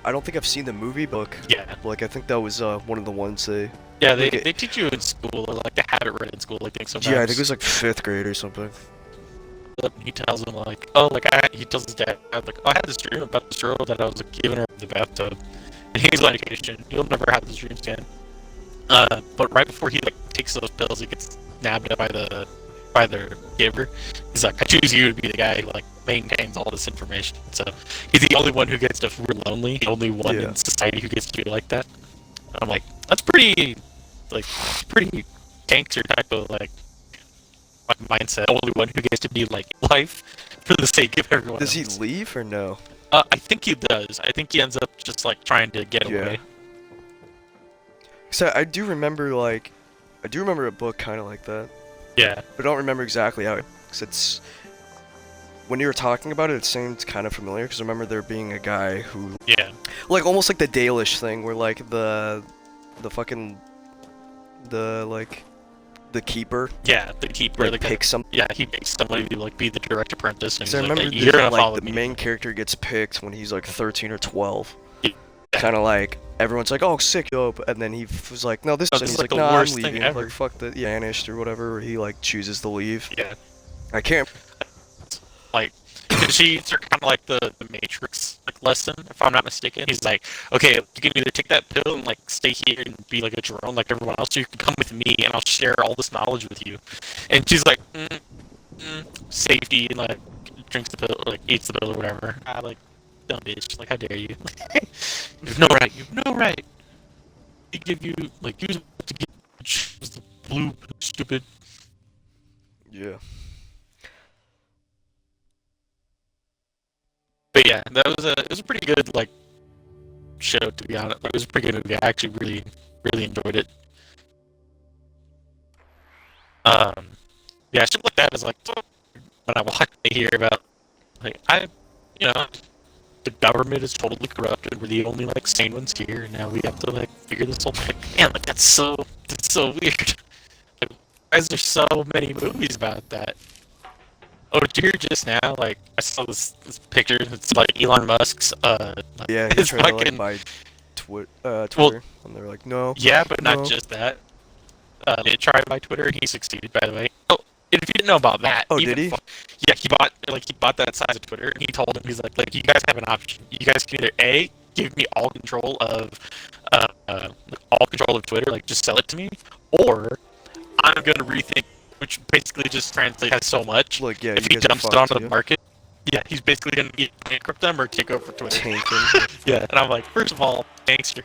I don't think I've seen the movie book. Yeah. Like, I think that was one of the ones they... Yeah, they teach you in school, or like they have it read in school, I think sometimes. Yeah, I think it was like 5th grade or something. He tells him like, oh, like he tells his dad, like, oh, I had this dream about this girl that I was like giving her in the bathtub, and he's like, you'll never have those dreams again. But right before he like takes those pills, he gets nabbed up by the Giver. He's like, I choose you to be the guy who like maintains all this information. So he's the only one who gets to feel lonely, the only one in society who gets to be like that. And I'm like, that's pretty gangster type of like mindset. The only one who gets to be like life for the sake of everyone else. Does he leave or no? I think he does. I think he ends up just like trying to get away. So I do remember a book kind of like that. Yeah. But I don't remember exactly how it... Cause it's... When you were talking about it seemed kind of familiar, because I remember there being a guy who... Yeah. Like, almost like the Dalish thing, where, like, the fucking... The keeper... Yeah, the keeper... Like, picks some... Yeah, he makes somebody, like, be the direct apprentice, and he's I remember like, you're gonna follow me. The main character gets picked when he's, like, 13 or 12. Yeah. Kind of like... Everyone's like, oh, sick, dope, and then he was like, no, this is... This He's is like, the nah, I'm worst thing leaving. ever. Like, fuck the... vanished or whatever, or he, like, chooses to leave. Yeah. I can't... Like, she's kind of like the Matrix like lesson, if I'm not mistaken. He's like, okay, you can either take that pill and like stay here and be like a drone like everyone else, or you can come with me and I'll share all this knowledge with you. And she's like, safety, and like drinks the pill, or like eats the pill or whatever. Like, dumb bitch, like how dare you? You've no right. You've no right. He give you like you to get the blue stupid. Yeah. But yeah, it was a pretty good like show, to be honest. It was a pretty good movie. I actually really enjoyed it. Yeah, shit like that is like when I watch and hear about like the government is totally corrupt and we're the only like sane ones here, and now we have to like figure this whole thing. Man, like that's so weird. Like, why is there so many movies about that? Oh, did you hear just now? Like, I saw this picture. It's like Elon Musk's. Yeah, he tried to like buy Twitter, and they're like, no. Yeah, but no. not just that. He tried to buy Twitter, and he succeeded. By the way. Oh, if you didn't know about that. Oh, did he? Yeah, he bought that size of Twitter, and he told him he's like, you guys have an option. You guys can either A, give me all control of Twitter, like just sell it to me, or I'm gonna rethink. Which basically just translates as so much. Like, yeah, if he dumps it onto the market, yeah, he's basically gonna bankrupt them or take over Twitter. Tank him. Yeah, and I'm like, first of all, gangster.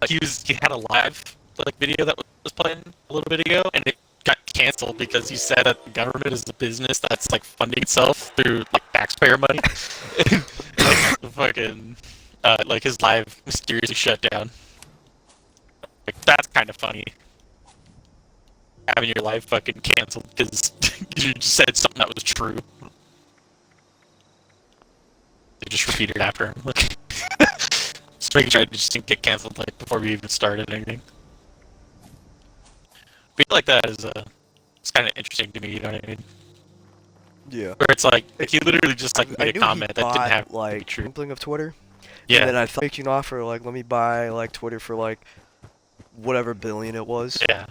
He had a live like video that was playing a little bit ago, and it got canceled because he said that the government is a business that's like funding itself through like taxpayer money. Like the fucking like his live mysteriously shut down. Like that's kind of funny. Having your live fucking canceled because you just said something that was true. They just repeated it after him. Like, just making sure I just didn't get canceled like before we even started anything. Feel like that is it's kind of interesting to me. You know what I mean? Yeah. Where it's like he literally just like I made a knew comment he that didn't bought, have to be like true. something of Twitter. Yeah. And then I thought making an offer like, let me buy like Twitter for like whatever billion it was. Yeah.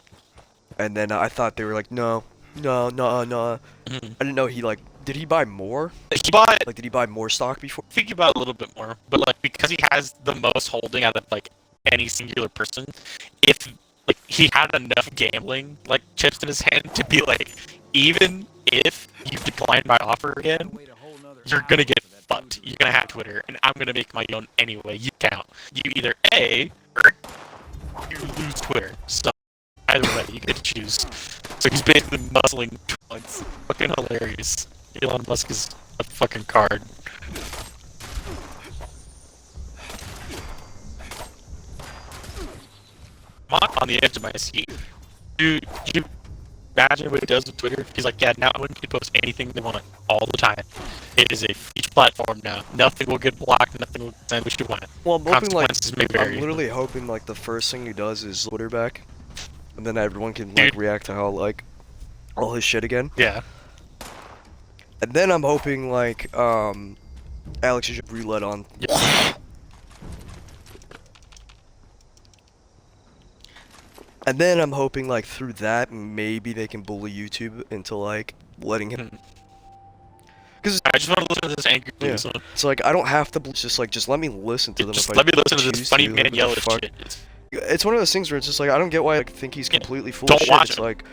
And then I thought they were like, no. Mhm. I didn't know he like. Did he buy more? He bought. Like, did he buy more stock before? I think he bought a little bit more, but like because he has the most holding out of like any singular person, if like he had enough gambling like chips in his hand to be like, even if you decline my offer again, you're gonna get fucked. You're gonna have Twitter, and I'm gonna make my own anyway. You count. You either A or you lose Twitter. So either way, you get to choose. So he's basically muscling. It's fucking hilarious. Elon Musk is a fucking card. I'm on the edge of my seat. Dude, you imagine what it does with Twitter? He's like, yeah, now everyone can post anything they want all the time. It is a free platform now. Nothing will get blocked, nothing will send what you want. Well, I'm hoping like Consequences may vary. I'm literally hoping like the first thing he does is Twitter back, and then everyone can like Dude. react to how like all his shit again. Yeah. And then I'm hoping like Alex should relet on. Yeah. And then I'm hoping like through that maybe they can bully YouTube into like letting him. Because I just want to listen to this angry yeah. news. It's like I don't have to. It's just like just let me listen to them. Just if let I me listen to this choose funny to, man like, yell what at the fuck. shit. It's one of those things where it's just like I don't get why I think he's completely full Don't of shit. watch It's him. like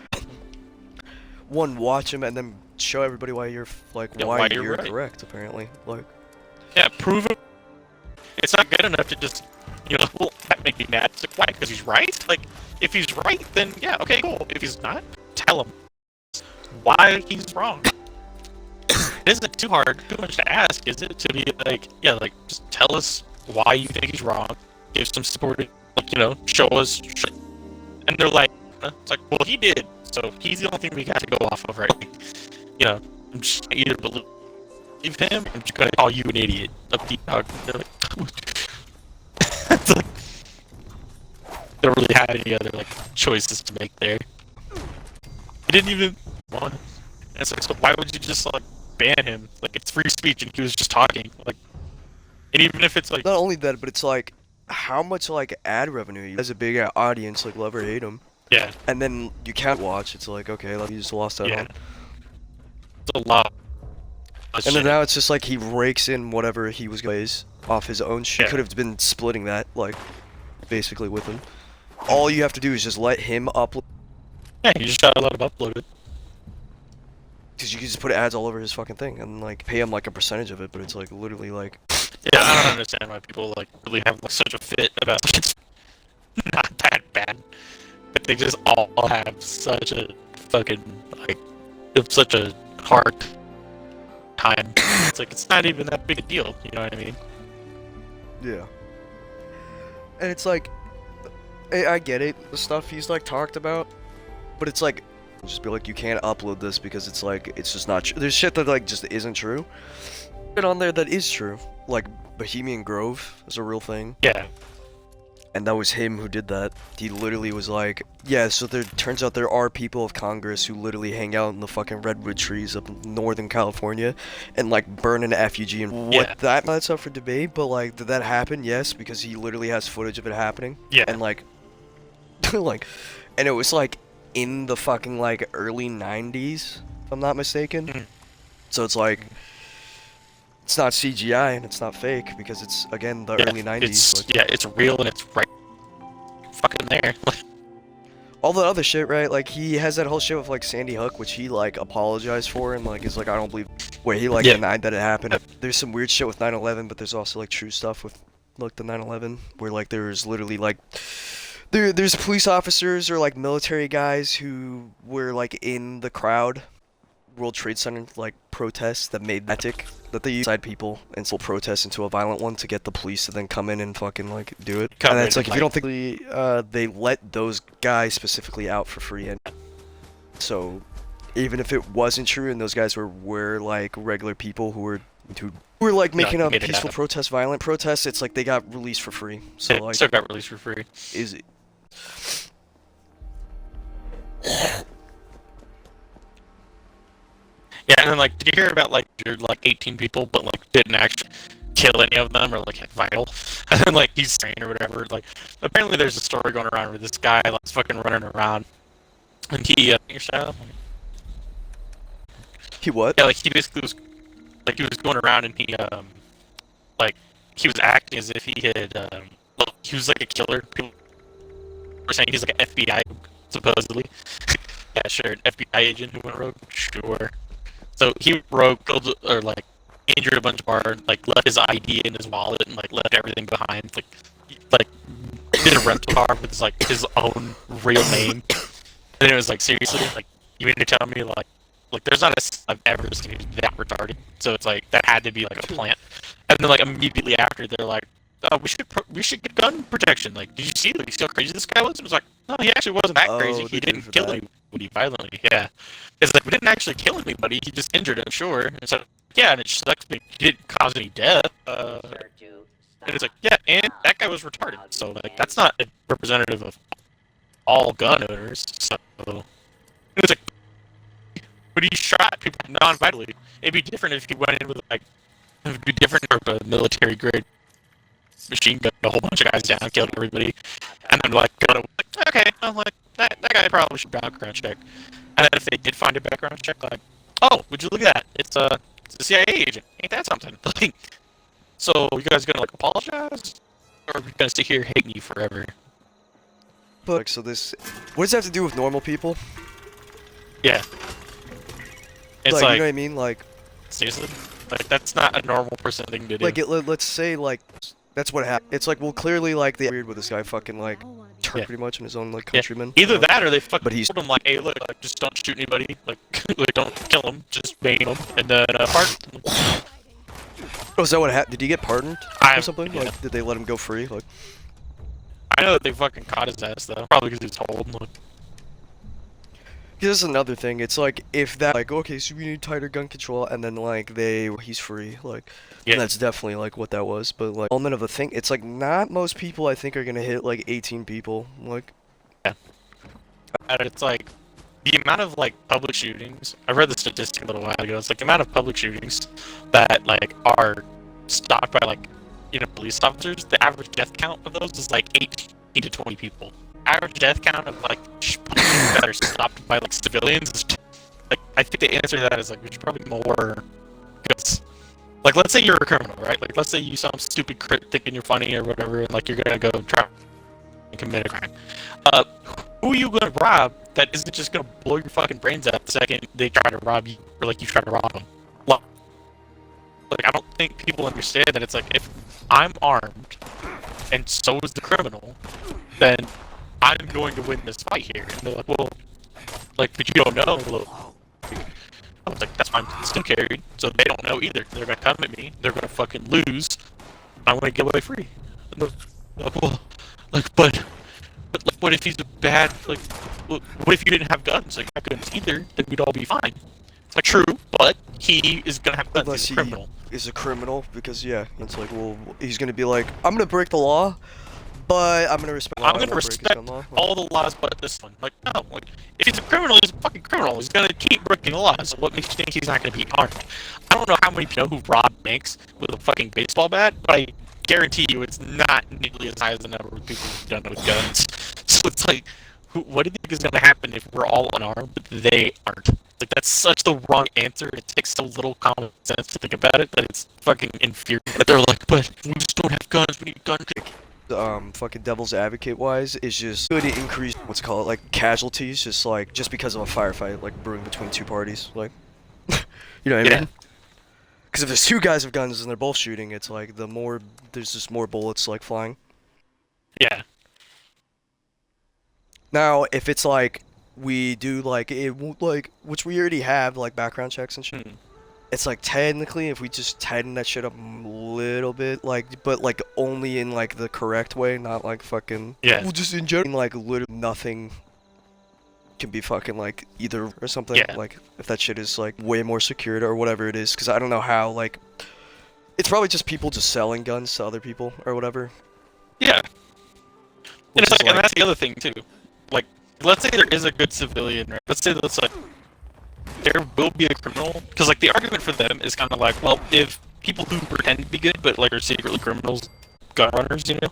one, watch him and then show everybody why you're like Yeah, why why you're you're right. correct. Apparently, like Yeah, prove it. It's not good enough to just, you know, well, that make me mad. It's like, why? Because he's right? Like, if he's right, then yeah, okay, cool. If he's not, tell him why he's wrong. It isn't too hard, too much to ask, is it? To be like, yeah, like, just tell us why you think he's wrong. Give some support, like, you know, show us. And they're like, it's like, well, he did, so he's the only thing we got to go off of, right? You know, I'm just gonna either believe him, or I'm just gonna call you an idiot. They're like, it's like, don't really have any other like choices to make there. He didn't even want. And it's like, so why would you just like ban him? Like it's free speech, and he was just talking. Like, and even if it's like, not only that, but it's like how much like ad revenue he has a big audience, like love or hate him, yeah, and then you can't watch. It's like okay, like, you just lost out yeah, on. it's a lot. And then now it's just like he rakes in whatever he was ways off his own shit. Yeah. Could have been splitting that, like, basically with him. All you have to do is just let him upload, Yeah, you just gotta let him upload it. because you can just put ads all over his fucking thing and like pay him like a percentage of it. But it's like literally like, Yeah, I don't understand why people like really have like such a fit about like, it's not that bad, but they just all have such a fucking like it's such a hard time. It's like it's not even that big a deal, you know what I mean? yeah. And it's like, I get it, the stuff he's like talked about, but it's like, just be like, you can't upload this because it's like, it's just not true. There's shit that like just isn't true. Shit on there that is true, like Bohemian Grove is a real thing. Yeah. And that was him who did that. He literally was like, yeah, so there turns out there are people of Congress who literally hang out in the fucking redwood trees up in Northern California and like burn an effigy and Yeah. that's up for debate, but like, did that happen? Yes, because he literally has footage of it happening. Yeah. And like, like, and it was like in the fucking like early 90s, if I'm not mistaken. Mhm. So it's like, it's not CGI and it's not fake because it's again the early 90s. It's like, yeah, it's real and it's right fucking there. all the other shit, right? Like he has that whole shit with like Sandy Hook, which he like apologized for and like is like I don't believe, where he like Yeah. denied that it happened. There's some weird shit with 9/11, but there's also like true stuff with like the 9/11, where like there's literally like there's police officers or like military guys who were like in the crowd, World Trade Center like protests that made tactic that they use inside people and still protest into a violent one to get the police to then come in and fucking like do it. Come And in it's like and, if you don't think they let those guys specifically out for free, and so even if it wasn't true and those guys were like regular people who were like making a made it peaceful happen. protest, violent protest, it's like they got released for free. So It like still got released for free. is it Yeah, and then like, did you hear about like you're like 18 people, but like didn't actually kill any of them or like hit vital, and then like he's insane or whatever. Like, apparently there's a story going around where this guy like fucking running around, and he he what? yeah, like he basically was like he was going around and he like he was acting as if he had well, he was like a killer. People were saying he's like an FBI supposedly. Yeah, sure, an FBI agent who went rogue. Sure. So he rogue killed or like injured a bunch of our like left his ID in his wallet and like left everything behind. Like did a rental car with his own real name. And it was like, seriously, like you mean to tell me like there's not a I've ever seen that retarded. So it's like that had to be like a plant. And then like immediately after they're like, oh, we should get gun protection. Like, did you see how crazy this guy was? It was like, no, he actually wasn't that crazy. He didn't kill anybody violently. Yeah, it's like we didn't actually kill anybody. He just injured him. Sure. And so yeah, and it sucks. But he didn't cause any death. And it's like, yeah, and that guy was retarded. So like that's not a representative of all gun owners. So it's like, but he shot people non-vitally. It'd be different if he went in with like, it would be different for a military grade machine gun, a whole bunch of guys down, killed everybody, and then like go to like, okay, well, like that guy probably should background check. And then if they did find a background check, like, oh, would you look at that? It's a CIA agent. Ain't that something? Like, so you guys gonna like apologize, or are we gonna sit here hating you forever? But like, so this, what does that have to do with normal people? Yeah. It's like, like, you know what I mean? Like, seriously, like that's not a normal person thing to do. like let's say like that's what happened. It's like, well, clearly like they weird with this guy fucking like turned pretty much in his own like countryman. Either that or they fucking But he's told him like, hey, look, like just don't shoot anybody, like, like don't kill him, just bang him, and then pardon. Oh, is that what happened? Did he get pardoned or something? Yeah. Like, did they let him go free? Like, I know that they fucking caught his ass though, probably because he was told. Like, this is another thing. It's like if that like, okay, so we need tighter gun control, and then like he's free, like, yeah. and that's definitely like what that was. But like element of a thing, it's like not most people I think are gonna hit like 18 people. Like, yeah. And it's like the amount of like public shootings. I read the statistic a little while ago. It's like the amount of public shootings that like are stopped by like police officers. The average death count of those is like 18 to 20 people. Average death count of like that are stopped by like civilians is like, I think the answer to that is like there's probably more. Because like, let's say you're a criminal, right? Like, let's say you some stupid crit thinking you're funny or whatever, and like you're gonna go try and commit a crime. Who are you gonna rob that isn't just gonna blow your fucking brains out the second they try to rob you, or like you try to rob them? Well, like I don't think people understand that it's like if I'm armed and so is the criminal, then I'm going to win this fight here. And they're like, well, like, but you don't know. Well, I was like, that's fine. I'm still carried. So they don't know either. They're gonna come at me. They're gonna fucking lose. I want to get away free. And they're like, well, like, but like, what if he's a bad, like, what if you didn't have guns? Like, I couldn't either. Then we'd all be fine. It's like, true, but he is gonna have guns. unless He's a criminal. he is a criminal, because yeah, it's like, well, he's gonna be like, I'm gonna break the law, but I'm gonna respect. I'm gonna respect all the laws but this one. Like, no, like, if he's a criminal, he's a fucking criminal. He's gonna keep breaking the laws. So what makes you think he's not gonna be harmed? I don't know how many people who rob banks with a fucking baseball bat, but I guarantee you it's not nearly as high as the number of people who've done it with guns. So it's like, what do you think is gonna happen if we're all unarmed, but they aren't? Like, that's such the wrong answer. It takes so little common sense to think about it that it's fucking infuriating. But they're like, but we just don't have guns. We need gun control. Fucking devil's advocate wise is just good to increase what's it called, like casualties, just because of a firefight like brewing between two parties, like you know what I mean? Because if there's two guys with guns and they're both shooting, it's like there's just more bullets like flying. Yeah. Now, if it's like we do like which we already have like background checks and shit. Mhm. It's like technically if we just tighten that shit up a little bit, like but like only in like the correct way, not like fucking Yeah. well, just in general, like literally nothing can be fucking like either or something. Yeah. Like if that shit is like way more secured or whatever it is, because I don't know how like it's probably just people just selling guns to other people or whatever. Yeah. Which And it's is like, and that's the other thing too. Like, let's say there is a good civilian, right? Let's say that's like there will be a criminal, because like the argument for them is kind of like, well, if people who pretend to be good but like are secretly criminals, gun runners, you know,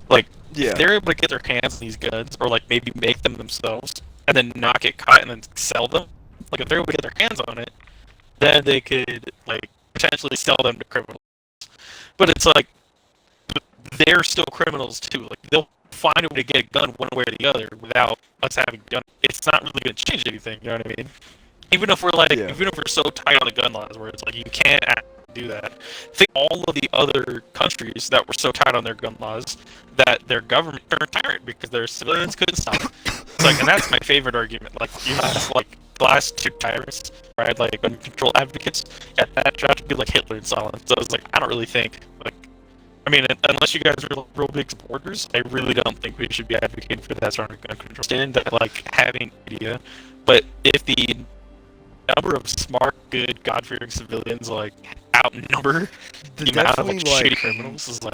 like yeah. if they're able to get their hands on these guns or like maybe make them themselves and then not get caught and then sell them, like if they're able to get their hands on it, then they could like potentially sell them to criminals. But it's like they're still criminals too. Like they'll find a way to get a gun one way or the other without us having done. It's not really going to change anything. You know what I mean? Even if we're like, Yeah. even if we're so tight on the gun laws where it's like you can't do that. Think all of the other countries that were so tight on their gun laws that their government turned tyrant because their civilians couldn't stop it. It's like, and that's my favorite argument. Like you have like the last two tyrants, right? Like gun control advocates. Yeah, that tried to be like Hitler and Stalin. So it's like I don't really think like. I mean, unless you guys are real big supporters, I really don't think we should be advocating for that sort of gun control. Stand that like having an idea, but if the number of smart, good, God-fearing civilians like outnumber the amount of like shitty criminals, is like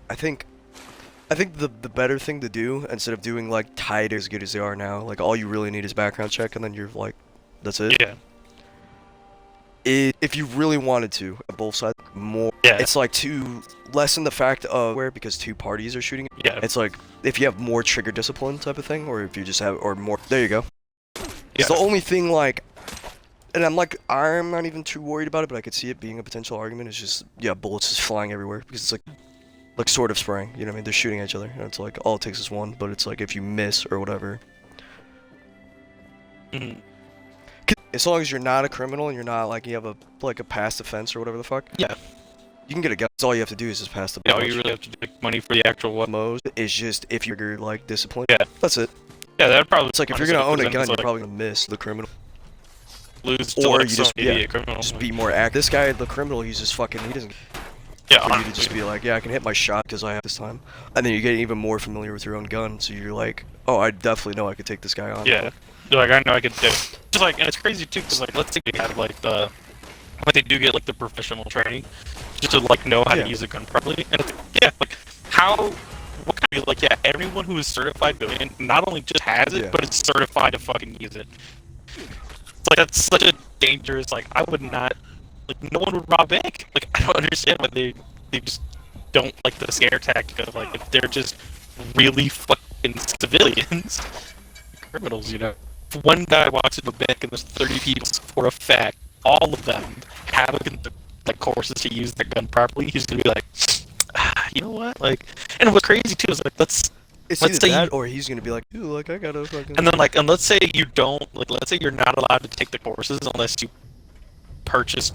I think the better thing to do instead of doing like tight as good as they are now, like all you really need is background check and then you're like, that's it. yeah, If you really wanted to, both sides more. Yeah. It's like to lessen the fact of where because two parties are shooting. yeah, It's like if you have more trigger discipline type of thing, or if you just have or more. There you go. yeah. It's the only thing like, and I'm not even too worried about it, but I could see it being a potential argument. It's just bullets just flying everywhere because it's like sort of spraying. You know what I mean? They're shooting at each other, and it's like all it takes is one. But it's like if you miss or whatever. Mhm. As long as you're not a criminal and you're not like you have a past offense or whatever the fuck. Yeah. You can get a gun. That's all you have to do is just pass the. Yeah, all you really have to do money for the actual what? Most is just if you're like disciplined. Yeah. That's it. Yeah, that'd probably. It's like if you're gonna own a gun, you're probably gonna miss the criminal. lose to Or like you some just idiot criminal. just be more active. This guy, the criminal, he's just fucking. He doesn't. Yeah, For you to honestly. just be like, yeah, I can hit my shot because I have this time, and then you get even more familiar with your own gun, so you're like, oh, I definitely know I could take this guy on. Yeah. You're like, I know I could do it. Just like, and it's crazy too, because like, let's say they have like like they do get like the professional training, just to like know how Yeah. to use a gun properly. And it's, yeah, like what kind of like everyone who is certified civilian not only just has it, Yeah. but it's certified to fucking use it. It's like that's such a dangerous. Like I would not, like no one would rob a bank. Like I don't understand why they just don't like the scare tactic of like if they're just really fucking civilians, criminals, you know. If one guy walks into a bank and there's 30 people, for a fact, all of them have like courses to use their gun properly, he's gonna be like, you know what, like, and what's crazy too is like It's Let's either say that, you- or he's gonna be like, dude, like I gotta fucking. and then like, and let's say you don't, like, let's say you're not allowed to take the courses unless you purchase.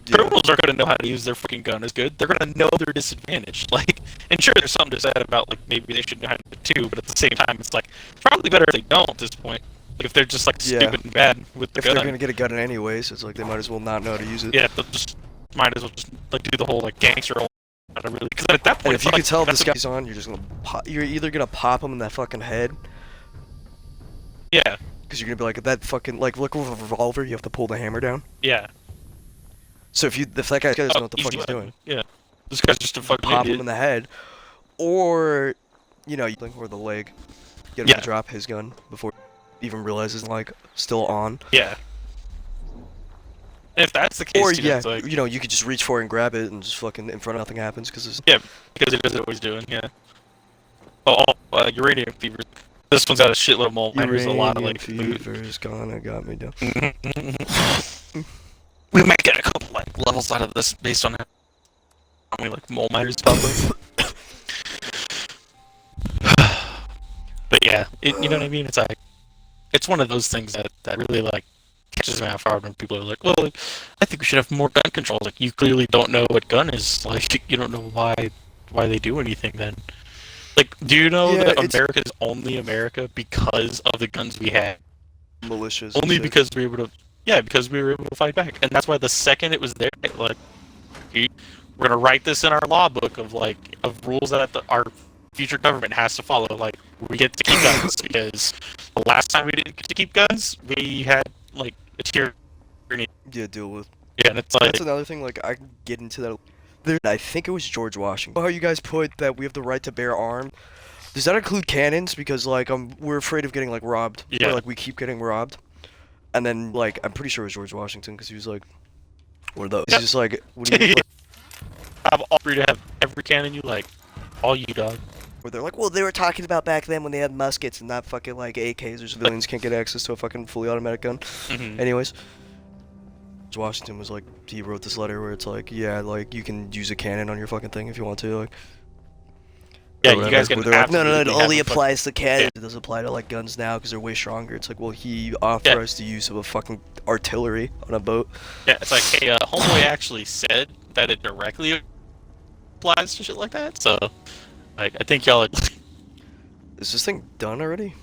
Yeah. Criminals are gonna know how to use their freaking gun as good. They're gonna know their disadvantage. Like, and sure, there's something to say about like maybe they should know how to do it too, but at the same time, it's like it's probably better if they don't at this point. Like if they're just like Yeah. stupid and bad with the If gun. they're gonna get a gun anyways, it's like they might as well not know how to use it. Yeah, they'll just might as well just like do the whole like gangster role. Really, because at that point, And it's if you like, can tell that's this guy's on, you're just gonna you're either gonna pop him in that fucking head, yeah, because you're gonna be like that fucking like look with a revolver, you have to pull the hammer down. yeah. So if that guy doesn't know what the fuck easy he's weapon. doing, Yeah, this guy's just a fucking pop him idiot. in the head, or or the leg, get him Yeah. to drop his gun before he even realizes like still on. Yeah. And if that's the case, Or it's like, you could just reach for it and grab it and just fucking in front of nothing happens because it's yeah, because it is always doing, yeah. Uranium fever. This one's got a shitload of mold. There's a lot of like loot. fever's gonna got me down. We might get a couple like levels out of this based on how many like mole miners pop up. But yeah, you know what I mean? It's like it's one of those things that really like catches me off guard when people are like, well, like, I think we should have more gun control. Like, you clearly don't know what gun is. Like, you don't know why they do anything then. Like, do you know Yeah, that it's- America is only America because of the guns we had? Militias. and Only shit. because we were able to, yeah, because we were able to fight back. And that's why the second it was there, like, we're gonna write this in our law book of rules that our future government has to follow. Like, we get to keep guns because the last time we didn't get to keep guns, we had like a tyranny. Yeah, deal with. Yeah, and it's like, That's another thing. Like I can get into that. I think it was George Washington. How you guys put that we have the right to bear arms? Does that include cannons? Because like we're afraid of getting like robbed. Yeah. Or, like we keep getting robbed. And then like I'm pretty sure it was George Washington because he was like, what are those? He's just like, what do you? have all free to have every cannon you like, all you dog. Where they're like, well, they were talking about back then when they had muskets and not fucking like AKs or civilians can't get access to a fucking fully automatic gun. Mhm. Anyways, George Washington was like, he wrote this letter where it's like, yeah, like you can use a cannon on your fucking thing if you want to, like. Yeah, or you whatever. guys can Where they're like, no, it absolutely have only a fucking- applies to cannons. It doesn't apply to like guns now because they're way stronger. It's like, well, he authorized the use of a fucking artillery on a boat. Yeah, it's like, hey, homeboy actually said that it directly applies to shit like that. So, like, I think y'all. Is this thing done already?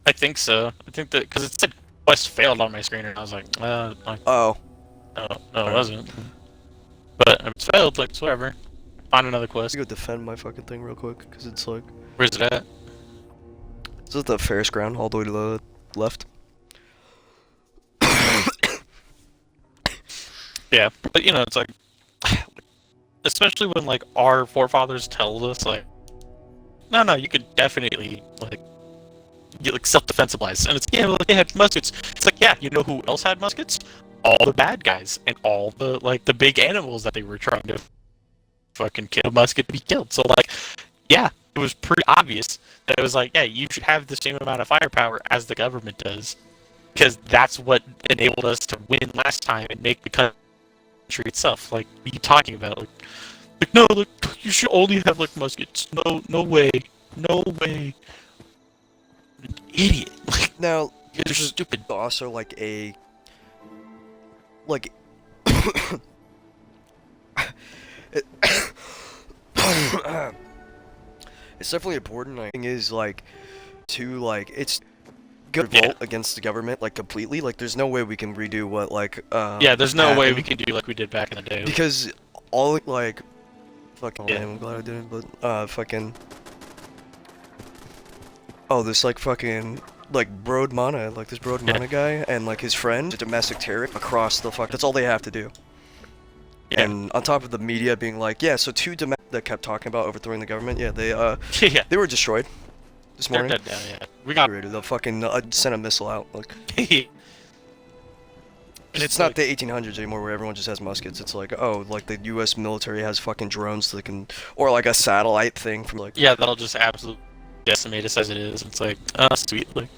I think so. I think that because it said quest failed on my screen, and I was like, Oh, no, it wasn't. But it's failed. Like, it's whatever. Find another let's quest. go defend my fucking thing real quick because it's like, Where's it at? this is the Ferris ground all the way to the left. Yeah, but you know, it's like, especially when like our forefathers tell us like, no, you could definitely like, get like self-defense supplies, and it's yeah, well, they had muskets. It's like, yeah, you know who else had muskets? All the bad guys and all the like the big animals that they were trying to fucking kill. Musket to be killed. So like, yeah, it was pretty obvious that it was like, yeah, you should have the same amount of firepower as the government does, because that's what enabled us to win last time and make the country itself. Like, what are you talking about? Like no, look, you should only have like muskets. No way, no way. Idiot. Like, Now, you're this is stupid. also like a like it's definitely important. I think is like to like it's good Yeah. revolt against the government like completely. Like there's no way we can redo what like Yeah, there's no way we happened, can do like we did back in the day. because all like fucking Yeah. I'm glad I didn't, but fucking this like fucking like BordMonah, like this BordMonah guy and like his friend, a domestic terrorist across the fuck. That's all they have to do. Yeah. And on top of the media being like, yeah, so two that kept talking about overthrowing the government, yeah, yeah, they were destroyed this they're morning. dead now. Yeah, we got. They'll fucking sent a missile out. Like And it's not the 1800s anymore where everyone just has muskets. It's like, oh, like the U.S. military has fucking drones that can, or like a satellite thing from like. Yeah, that'll just absolutely decimate us as it is. It's like, sweet, like,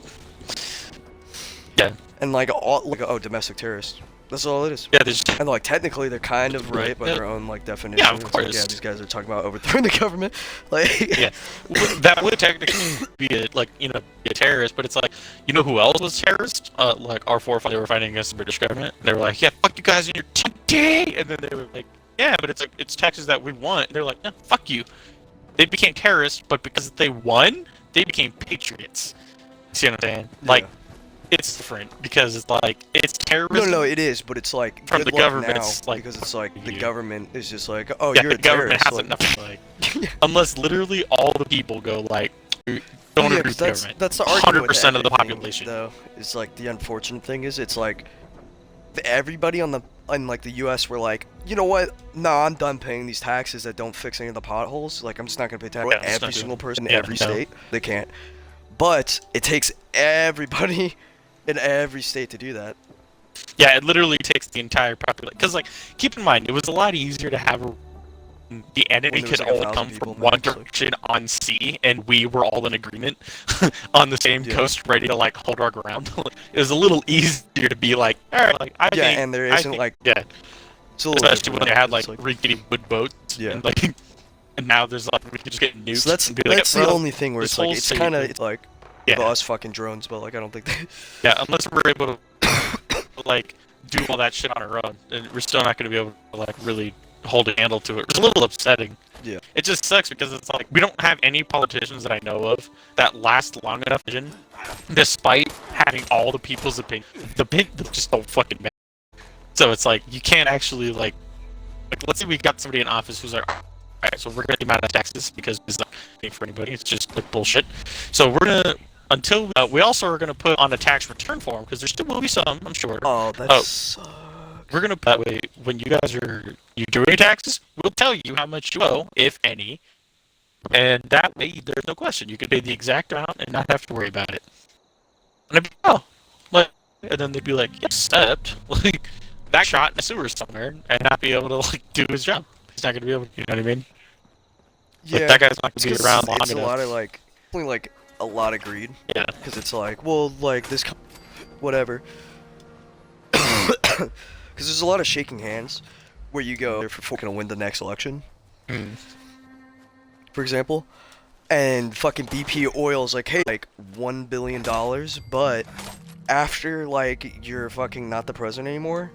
yeah, And like all like domestic terrorists. That's all it is. yeah. There's And like technically they're kind of right by Yeah. their own like definition. Yeah, of It's like, course. yeah, these guys are talking about overthrowing the government. Like yeah, that would technically be a, like, you know, be a terrorist, but it's like, you know who else was terrorist? Like our forefathers, they were fighting against the British government. They were like, yeah, fuck you guys and your TD, and then they were like, yeah, but it's like it's taxes that we want. And they're like, no, fuck you. They became terrorists, but because they won, they became patriots. See what I'm saying? Like, Yeah. it's different because it's like it's No, terrorism. no, it is, but it's like From good the luck government, now, it's like, because it's like the you. government is just like, oh, Yeah, you're the a government terrorist. has Like, enough, like, unless literally all the people go like, don't yeah, agree 'cause with the that's government. that's the argument. with 100% of the everything, population. though, is like the unfortunate thing is it's like everybody on like the U.S. were like, you know what? Nah, I'm done paying these taxes that don't fix any of the potholes. Like I'm just not gonna pay tax. Yeah, it's Every not single good. person in Yeah, every no. state, they can't. But it takes everybody in every state to do that. Yeah, it literally takes the entire population. Because, like, keep in mind, it was a lot easier to have the enemy When there was, could like, 1,000 only come people from in the one house, like- direction on sea, and we were all in agreement on the same Yeah. coast, ready to like hold our ground. It was a little easier to be like, all right, like I Yeah, think, and there I isn't think- like yeah, it's a little especially when different they had now. like It's rickety wood boats, Yeah. and like, and now there's like we can just get nukes. So that's and be like, that's the "Bro, only thing where this it's like whole it's city kind of would-" it's like Yeah. with us fucking drones, but like I don't think they. Yeah, unless we're able to like do all that shit on our own, and we're still not gonna be able to like really hold a handle to it. It's a little upsetting. Yeah. It just sucks because it's like we don't have any politicians that I know of that last long enough vision, despite having all the people's opinion. The people just don't fucking matter. So it's like you can't actually like let's say we got somebody in office who's like, alright, so we're gonna amount of taxes because it's not paying for anybody. It's just like bullshit. So we're gonna until we also are gonna put on a tax return form because there still will be some, I'm sure. Oh, that's. We're gonna that way when you guys are doing your taxes, we'll tell you how much you owe, if any, and that way there's no question. You can pay the exact amount and not have to worry about it. And I'd be like, and then they'd be like, except like that shot in a sewer somewhere and not be able to like do his job. He's not gonna be able to, you know what I mean? Yeah. Like, that guy's not gonna be around long it's enough. a lot of like, definitely like a lot of greed. Yeah. Because it's like, well, like this, whatever. Because there's a lot of shaking hands, where you go if we're gonna win the next election, for example, and fucking BP Oil is like, hey, like $1 billion, but after like you're fucking not the president anymore,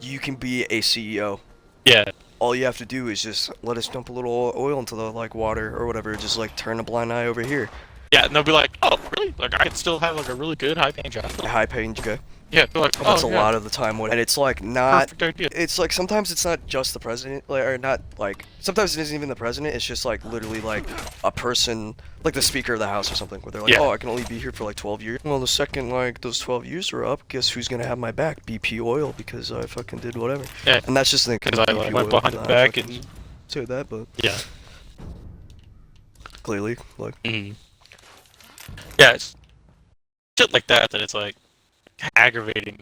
you can be a CEO. Yeah. All you have to do is just let us dump a little oil into the like water or whatever. Just like turn a blind eye over here. Yeah, and they'll be like, oh, really? Like, I could still have, like, a really good high-paying job. A high-paying guy. Yeah, they're like, oh, That's a yeah. lot of the time. And it's like not. Perfect idea. It's like sometimes it's not just the president, like, or not like. Sometimes it isn't even the president. It's just like literally like a person, like the Speaker of the House or something, where they're like, Yeah. oh, I can only be here for like 12 years. Well, the second like those 12 years are up, guess who's gonna have my back? BP Oil, because I fucking did whatever. Yeah. And that's just the thing. Because I, like, went behind the back and... say that, but Yeah. clearly, like. Yeah, it's shit like that it's like aggravating.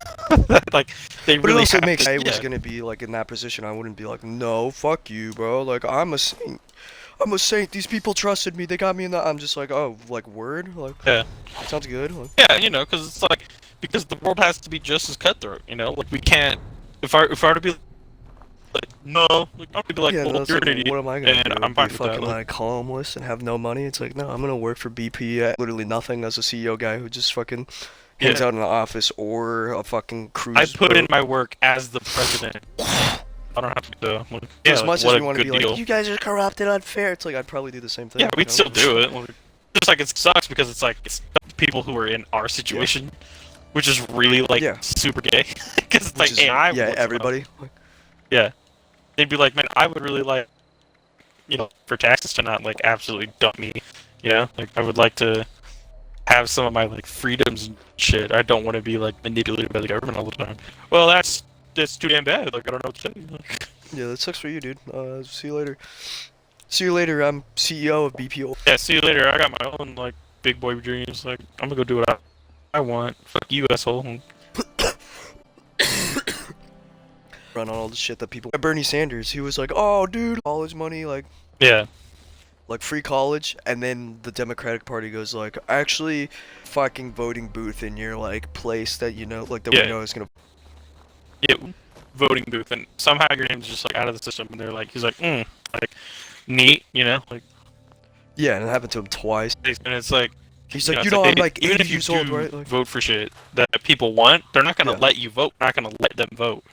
Like they But really it also have makes to, I was gonna be like in that position. I wouldn't be like, no, fuck you, bro. Like I'm a saint. I'm a saint. These people trusted me. They got me in the. I'm just like, oh, like word. Like Yeah. sounds good. Like, Yeah, you know, because it's like because the world has to be just as cutthroat. You know, like we can't. If I were to be like no, like I'll be like, yeah, well, no, it's you're like, an idiot, what am I gonna and do? I'm fine Be with that. fucking like homeless and have no money? It's like, no, I'm gonna work for BP at literally nothing as a CEO guy who just fucking hangs Yeah. out in the office or a fucking cruise. I put in boat. my work as the president. I don't have to do like, As like, much what as a we want to good be deal. like, you guys are corrupt and unfair. It's like I'd probably do the same thing. Yeah, you we'd know? still do it. Like, just like it sucks because it's like it's people who are in our situation, which is really like Yeah. super gay. Because it's Which like is- AI. yeah, everybody. Like, Yeah, they'd be like, man, I would really like, you know, for taxes to not like absolutely dump me. You know, like I would like to have some of my like freedoms and shit. I don't want to be like manipulated by the government all the time. Well, that's too damn bad. Like I don't know what to say. Like, yeah, that sucks for you, dude. See you later. See you later. I'm CEO of BPO. yeah, see you later. I got my own like big boy dreams. Like I'm gonna go do what I want. Fuck you, asshole. Run on all the shit that people. Bernie Sanders, he was like, oh, dude, college money, like Yeah. free college, and then the Democratic Party goes like, actually, fucking voting booth in your like place that you know, like that Yeah. we know is gonna. Yeah, voting booth, and somehow your name's just like out of the system, and they're like, he's like, like, neat, you know, like, Yeah, and it happened to him twice. and it's like, He's you like, know, you it's know, like I'm like even 80 if you years do old, right? Like, vote for shit that people want, they're not gonna Yeah. let you vote. They're not gonna let them vote.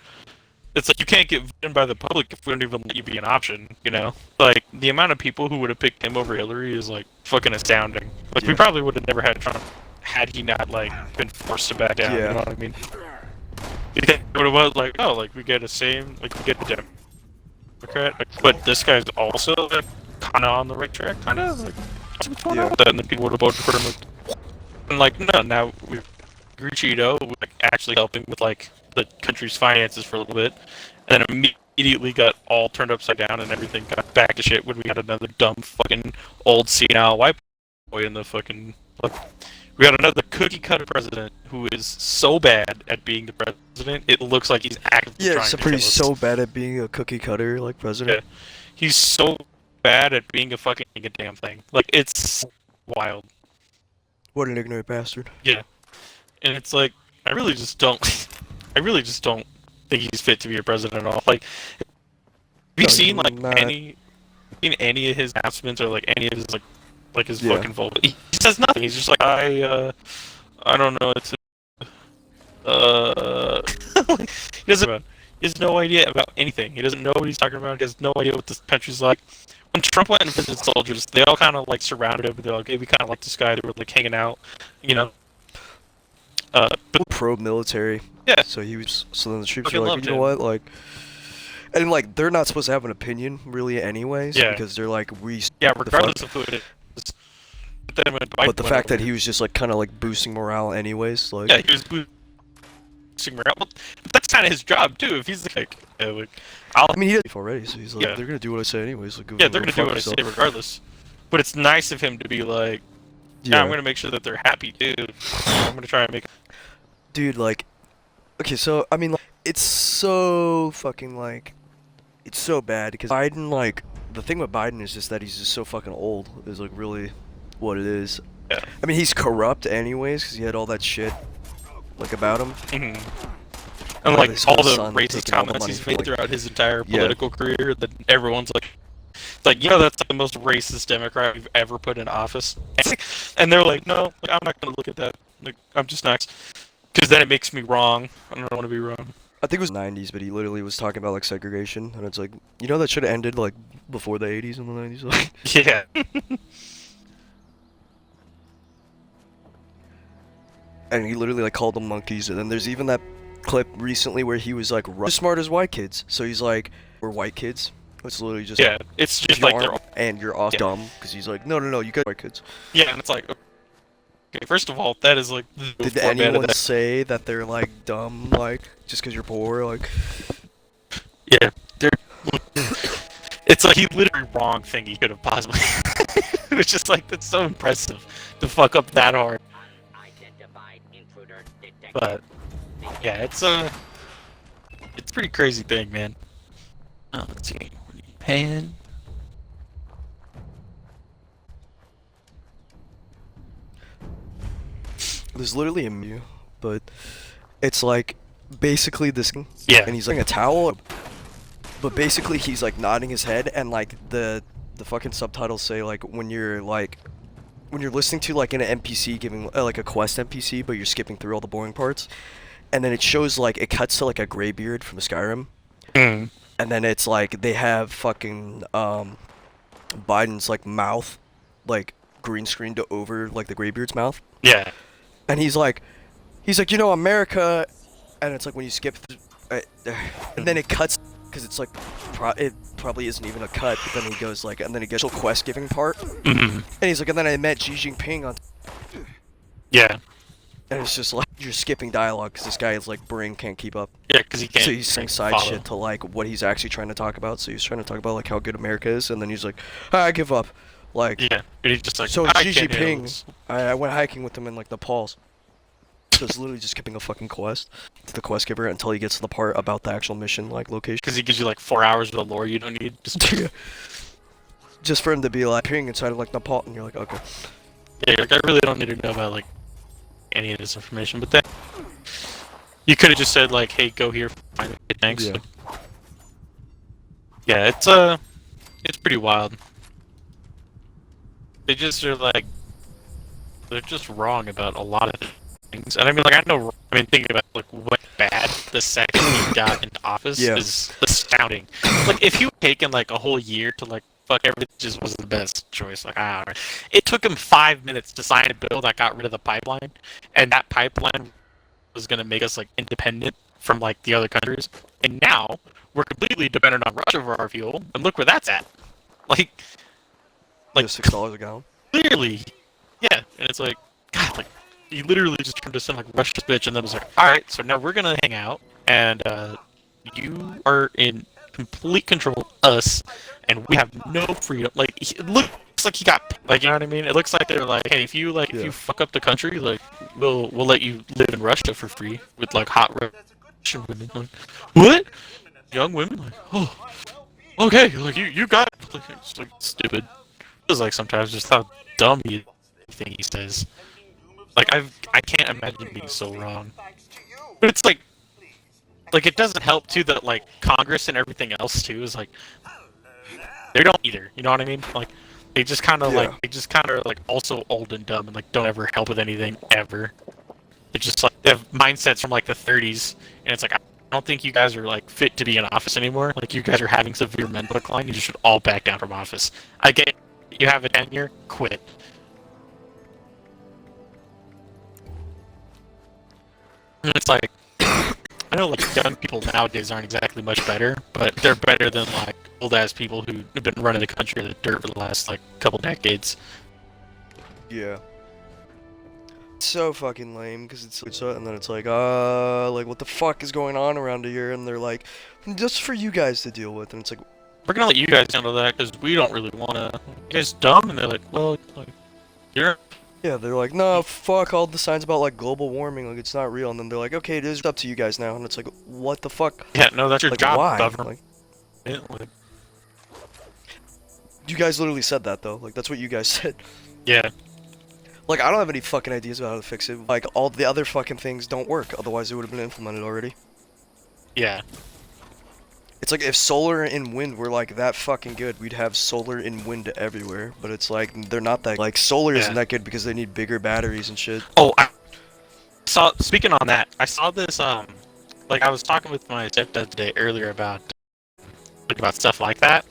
It's like you can't get voted by the public if we don't even let you be an option. You know, like the amount of people who would have picked him over Hillary is like fucking astounding. Like we Yeah. probably would have never had Trump had he not like been forced to back down. Yeah. You know what I mean? You think it would have was like, oh, like we get the same, like we get the Democrat, like, but this guy's also like, kind of on the right track, kind of like what's going Yeah. on with that, and then people would have voted for him. Like, and like no, now we've Cheeto like actually helping with like the country's finances for a little bit, and then immediately got all turned upside down and everything got back to shit when we had another dumb fucking old senile white boy in the fucking. Like, we got another cookie cutter president who is so bad at being the president, it looks like he's actively yeah, trying to kill he's us. so bad at being a cookie cutter like president. Yeah. He's so bad at being a fucking damn thing. Like it's wild. What an ignorant bastard. Yeah. And it's like I really just don't think he's fit to be a president at all. Like have you No, seen like not- any of his announcements or like any of his like his Yeah. fucking vote? He says nothing. He's just like I don't know. It's He doesn't. He has no idea about anything. He doesn't know what he's talking about. He has no idea what this country's like. When Trump went and visited soldiers, they all kind of like surrounded him. They're like, "Hey, we kind of like this guy." They were like hanging out, you know. But Pro-military. yeah, So he was. So then the troops Fucking were like, loved you know him. what, like, and like they're not supposed to have an opinion really, anyways, Yeah. because they're like we. yeah, the fuck? regardless of who it is. But then when Biden But the went fact that over- he was just like kind of like boosting morale, anyways, like. yeah, he was boosting morale. Well, but that's kind of his job too. If he's like, I'll I mean, he did already, so he's like, Yeah. they're gonna do what I say anyways. Like, yeah, they're gonna do what I say regardless. But it's nice of him to be like, yeah, I'm gonna make sure that they're happy, dude. I'm gonna try and make. Dude, like, okay, so I mean, like, it's so fucking like, it's so bad because Biden, like, the thing with Biden is just that he's just so fucking old. Is like really what it is. Yeah. I mean, he's corrupt anyways because he had all that shit like about him. And Like, like his all whole the son racist taking all the comments money he's for, made like- throughout his entire Yeah. political career, that everyone's like, it's like, you know, that's the most racist Democrat we've ever put in office. And they're like, no, like, I'm not gonna look at that. Like, I'm just not, because then it makes me wrong. I don't want to be wrong. I think it was 90s, but he literally was talking about like segregation, and it's like, you know, that should have ended like before the 80s and the 90s. Like, Yeah. and he literally like called them monkeys. And then there's even that clip recently where he was like, as smart as white kids. So he's like, we're white kids. It's literally just Yeah, it's if just you like aren't, they're and you're off Yeah. dumb because he's like, no, you got white kids. yeah, and it's like, okay, first of all, that is like the Did format of anyone that. say that they're like dumb, like just because you're poor, like? Yeah, they're. It's like he literally wrong thing he could have possibly. It's just like that's so impressive to fuck up that hard. But yeah, it's a pretty crazy thing, man. Oh, let's see. What are you paying? There's literally a meme, but it's like basically this, Yeah. and he's like a towel, but basically he's like nodding his head, and like the fucking subtitles say like when you're listening to like an NPC giving like a quest NPC, but you're skipping through all the boring parts, and then it shows like it cuts to like a Greybeard from Skyrim, Mm. and then it's like they have fucking Biden's like mouth like green screened over like the Greybeard's mouth. Yeah. And he's like, you know, America, and it's like when you skip, and then it cuts, because it's like, it probably isn't even a cut, but then he goes like, and then he gets to the quest giving part, Mhm. and he's like, and then I met Xi Jinping on, Yeah. and it's just like, you're skipping dialogue, because this guy's like, brain can't keep up. Yeah, because he can't. So he's saying side follow. shit to like, what he's actually trying to talk about, so he's trying to talk about like how good America is, and then he's like, I give up. Like, Yeah, and he's just like, so I Xi can't handle Jinping, this. I went hiking with him in like Nepal's. So it's literally just skipping a fucking quest to the quest giver until he gets to the part about the actual mission, like location. Because he gives you like 4 hours of the lore you don't need. Just for him to be like peering inside of like Nepal, and you're like, okay. Yeah, like, I really don't need to know about like any of this information. But then you could have just said like, hey, go here, find it, thanks. Yeah. Yeah, it's pretty wild. They just are like, they're just wrong about a lot of things. And I mean, like, I know, I mean, thinking about like what bad the second he got into office Yeah. is astounding. Like, if you had taken like a whole year to like fuck everything, just was the best choice. Like, I don't know. It took him 5 minutes to sign a bill that got rid of the pipeline, and that pipeline was gonna make us like independent from like the other countries. And now we're completely dependent on Russia for our fuel, and look where that's at. Like $6 a gallon. clearly, yeah. And it's like, God, like he literally just turned us in like Russia's bitch, and then was like, all right, so now we're gonna hang out, and you are in complete control of us, and we have no freedom. Like, it looks like he got, like, you know what I mean? It looks like they're like, hey, if you like, if Yeah. you fuck up the country, like, we'll let you live in Russia for free with like hot Russian women. Like, what? Young women? Like, oh, okay, like you got it. Like, it's like stupid. It was like sometimes just how dumb everything he says. Like I can't imagine being so wrong. But it's like it doesn't help too that like Congress and everything else too is like they don't either. You know what I mean? Like they just kind of like also old and dumb and like don't ever help with anything ever. They're just like They have mindsets from like the 30s, and it's like I don't think you guys are like fit to be in office anymore. Like you guys are having severe mental decline. You just should all back down from office. I get you have a tenure, quit. And it's like I know like young people nowadays aren't exactly much better, but they're better than like old ass people who have been running the country in the dirt for the last like couple decades. Yeah. So fucking lame because it's and then it's like what the fuck is going on around here, and they're like just for you guys to deal with, and it's like We're gonna let you guys handle that because we don't really wanna. You guys dumb, and they're like, well, like, you're. yeah, they're like no fuck all the signs about like global warming, like it's not real, and then they're like okay, it is up to you guys now, and it's like what the fuck? Yeah, no, that's your Like job, why? government. Like, you guys literally said that though, like that's what you guys said. Yeah. Like I don't have any fucking ideas about how to fix it. Like all the other fucking things don't work, otherwise it would have been implemented already. Yeah. It's like if solar and wind were like that fucking good, we'd have solar and wind everywhere. But it's like they're not that. Like solar isn't that good because they need bigger batteries and shit. Oh, I saw. Speaking on that, I saw this. Like I was talking with my stepdad today earlier about stuff like that,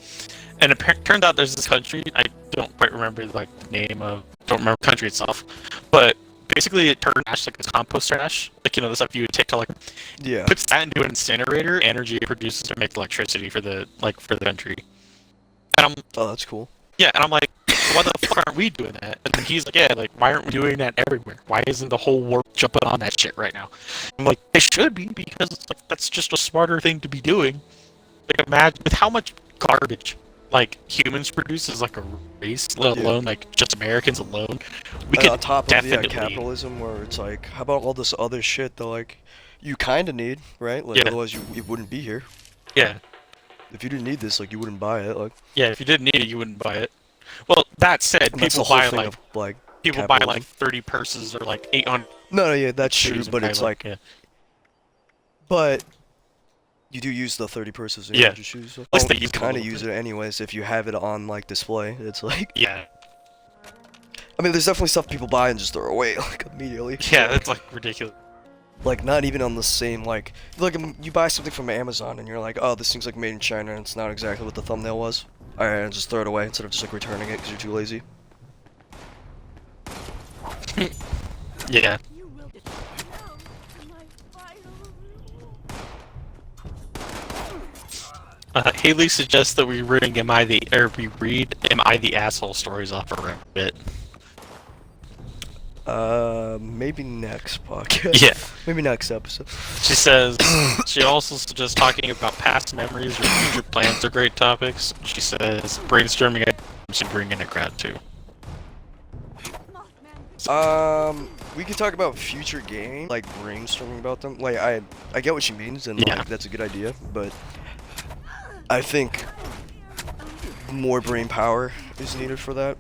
and it turned out there's this country. I don't quite remember like the name of. Don't remember the country itself, but basically it turned trash like this compost trash, like the stuff you would take to like. Yeah. Puts that into an incinerator. Energy it produces to make electricity for the country. And I'm. Oh, that's cool. Yeah, and I'm like, why the fuck aren't we doing that? And then he's like, yeah, like, why aren't we doing that everywhere? Why isn't the whole world jumping on that shit right now? I'm like, they should be, because it's like, that's just a smarter thing to be doing. Like, imagine with how much garbage, like, humans produce as, like, a race, let alone, like, just Americans alone. We could on top definitely... of capitalism, where it's like, how about all this other shit that, like, you kind of need, right? Like, otherwise you wouldn't be here. Yeah. If you didn't need this, like, you wouldn't buy it, like. Yeah, if you didn't need it, you wouldn't buy it. Well, that said, people buy like people buy like 30 purses or like 800. No, yeah, that's true, but it's like, but you do use the 30 purses in your shoes. At least you kind of use it anyways if you have it on like display. It's like yeah. I mean, there's definitely stuff people buy and just throw away like immediately. Yeah, that's like ridiculous. Like not even on the same like you buy something from Amazon and you're like, oh, this thing's like made in China and it's not exactly what the thumbnail was. Alright, and just throw it away instead of just like returning it because you're too lazy. Yeah. Haley suggests that we read Am I the Asshole stories off a Reddit. Maybe next podcast. Yeah. Maybe next episode. She says, she also suggests talking about past memories or future plans are great topics. She says, brainstorming ideas and bring in a crowd too. We could talk about future games, like brainstorming about them. Like, I get what she means, and like, that's a good idea, but I think more brain power is needed for that.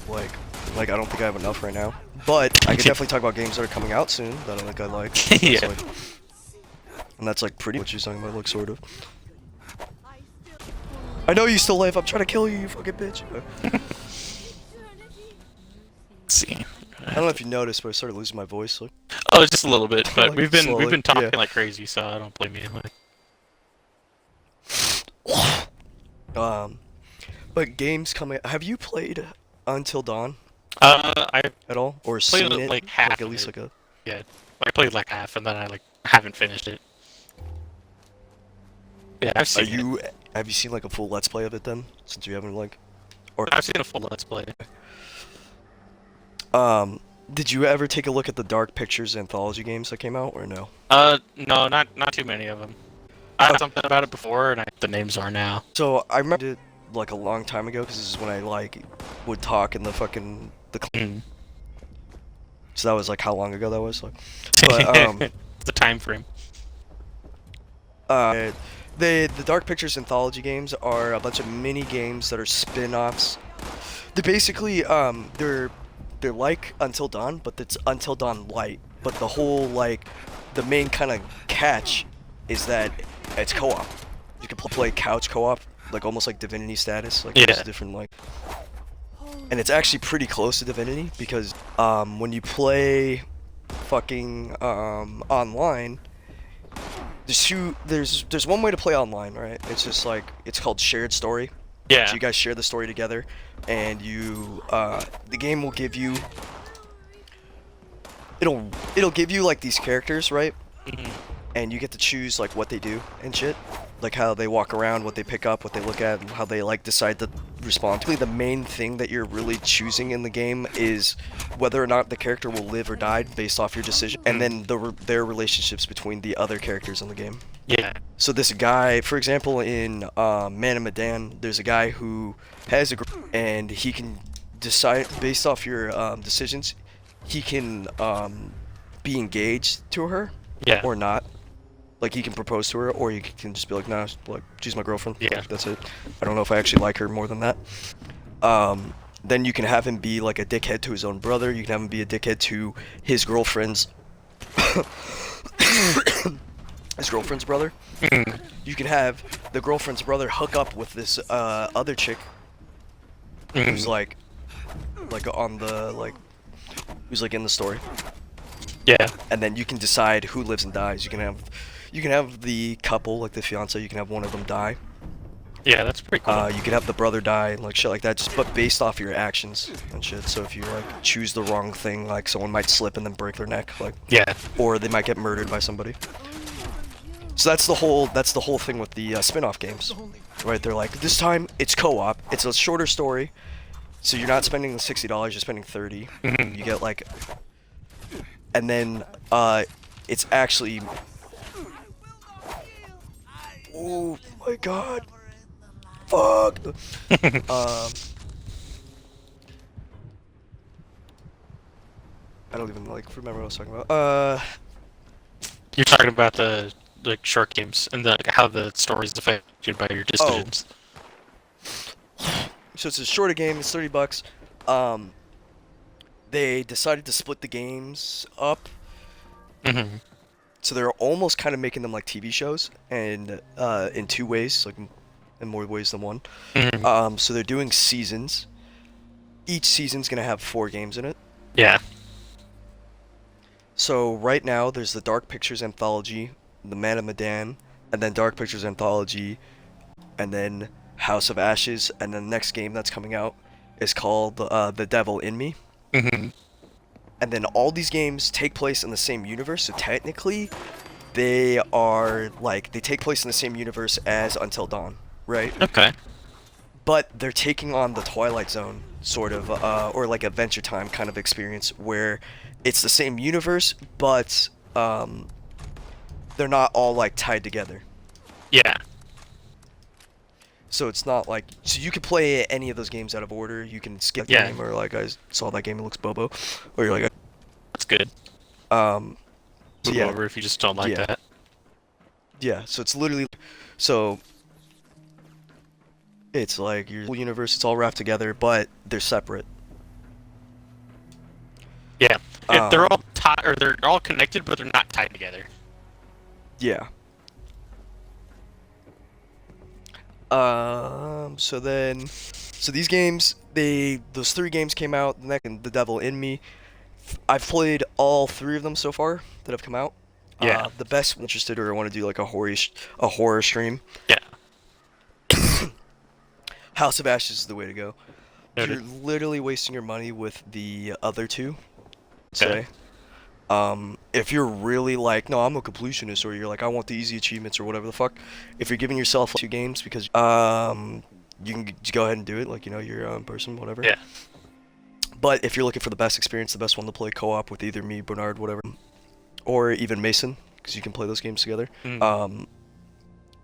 Like, I don't think I have enough right now. But I could definitely talk about games that are coming out soon that I like. Yeah. Like, and that's like pretty what she's talking about, like sort of. I know you still live. I'm trying to kill you, you fucking bitch. Let's see. I don't know if you noticed, but I started losing my voice. Like. Oh, just a little bit, but like, we've been talking like crazy, so I don't blame you. But games coming. Have you played Until Dawn? I at all or played seen it like half. Like, at least like a. Yeah, I played like half, and then I like haven't finished it. Yeah, I've seen. Have you seen like a full Let's Play of it then? Since you haven't like. Or I've seen a full Let's Play. Did you ever take a look at the Dark Pictures anthology games that came out, or no? No, not too many of them. I heard something about it before, and the names are now. So I remember it like a long time ago, because this is when I like would talk in the fucking So that was like how long ago that was, like. But the time frame. The Dark Pictures anthology games are a bunch of mini games that are spin-offs. They're basically they're like Until Dawn, but it's Until Dawn Light. But the whole like the main kind of catch is that it's co-op. You can play couch co-op, like almost like Divinity status. Like there's different like and it's actually pretty close to Divinity because when you play fucking online, there's one way to play online, right? It's just like it's called shared story. Yeah. So you guys share the story together, and the game will give you it'll give you like these characters, right? And you get to choose like what they do and shit, like how they walk around, what they pick up, what they look at, and how they like decide to respond. The main thing that you're really choosing in the game is whether or not the character will live or die based off your decision, and then their relationships between the other characters in the game. Yeah. So this guy, for example, in Man of Medan, there's a guy who has a girl, and he can decide based off your decisions. He can be engaged to her, Yeah. or not. Like he can propose to her, or he can just be like, nah, like she's my girlfriend. Yeah. Like, that's it. I don't know if I actually like her more than that. Then you can have him be like a dickhead to his own brother. You can have him be a dickhead to his girlfriend's his girlfriend's brother. You can have the girlfriend's brother hook up with this other chick who's like on the who's like in the story. Yeah. And then you can decide who lives and dies. You can have the couple, like the fiance, you can have one of them die. Yeah, that's pretty cool. You can have the brother die and like shit like that, just but based off your actions and shit. So if you like choose the wrong thing, like someone might slip and then break their neck, like Yeah. or they might get murdered by somebody. So that's the whole thing with the spin-off games, right? They're like, this time it's co-op, it's a shorter story, so you're not spending the $60, you're spending $30. You get like, and then it's actually, oh my god, fuck. I don't even like remember what I was talking about. You're talking about the short games and how the story's affected by your decisions. So it's a shorter game. It's $30. They decided to split the games up, so they're almost kind of making them like TV shows, and in two ways, like in more ways than one. So they're doing seasons. Each season's gonna have 4 games in it. Yeah. So right now there's the Dark Pictures Anthology, the Man of Medan, and then Dark Pictures Anthology, and then House of Ashes, and then the next game that's coming out is called The Devil in Me. And then all these games take place in the same universe, so technically they take place in the same universe as Until Dawn, right? Okay. But they're taking on the Twilight Zone sort of, or like Adventure Time kind of experience, where it's the same universe, but they're not all like tied together. Yeah. So it's not like, so you could play any of those games out of order. You can skip a game, or like I saw that game, it looks bobo, or you're like, That's good. so Move yeah, over if you just don't like that. yeah. So it's literally, so it's like your whole universe. It's all wrapped together, but they're separate. Yeah. They're all tied, or they're all connected, but they're not tied together. Yeah. So these games, those 3 games came out. The next, The Devil in Me. I've played all 3 of them so far that have come out. Yeah. The best, interested or want to do like a horror stream. Yeah. House of Ashes is the way to go. Noted. You're literally wasting your money with the other 2. Okay. If you're really like, no, I'm a completionist, or you're like, I want the easy achievements or whatever the fuck. If you're giving yourself 2 games because you can just go ahead and do it, like, you know, you're your own person, whatever. Yeah. But if you're looking for the best experience, the best one to play co-op with either me, Bernard, whatever, or even Mason, because you can play those games together,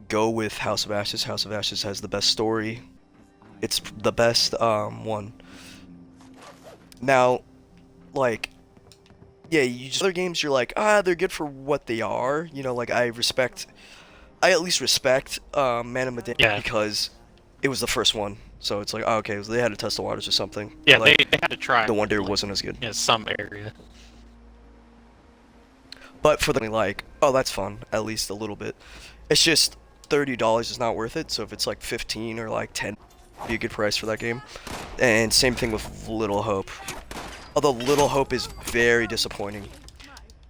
go with House of Ashes. House of Ashes has the best story. It's the best one. Now, like, yeah, other games you're like, they're good for what they are. You know, like I at least respect Man of Medan because it was the first one. So it's like, okay, they had to test the waters or something. Yeah, like, they had to try. The Wonder wasn't as good. In some area. But for the like, oh, that's fun, at least a little bit. It's just $30 is not worth it. So if it's like 15 or like 10, be a good price for that game. And same thing with Little Hope. Although Little Hope is very disappointing.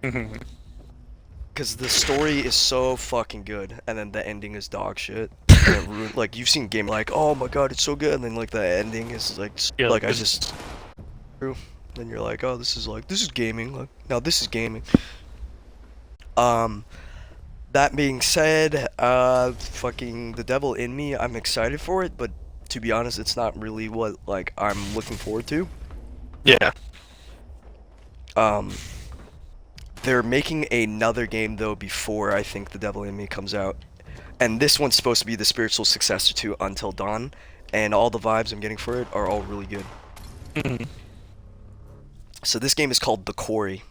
Because the story is so fucking good, and then the ending is dog shit. And it ruined, like, you've seen game like, oh my god, it's so good, and then like the ending is like, Yeah, like I just, then you're like, oh, this is gaming. Like, no, this is gaming. That being said, fucking The Devil in Me, I'm excited for it, but to be honest, it's not really what like I'm looking forward to. Yeah. They're making another game though before I think The Devil in Me comes out. And this one's supposed to be the spiritual successor to Until Dawn, and all the vibes I'm getting for it are all really good. So this game is called The Quarry,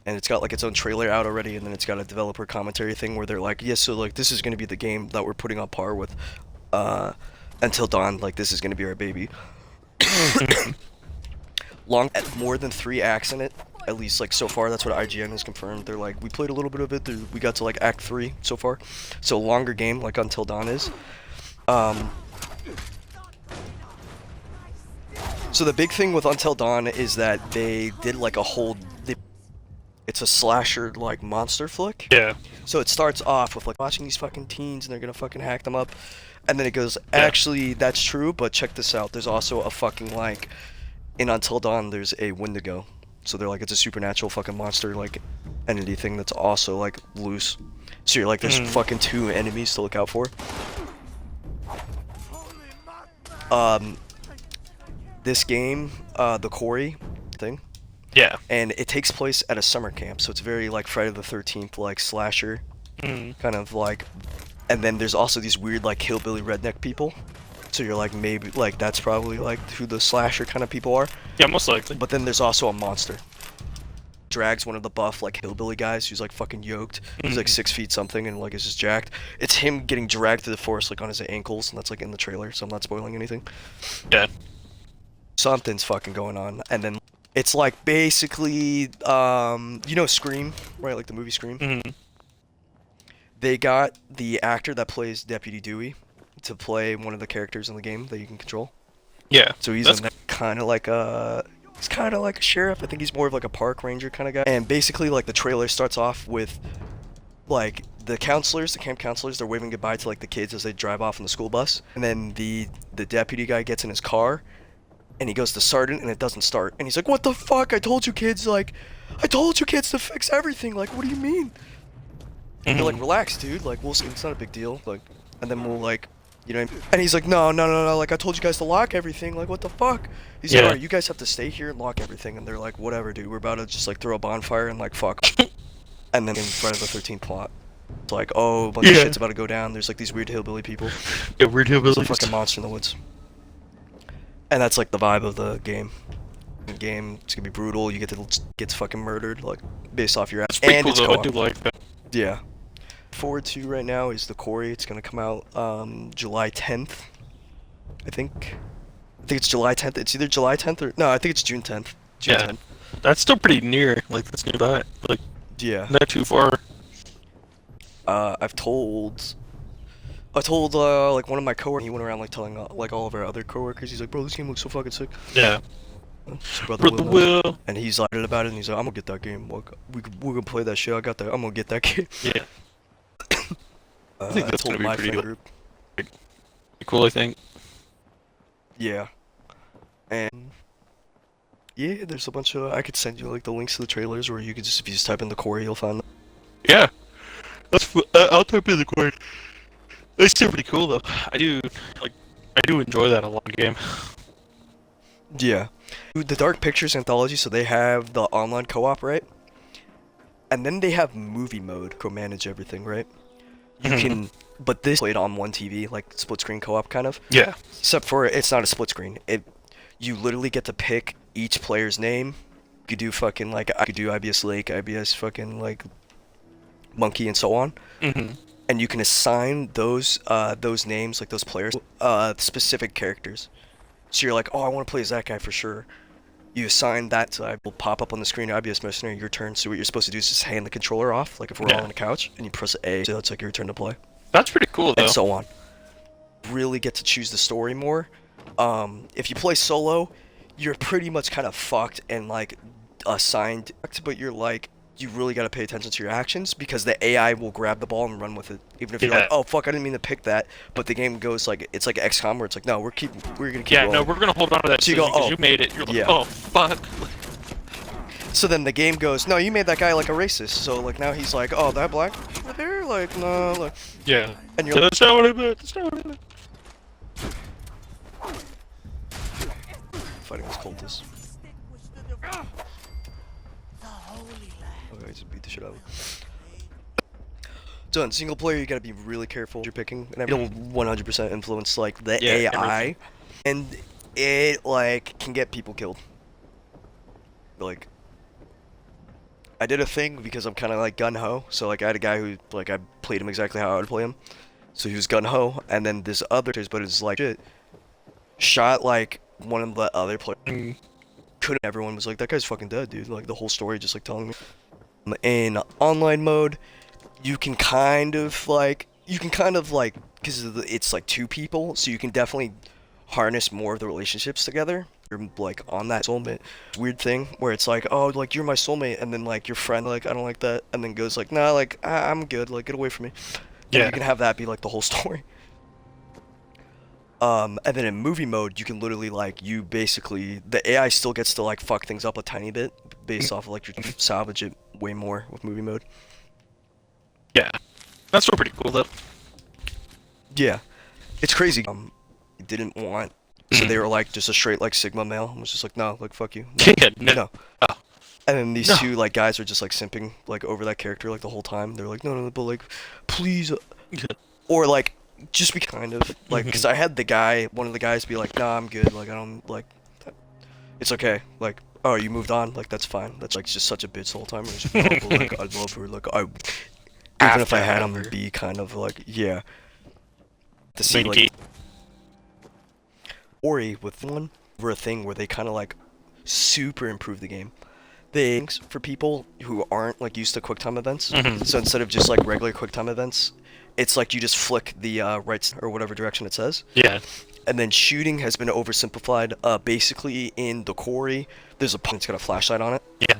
and it's got like its own trailer out already, and then it's got a developer commentary thing where they're like, yeah, so like this is going to be the game that we're putting on par with Until Dawn, like this is going to be our baby. More than 3 acts in it, at least like so far. That's what IGN has confirmed. They're like, we played a little bit of it. We got to like Act 3 so far, so longer game like Until Dawn is. So the big thing with Until Dawn is that they did like a whole. It's a slasher like monster flick. Yeah. So it starts off with like watching these fucking teens and they're gonna fucking hack them up, and then it goes, actually that's true, but check this out. There's also a fucking like. In Until Dawn, there's a Wendigo. So they're like, it's a supernatural fucking monster, like, entity thing that's also, like, loose. So you're like, there's fucking 2 enemies to look out for. This game, The Quarry thing. Yeah. And it takes place at a summer camp, so it's very, like, Friday the 13th, like, slasher. Kind of, like... And then there's also these weird, like, hillbilly redneck people. So you're like, maybe, like, that's probably, like, who the slasher kind of people are. Yeah, most likely. But then there's also a monster. Drags one of the buff, like, hillbilly guys who's, like, fucking yoked. He's, like, 6 feet something and, like, is just jacked. It's him getting dragged through the forest, like, on his ankles, and that's, like, in the trailer, so I'm not spoiling anything. Yeah. Something's fucking going on. And then it's, like, basically, you know Scream, right? Like, the movie Scream? They got the actor that plays Deputy Dewey to play one of the characters in the game that you can control. Yeah. So he's kind of like a sheriff. I think he's more of like a park ranger kind of guy. And basically, like the trailer starts off with like the camp counselors, they're waving goodbye to like the kids as they drive off in the school bus. And then the deputy guy gets in his car, and he goes to start it, and it doesn't start. And he's like, "What the fuck? I told you kids, like, I told you kids to fix everything. Like, what do you mean?" And they're like, "Relax, dude. Like, we'll see. It's not a big deal. Like, and then we'll like." You know what I mean? And he's like, no, like, I told you guys to lock everything, like, what the fuck? He's like, alright, you guys have to stay here and lock everything, and they're like, whatever, dude, we're about to just, like, throw a bonfire and, like, fuck. And then in Friday the 13th plot, it's like, oh, a bunch of shit's about to go down, there's, like, these weird hillbilly people. Yeah, weird hillbillies. There's a fucking monster in the woods. And that's, like, the vibe of the game. It's gonna be brutal, you get fucking murdered, like, based off your ass. It's pretty cool, it's though, co-op. I do like that. Yeah. Forward to right now is The Quarry. It's gonna come out July 10th. I think it's July 10th. It's either July 10th or no, I think it's June 10th. June 10th. That's still pretty near. Like that's nearby. Like not too far. I told like one of my coworkers. He went around like telling like all of our other coworkers. He's like, bro, this game looks so fucking sick. Yeah. Brother Will. And he's excited about it. And he's like, I'm gonna get that game. Like, we're gonna play that shit. I got that. I'm gonna get that game. Yeah. I think that's gonna be pretty group. Cool, I think. Yeah. And yeah, there's a bunch of. I could send you like the links to the trailers, or you could just if you just type in The Quarry, you'll find them. Yeah. I'll type in The Quarry. It's still pretty cool though. I do enjoy that a lot. Game. Yeah. The Dark Pictures anthology. So they have the online co-op, right? And then they have movie mode. Co-manage everything, right? You can, but this played on one TV, like split screen co-op kind of. Yeah. Except for it's not a split screen. You literally get to pick each player's name. You could do fucking like I could do IBS Lake, IBS fucking like Monkey, and so on. And you can assign those names, like those players, specific characters. So you're like, oh, I want to play as that guy for sure. You assign that to, I will pop up on the screen, IBS Mercenary, your turn. So what you're supposed to do is just hand the controller off, like if we're all on the couch, and you press A, so it's like your turn to play. That's pretty cool, though. And so on. Really get to choose the story more. If you play solo, you're pretty much kind of fucked and like assigned, but you're like you really got to pay attention to your actions because the AI will grab the ball and run with it. Even if you're like, Yeah. oh fuck, I didn't mean to pick that, but the game goes like it's like XCOM where it's like, no, we're gonna keep Yeah, rolling. no, we're gonna hold on to that So you go, decision 'cause oh, you made it. You're like, yeah. oh fuck. So then the game goes, no, you made that guy like a racist. So like now he's like, oh, that black over there, like no, like, Yeah. and you're like, That's not what I meant. That's not what I meant. fighting this cultist. Okay, just beat the shit out of him. So in single player, you gotta be really careful what you're picking, and it'll 100% influence like the Yeah, AI, everything. and it like can get people killed. Like, I did a thing because I'm kind of like gun ho, so like I had a guy who like I played him exactly how I would play him, so he was gun ho, and then this other, but it's like shit, shot like one of the other players. Mm. Couldn't. Everyone was like, that guy's fucking dead, dude. Like the whole story, just like telling me. In online mode, you can kind of like because it's like two people, so you can definitely harness more of the relationships together. You're like on that soulmate weird thing where it's like, oh, like you're my soulmate, and then like your friend like I don't like that, and then goes like, nah, like I'm good, like get away from me. And Yeah. you can have that be like the whole story. And then in movie mode, you can literally like you basically the AI still gets to like fuck things up a tiny bit based off of like you can salvage it way more with movie mode. Yeah. That's still pretty cool though. Yeah, it's crazy. Didn't want, so Mm-hmm. they were like just a straight like Sigma male. I was just like, no, like fuck you. Yeah, no. No. Oh. And then these No. two like guys are just like simping like over that character like the whole time. They're like, no, but like, please, or like just be kind of like, because I had one of the guys be like, nah, I'm good. Like I don't like, it's okay. Like, oh, you moved on. Like that's fine. That's like just such a bitch the whole time. I was just, no, but, like I love her. Like I, even if I had him, After. be kind of like yeah. To see Leaky. like Ori with one over a thing where they kind of like super improve the game. Things for people who aren't like used to QuickTime events. Mhm. So instead of just like regular QuickTime events, it's like you just flick the right or whatever direction it says. Yeah. And then shooting has been oversimplified. Basically in the Quarry, there's a punk that's got a flashlight on it. Yeah.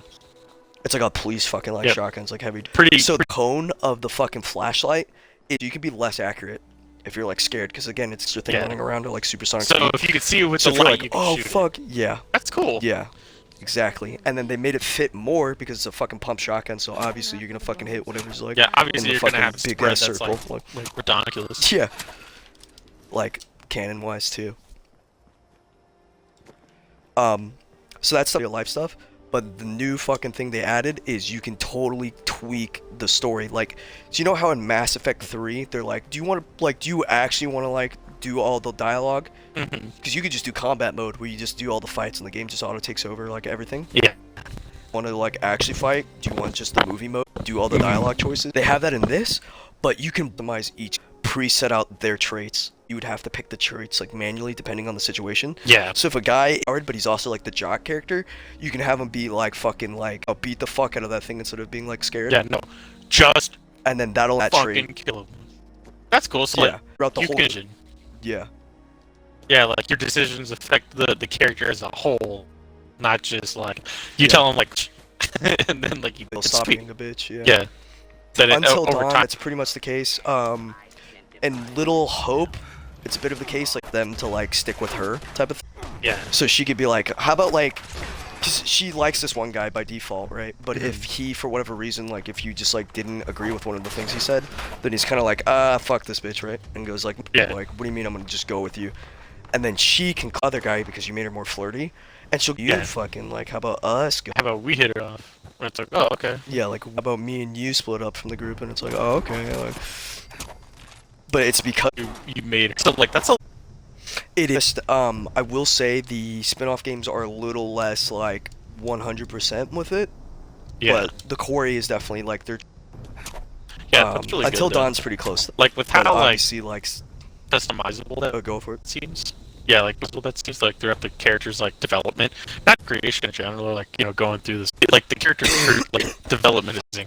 It's like a police fucking like Yep. shotgun. It's like heavy. Pretty. So the cone of the fucking flashlight, you can be less accurate if you're like scared, because again, it's your thing Yeah. running around at like supersonic So speed. if you could see it with So the if you're light, like, you can oh shoot it. fuck, yeah, That's cool. yeah, exactly. And then they made it fit more because it's a fucking pump shotgun. So obviously you're gonna fucking hit whatever's like Yeah, in obviously the you're gonna fucking have a big spread ass that's circle. like ridiculous. Yeah, like canon wise too. So that's real life stuff. But the new fucking thing they added is you can totally tweak the story. Like, do you know how in Mass Effect 3 they're like, do you actually want to like do all the dialogue? Mhm. Because you could just do combat mode where you just do all the fights and the game just auto takes over like everything. Yeah. Want to like actually fight? Do you want just the movie mode? Do all the dialogue choices? They have that in this, but you can optimize each preset out their traits. You would have to pick the traits like manually depending on the situation. Yeah. So if a guy hard, but he's also like the jock character, you can have him be like fucking like, I'll beat the fuck out of that thing instead of being like scared. Yeah. No. Just And then that'll that fucking trait. kill him. That's cool. So Yeah. like, Throughout the you whole. can. Yeah. Yeah, like your decisions affect the character as a whole, not just like you Yeah. tell him like, and then like you He'll can stop speak. being a bitch. Yeah. Yeah. That Until over Dawn, time. that's pretty much the case. And Little Hope, it's a bit of the case like them to like stick with her type of thing. Yeah. So she could be like, how about like, cause she likes this one guy by default, right? But if he, for whatever reason, like if you just like didn't agree with one of the things he said, then he's kind of like, fuck this bitch, right? And goes like, Yeah. like, what do you mean I'm gonna just go with you? And then she can call the other guy because you made her more flirty, and she'll you Yeah. fucking like, how about us? Go? How about we hit it off? Where it's like, oh, okay. Yeah, like how about me and you split up from the group? And it's like, oh okay. Like, but it's because You made it. So like that's a it is. I will say the spin-off games are a little less like 100% with it. yeah. But the Quarry is definitely like they're Yeah, that's really until good, though. Dawn's pretty close. Like with But how like obviously like customizable that go for it. seems. Yeah, like that seems like throughout the character's like development, not creation in general, or like going through this. Like the character's like development is.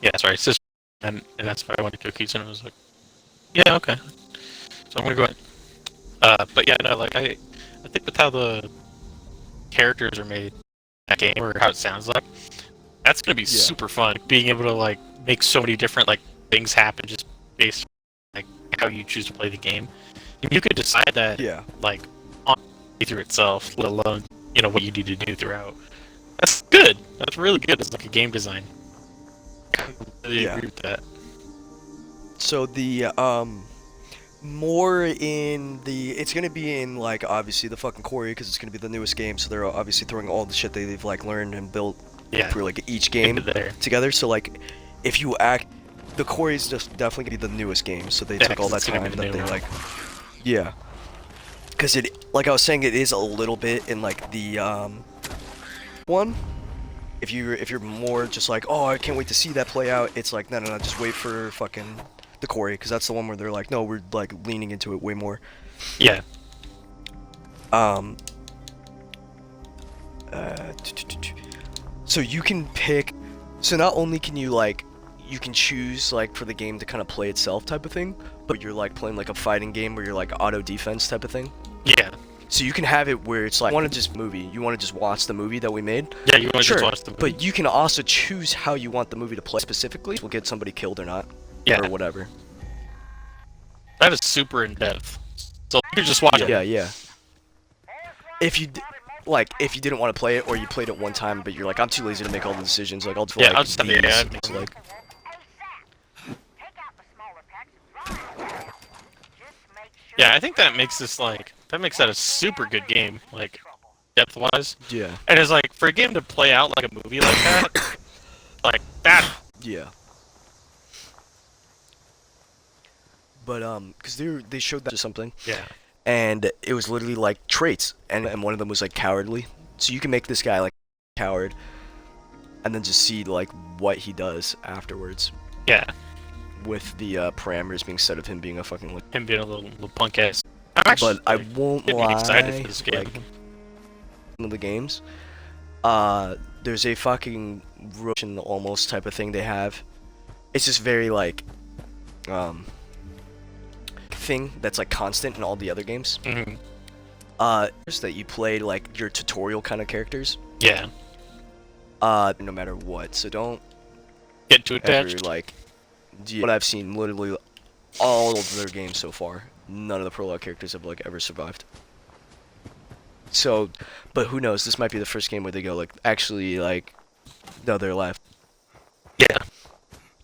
Yeah, sorry, sister, and that's why I wanted cookies, and I was like, yeah, okay. So I'm gonna go ahead. But yeah, no, like I think with how the characters are made in that game, or how it sounds like, that's gonna be super fun. Being able to like make so many different like things happen just based on, like how you choose to play the game. And you could decide that like on through itself, let alone what you need to do throughout. That's good. That's really good as like a game design. I really agree with that. So the more in the it's gonna be in like obviously the fucking quarry because it's gonna be the newest game, so they're obviously throwing all the shit they've like learned and built through like each game together. So like if you the quarry is just definitely gonna be the newest game, so they took all that time that they like because it, like I was saying, it is a little bit in like the one. If you're more just like, oh, I can't wait to see that play out, it's like no, just wait for fucking the quarry, because that's the one where they're like, no, we're like leaning into it way more. Yeah. So you can pick. So not only can you like, you can choose like for the game to kind of play itself type of thing, but you're like playing like a fighting game where you're like auto defense type of thing. Yeah. So you can have it where it's like, you want to just watch the movie that we made? Yeah, you want to just watch the movie. But you can also choose how you want the movie to play specifically. Will get somebody killed or not. Yeah. Or whatever. That is super in depth. So you can just watch it. Yeah. If you if you didn't want to play it, or you played it one time, but you're like, I'm too lazy to make all the decisions. Like I'll just I'll just have the ad. Like. Yeah, I think that makes this that a super good game, like depth-wise. Yeah. And it's like for a game to play out like a movie like that, like that. Yeah. But because they showed that to something. Yeah. And it was literally like traits, and one of them was like cowardly. So you can make this guy like coward, and then just see like what he does afterwards. Yeah. With the parameters being set of him being a fucking like, him being a little punk ass. But I won't lie. Excited for this game. Like, one of the games, there's a fucking Russian almost type of thing they have. It's just very like thing that's like constant in all the other games. Mm-hmm. That you played like your tutorial kind of characters. Yeah. No matter what, so don't get too attached. Ever, like, what I've seen, literally all of their games so far, none of the prologue characters have like ever survived. So, but who knows? This might be the first game where they go like, actually, like, no, they're alive. Yeah.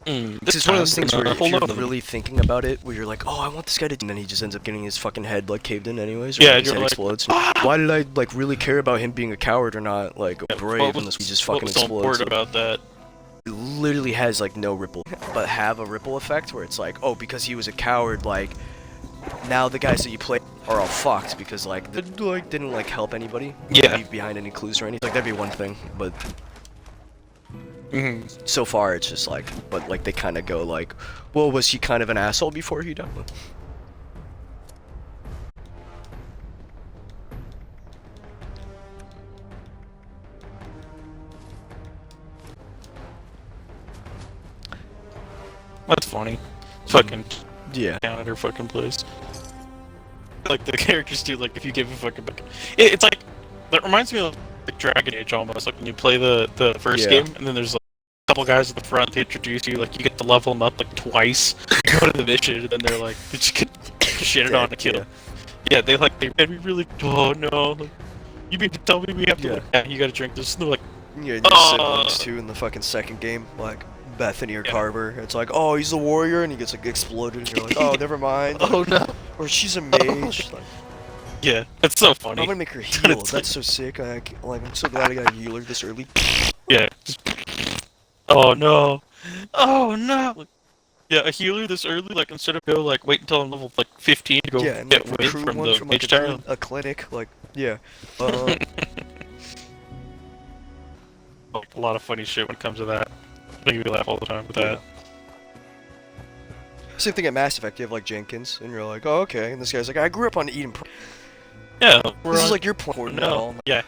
This is one of those things where if you're really thinking about it, where you're like, oh, I want this guy to, and then he just ends up getting his fucking head like caved in anyways, or his head explodes. Why did I like really care about him being a coward or not, like brave, unless he just fucking explodes? What was so important about that? It literally has like no ripple, but have a ripple effect where it's like, oh, because he was a coward, like now the guys that you play are all fucked because like they like didn't like help anybody, leave behind any clues or anything. Like that'd be one thing, but. So far, it's just like, but like they kind of go like, well, was he kind of an asshole before he died? That's funny. Fucking Canada fucking place. Like the characters do. Like if you give a fucking, it's like that reminds me of like Dragon Age almost. Like when you play the first game, and then there's like couple guys at the front, they introduce you, like you get to level them up like twice, you go to the mission, and then they're like, did you get shitted on to kill? Yeah, they made me really, oh no, like, you mean to tell me we have to, you gotta drink this, and they're like, yeah, and your siblings too in the fucking second game, like Bethany or Carver, it's like, oh, he's the warrior, and he gets like exploded, and you're like, oh, never mind. Oh no. Or she's a mage. Like, yeah, that's so funny. I'm gonna make her heal, that's so sick, I'm so glad I got a healer this early. Yeah, oh no! Oh no! Yeah, a healer this early, like instead of go like wait until I'm level like 15 to go and get like, win from the mage tower. A clinic, like a lot of funny shit when it comes to that. Make me laugh all the time with that. Same thing at Mass Effect. You have like Jenkins, and you're like, oh okay, and this guy's like, I grew up on eating. Yeah, this is like your point. No, yeah.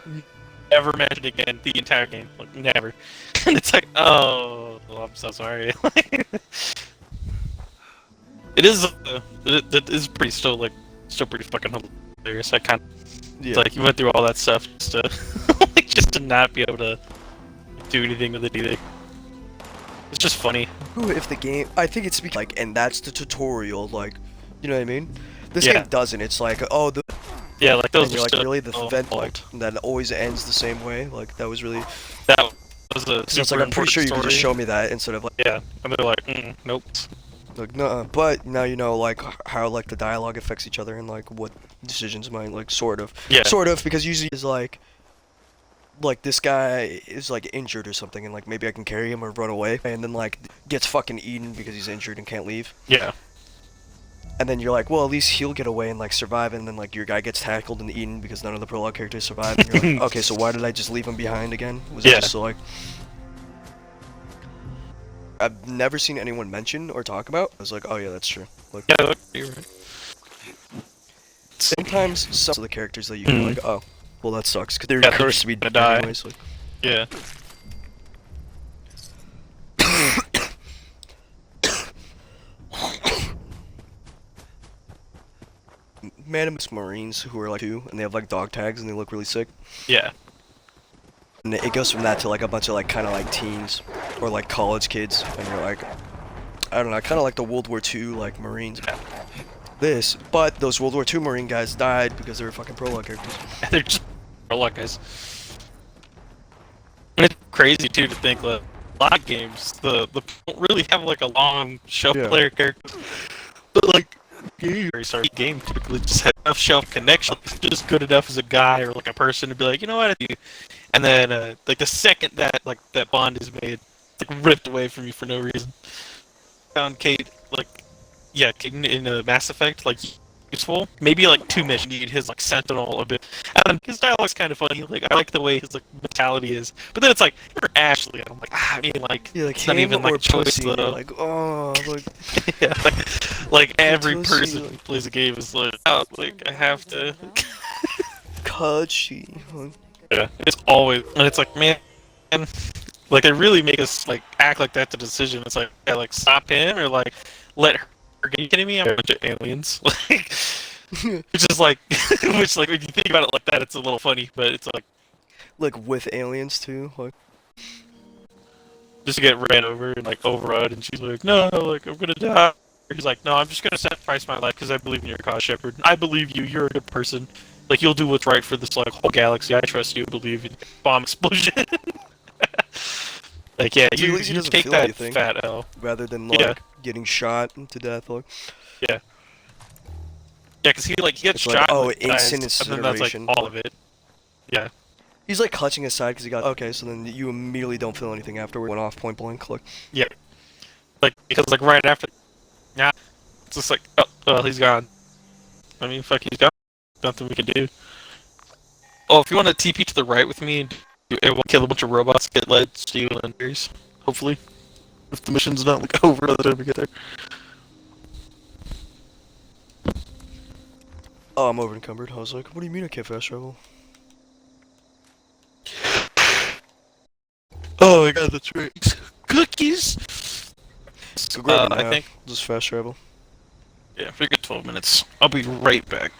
Never mentioned again the entire game. Like, never. And it's like, oh, I'm so sorry. It is. It is pretty still pretty fucking hilarious. I kind of Yeah. like you went through all that stuff just to like just to not be able to do anything with it either. It's just funny. Ooh, if the game, I think it's like, and that's the tutorial, like, you know what I mean? This Yeah. game doesn't. It's like, oh, Yeah, like those and you're are like, still really, the event like that always ends the same way. Like, that was really. that was a So it's super like, I'm pretty important sure you could just story. show me that instead of like, Yeah, and they're like, nope. no. But now you know like how like the dialogue affects each other and like what decisions might like sort of, Yeah. because usually is like this guy is like injured or something and like maybe I can carry him or run away and then like gets fucking eaten because he's injured and can't leave. Yeah. And then you're like, well, at least he'll get away and like survive. And then like your guy gets tackled and eaten because none of the prologue characters survive. And you're like, okay, so why did I just leave him behind again? Was it Yeah. just like? I've never seen anyone mention or talk about. I was like, oh yeah, that's true. Like Yeah, look, you're right. sometimes some of the characters that you can like, oh, well that sucks because they're Yeah, they're cursed to be gonna dead die. anyways. Like, Yeah. Manimus Marines who are like two and they have like dog tags and they look really sick. Yeah. And it goes from that to like a bunch of like kind of like teens or like college kids, and you're like, I don't know, kind of like the World War II like Marines. But those World War II Marine guys died because they were fucking prologue characters. They're just prologue guys. And it's crazy too to think that a lot of games the don't really have like a long shelf Yeah. player character, but like game typically just has enough shelf connection. It's just good enough as a guy or like a person to be like, you know what, and then like the second that like that bond is made, it's like ripped away from you for no reason. Found Kate like yeah, Kate in Mass Effect like useful. Maybe like 2 missions need his like sentinel a bit. And his dialogue's kind of funny. Like I like the way his like mentality is. But then it's like for Ashley, I'm like I mean like Yeah, like it's not him even like or a choice pussy. And though. you're like, oh, like Yeah, like every Pussy, person who like- plays a game is like, oh, like I have to. Kachi. Like, Yeah, it's always, and it's like, man, like they really make us like act like that's a decision. It's like, yeah, like stop him or like let her. Are you kidding me? I'm a bunch of aliens. Like, which is like, which like when you think about it like that, it's a little funny, but it's like like with aliens too. Like, just to get ran over and like overrun, and she's like, no, like I'm gonna die. He's like, no, I'm just gonna sacrifice my life because I believe in your cause, Shepard. I believe you. You're a good person. Like you'll do what's right for this like whole galaxy. I trust you. Believe in bomb explosion. Like yeah, So at you, least he you doesn't take feel that anything. fat L. rather than like Yeah. getting shot to death. Like, Yeah. Yeah, because he gets It's like, shot. oh, and dies, instant and then that's like incineration. all of it. Yeah. he's like clutching his side because he got okay. So then you immediately don't feel anything afterward. Went off point blank. Like, Yeah. Like because like right after, yeah, it's just like oh well he's gone. I mean fuck he's gone. Nothing we can do. Oh, if you want to TP to the right with me and kill a bunch of robots, get led, steal, and berries. Hopefully, if the mission's not like over by the time we get there. oh, I'm over encumbered. I was like, what do you mean I can't fast travel? Oh my god, that's right. Cookies. Go grab it I now. think Just fast travel. yeah, figure 12 minutes. I'll be right back.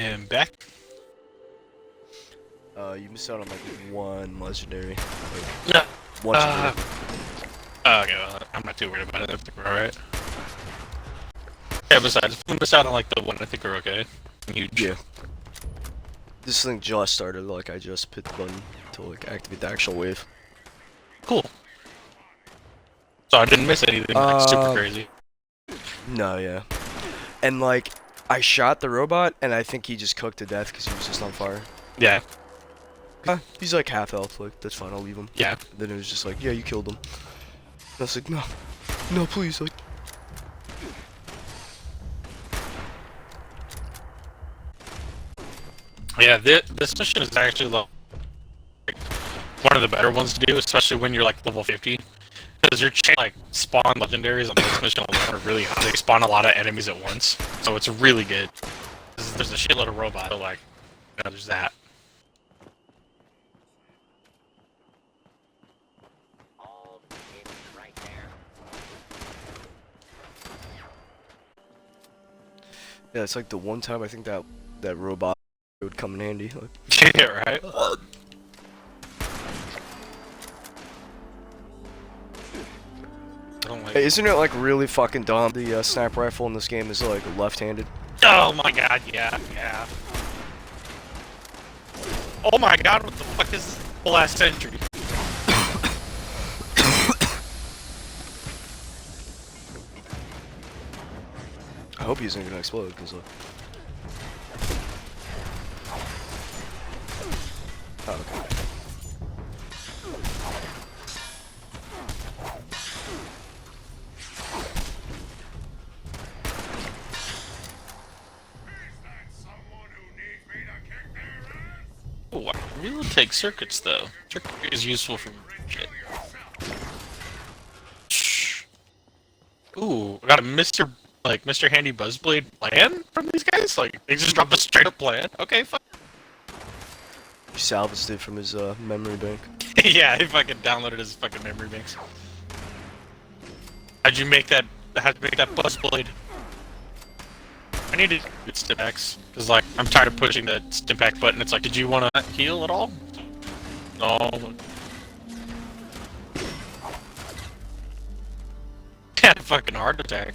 am back. You missed out on like one legendary. Yeah. One legendary. Okay, well, I'm not too worried about it. I think we're alright. Yeah, besides, if we miss out on like the one, I think we're okay. Huge. Yeah. This thing just started, like I just hit the button to like activate the actual wave. Cool. So I didn't miss anything like super crazy. No, yeah. And like, I shot the robot, and I think he just cooked to death because he was just on fire. Yeah. He's like half health, like, that's fine, I'll leave him. Yeah. Then it was just like, yeah, you killed him. And I was like, no. No, please, like. Yeah, this mission is actually like one of the better ones to do, especially when you're like level 50. Because your chance like spawn legendaries on this mission alone are really high. They spawn a lot of enemies at once, so it's really good. There's a shitload of robots, so like, you know, there's that. Yeah, it's like the one time I think that robot would come in handy. Like. Yeah, right? I don't like Hey, isn't it like really fucking dumb? The sniper rifle in this game is like left-handed. Oh my god, yeah, yeah. Oh my god, what the fuck is this last century? I hope he isn't gonna explode, because like. Oh, okay. Ooh, I really take circuits though. Circuit is useful for shit. Shh. Ooh, I got a Mr. Handy Buzzblade plan from these guys? Like, they just dropped a straight up plan? Okay, fine. He salvaged it from his memory bank. Yeah, he fucking downloaded his fucking memory banks. How'd you make that Buzzblade? I need to get Stimpaks, because like, I'm tired of pushing the Stimpak button. It's like, did you want to heal at all? No. Had a fucking heart attack.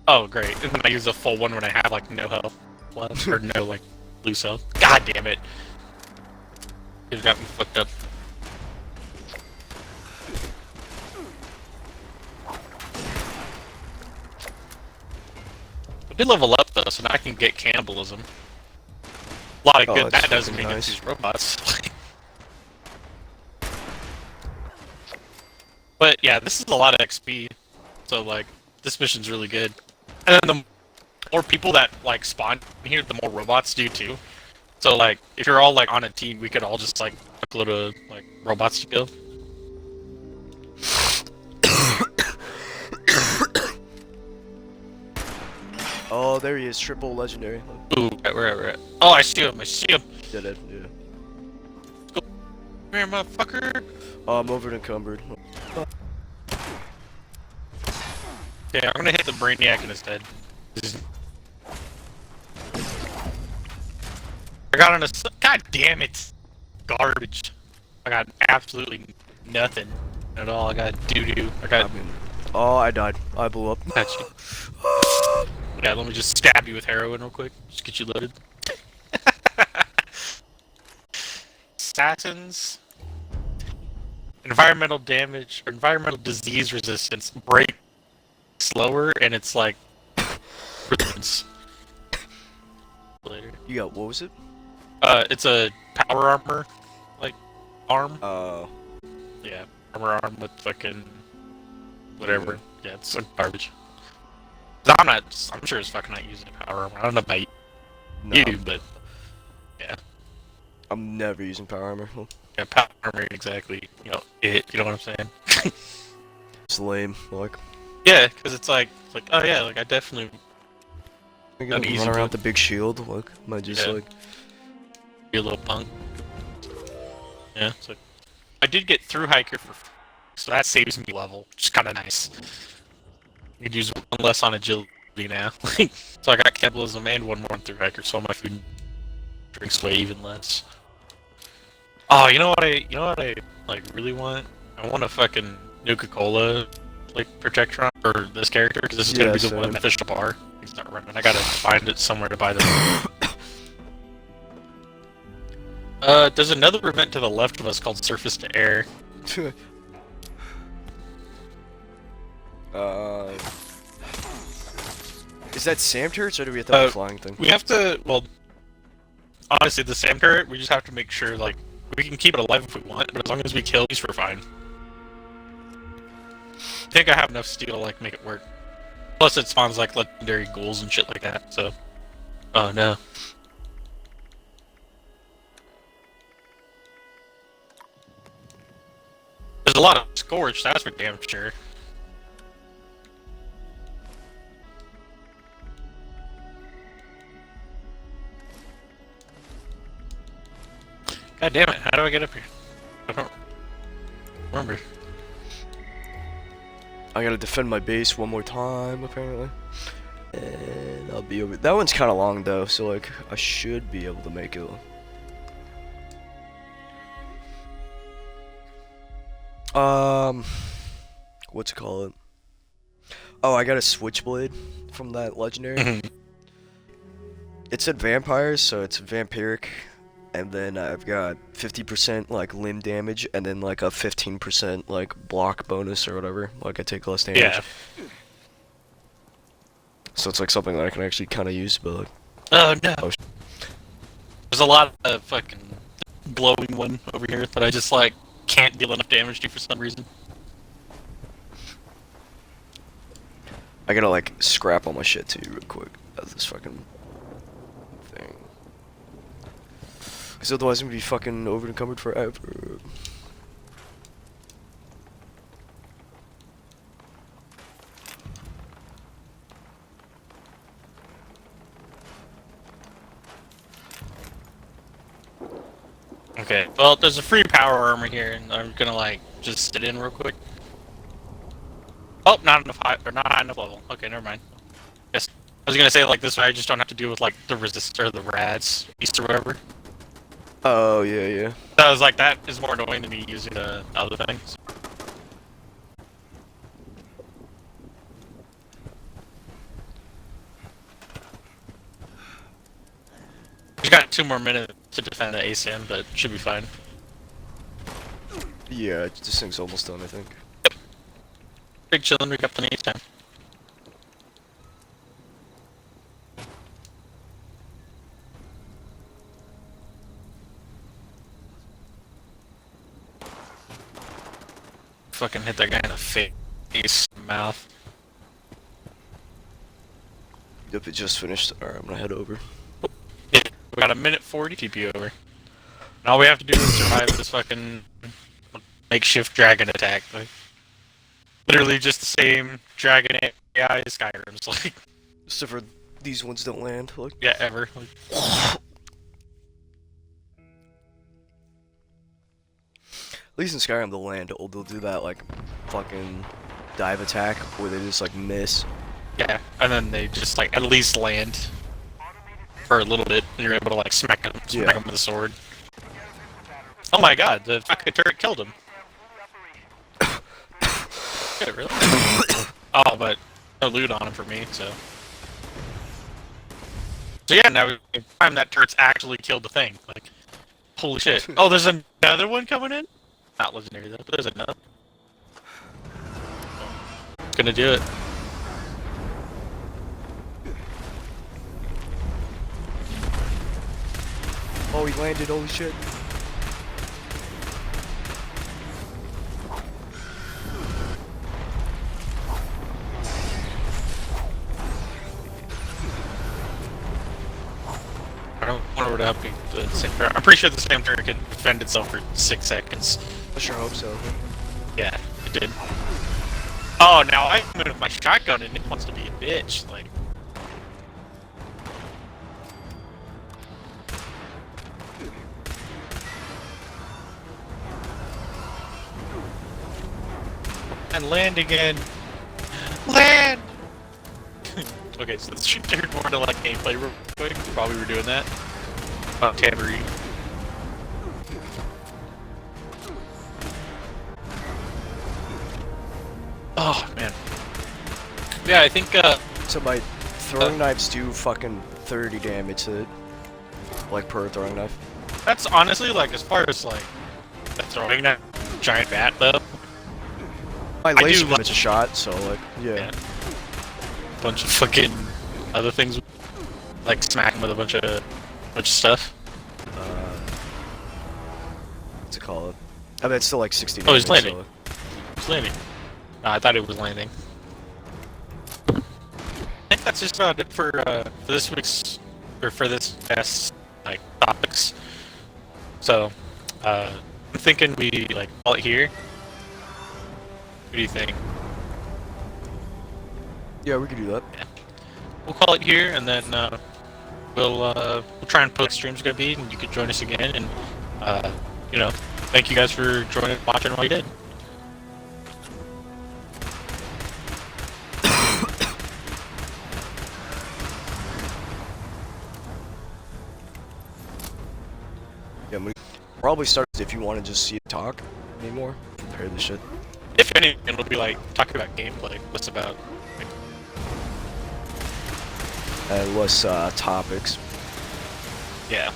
Oh, great. And then I use a full one when I have like no health left, or no like loose health. God damn it. It got me fucked up. I did level up though, so now I can get cannibalism. A lot of good that doesn't mean nice. These robots. But yeah, this is a lot of XP, so like this mission's really good. And then the more people that like spawn here, the more robots do too. So like, if you're all like on a team, we could all just like upload a like robots to kill. Oh, there he is, triple legendary. Ooh, we're at. Oh, I see him. I see him. Did it? Yeah. Come here, motherfucker. Oh, I'm over encumbered. Okay, I'm gonna hit the Brainiac in his head. I got on a. God damn it! Garbage. I got absolutely nothing at all. I got doo-doo. Oh, I died. I blew up. Got you. Yeah, let me just stab you with heroin real quick. Just get you loaded. Assassins. Environmental damage, or environmental disease resistance break slower, and it's like resistance. Later. You got, what was it? It's a power armor, like, arm. Oh. Yeah, armor arm with fucking whatever. Yeah, it's like garbage. I'm sure it's fucking not using power armor. I don't know about you, but yeah. I'm never using power armor. Yeah, power armor exactly. You know what I'm saying? It's lame. Like. Yeah, because it's like oh yeah, like I definitely. I gotta run around with the big shield. Like, am I just like. Be a little punk. Yeah, so I did get through hiker so that saves me level, which is kind of nice. You could use one less on agility now. So I got cannibalism and one more through hiker, so my food and drinks way even less. Oh, you know what I like really want? I want a fucking Nuka-Cola like projectron for this character because this is gonna be the one official bar. He's not running. I gotta find it somewhere to buy them. There's another event to the left of us called Surface to Air. Is that SAM turrets or do we have to have a flying thing? We have to, well, honestly, the SAM turret, we just have to make sure, like, we can keep it alive if we want, but as long as we kill these, we're fine. I think I have enough steel to, like, make it work. Plus it spawns, like, legendary ghouls and shit like that, so... Oh, no. There's a lot of Scorch, that's for damn sure. God damn it, how do I get up here? I don't remember. I gotta defend my base one more time, apparently. And I'll be over. That one's kind of long, though, so, like, I should be able to make it. What's it called? Oh, I got a switchblade from that legendary. It said vampires, so it's vampiric. And then I've got 50% like limb damage, and then like a 15% like block bonus or whatever. Like I take less damage. Yeah. So it's like something that I can actually kind of use, but like. Oh no. Oh, there's a lot of fucking glowing one over here that I just like can't deal enough damage to for some reason. I gotta like scrap all my shit too real quick. That's this fucking thing. Because otherwise I'm gonna be fucking over encumbered forever. Okay, well there's a free power armor here and I'm gonna like just sit in real quick. Oh, not high enough level. Okay, never mind. Yes. I was gonna say like this way I just don't have to deal with like the resistor, the rads, beast or whatever. Oh yeah, yeah. So I was like, that is more annoying than me using the other things. We got 2 more minutes to defend the ASAM, but should be fine. Yeah, this thing's almost done, I think. Yep. Big chillin', we got plenty of time. Fucking hit that guy in the face, mouth. Yep, it just finished. Alright, I'm gonna head over. Yeah, we got a minute 40 TP over. And all we have to do is survive this fucking makeshift dragon attack. Like, literally just the same dragon AI as Skyrim's, like. Except for these ones don't land. Like. Yeah, ever. Like. At least in Skyrim they'll land. They'll do that like fucking dive attack where they just like miss. Yeah, and then they just like at least land for a little bit, and you're able to like smack them with a sword. Oh my god, the fucking turret killed him. Did it really? Oh, but no loot on him for me, so. So yeah, now time that turret's actually killed the thing. Like, holy shit. Oh, there's another one coming in? Not legendary though, but there's another. Gonna do it. Oh, he landed, holy shit. I don't wonder what happened to the same turret. I'm pretty sure the same turret can defend itself for 6 seconds. I sure hope so. Yeah, it did. Oh, now I'm in with my shotgun and it wants to be a bitch, like. And land again. Land! Okay, so let's turn more into like gameplay real quick while we were doing that. Tambourine. Oh man. Yeah, I think So my throwing knives do fucking 30 damage to it. Like per throwing knife. that's honestly like as far as like the throwing that giant bat though. My I laser do gun, it's a shot, so like, yeah. Bunch of fucking other things, like smack him with a bunch of stuff. What's it called? I mean, it's still like 60 Oh, he's damage, landing. so- It's landing. I thought it was landing. I think that's just about it for this week's or for this past like topics. So, I'm thinking we like call it here. What do you think? Yeah, we could do that. We'll call it here, and then we'll try and post streams gonna be, and you can join us again. And you know, thank you guys for joining, watching while you did. Yeah, we probably start if you want to just see it talk anymore. Compare the shit. If anything, it'll be like talking about gameplay. What's about? Like, And less topics. yeah.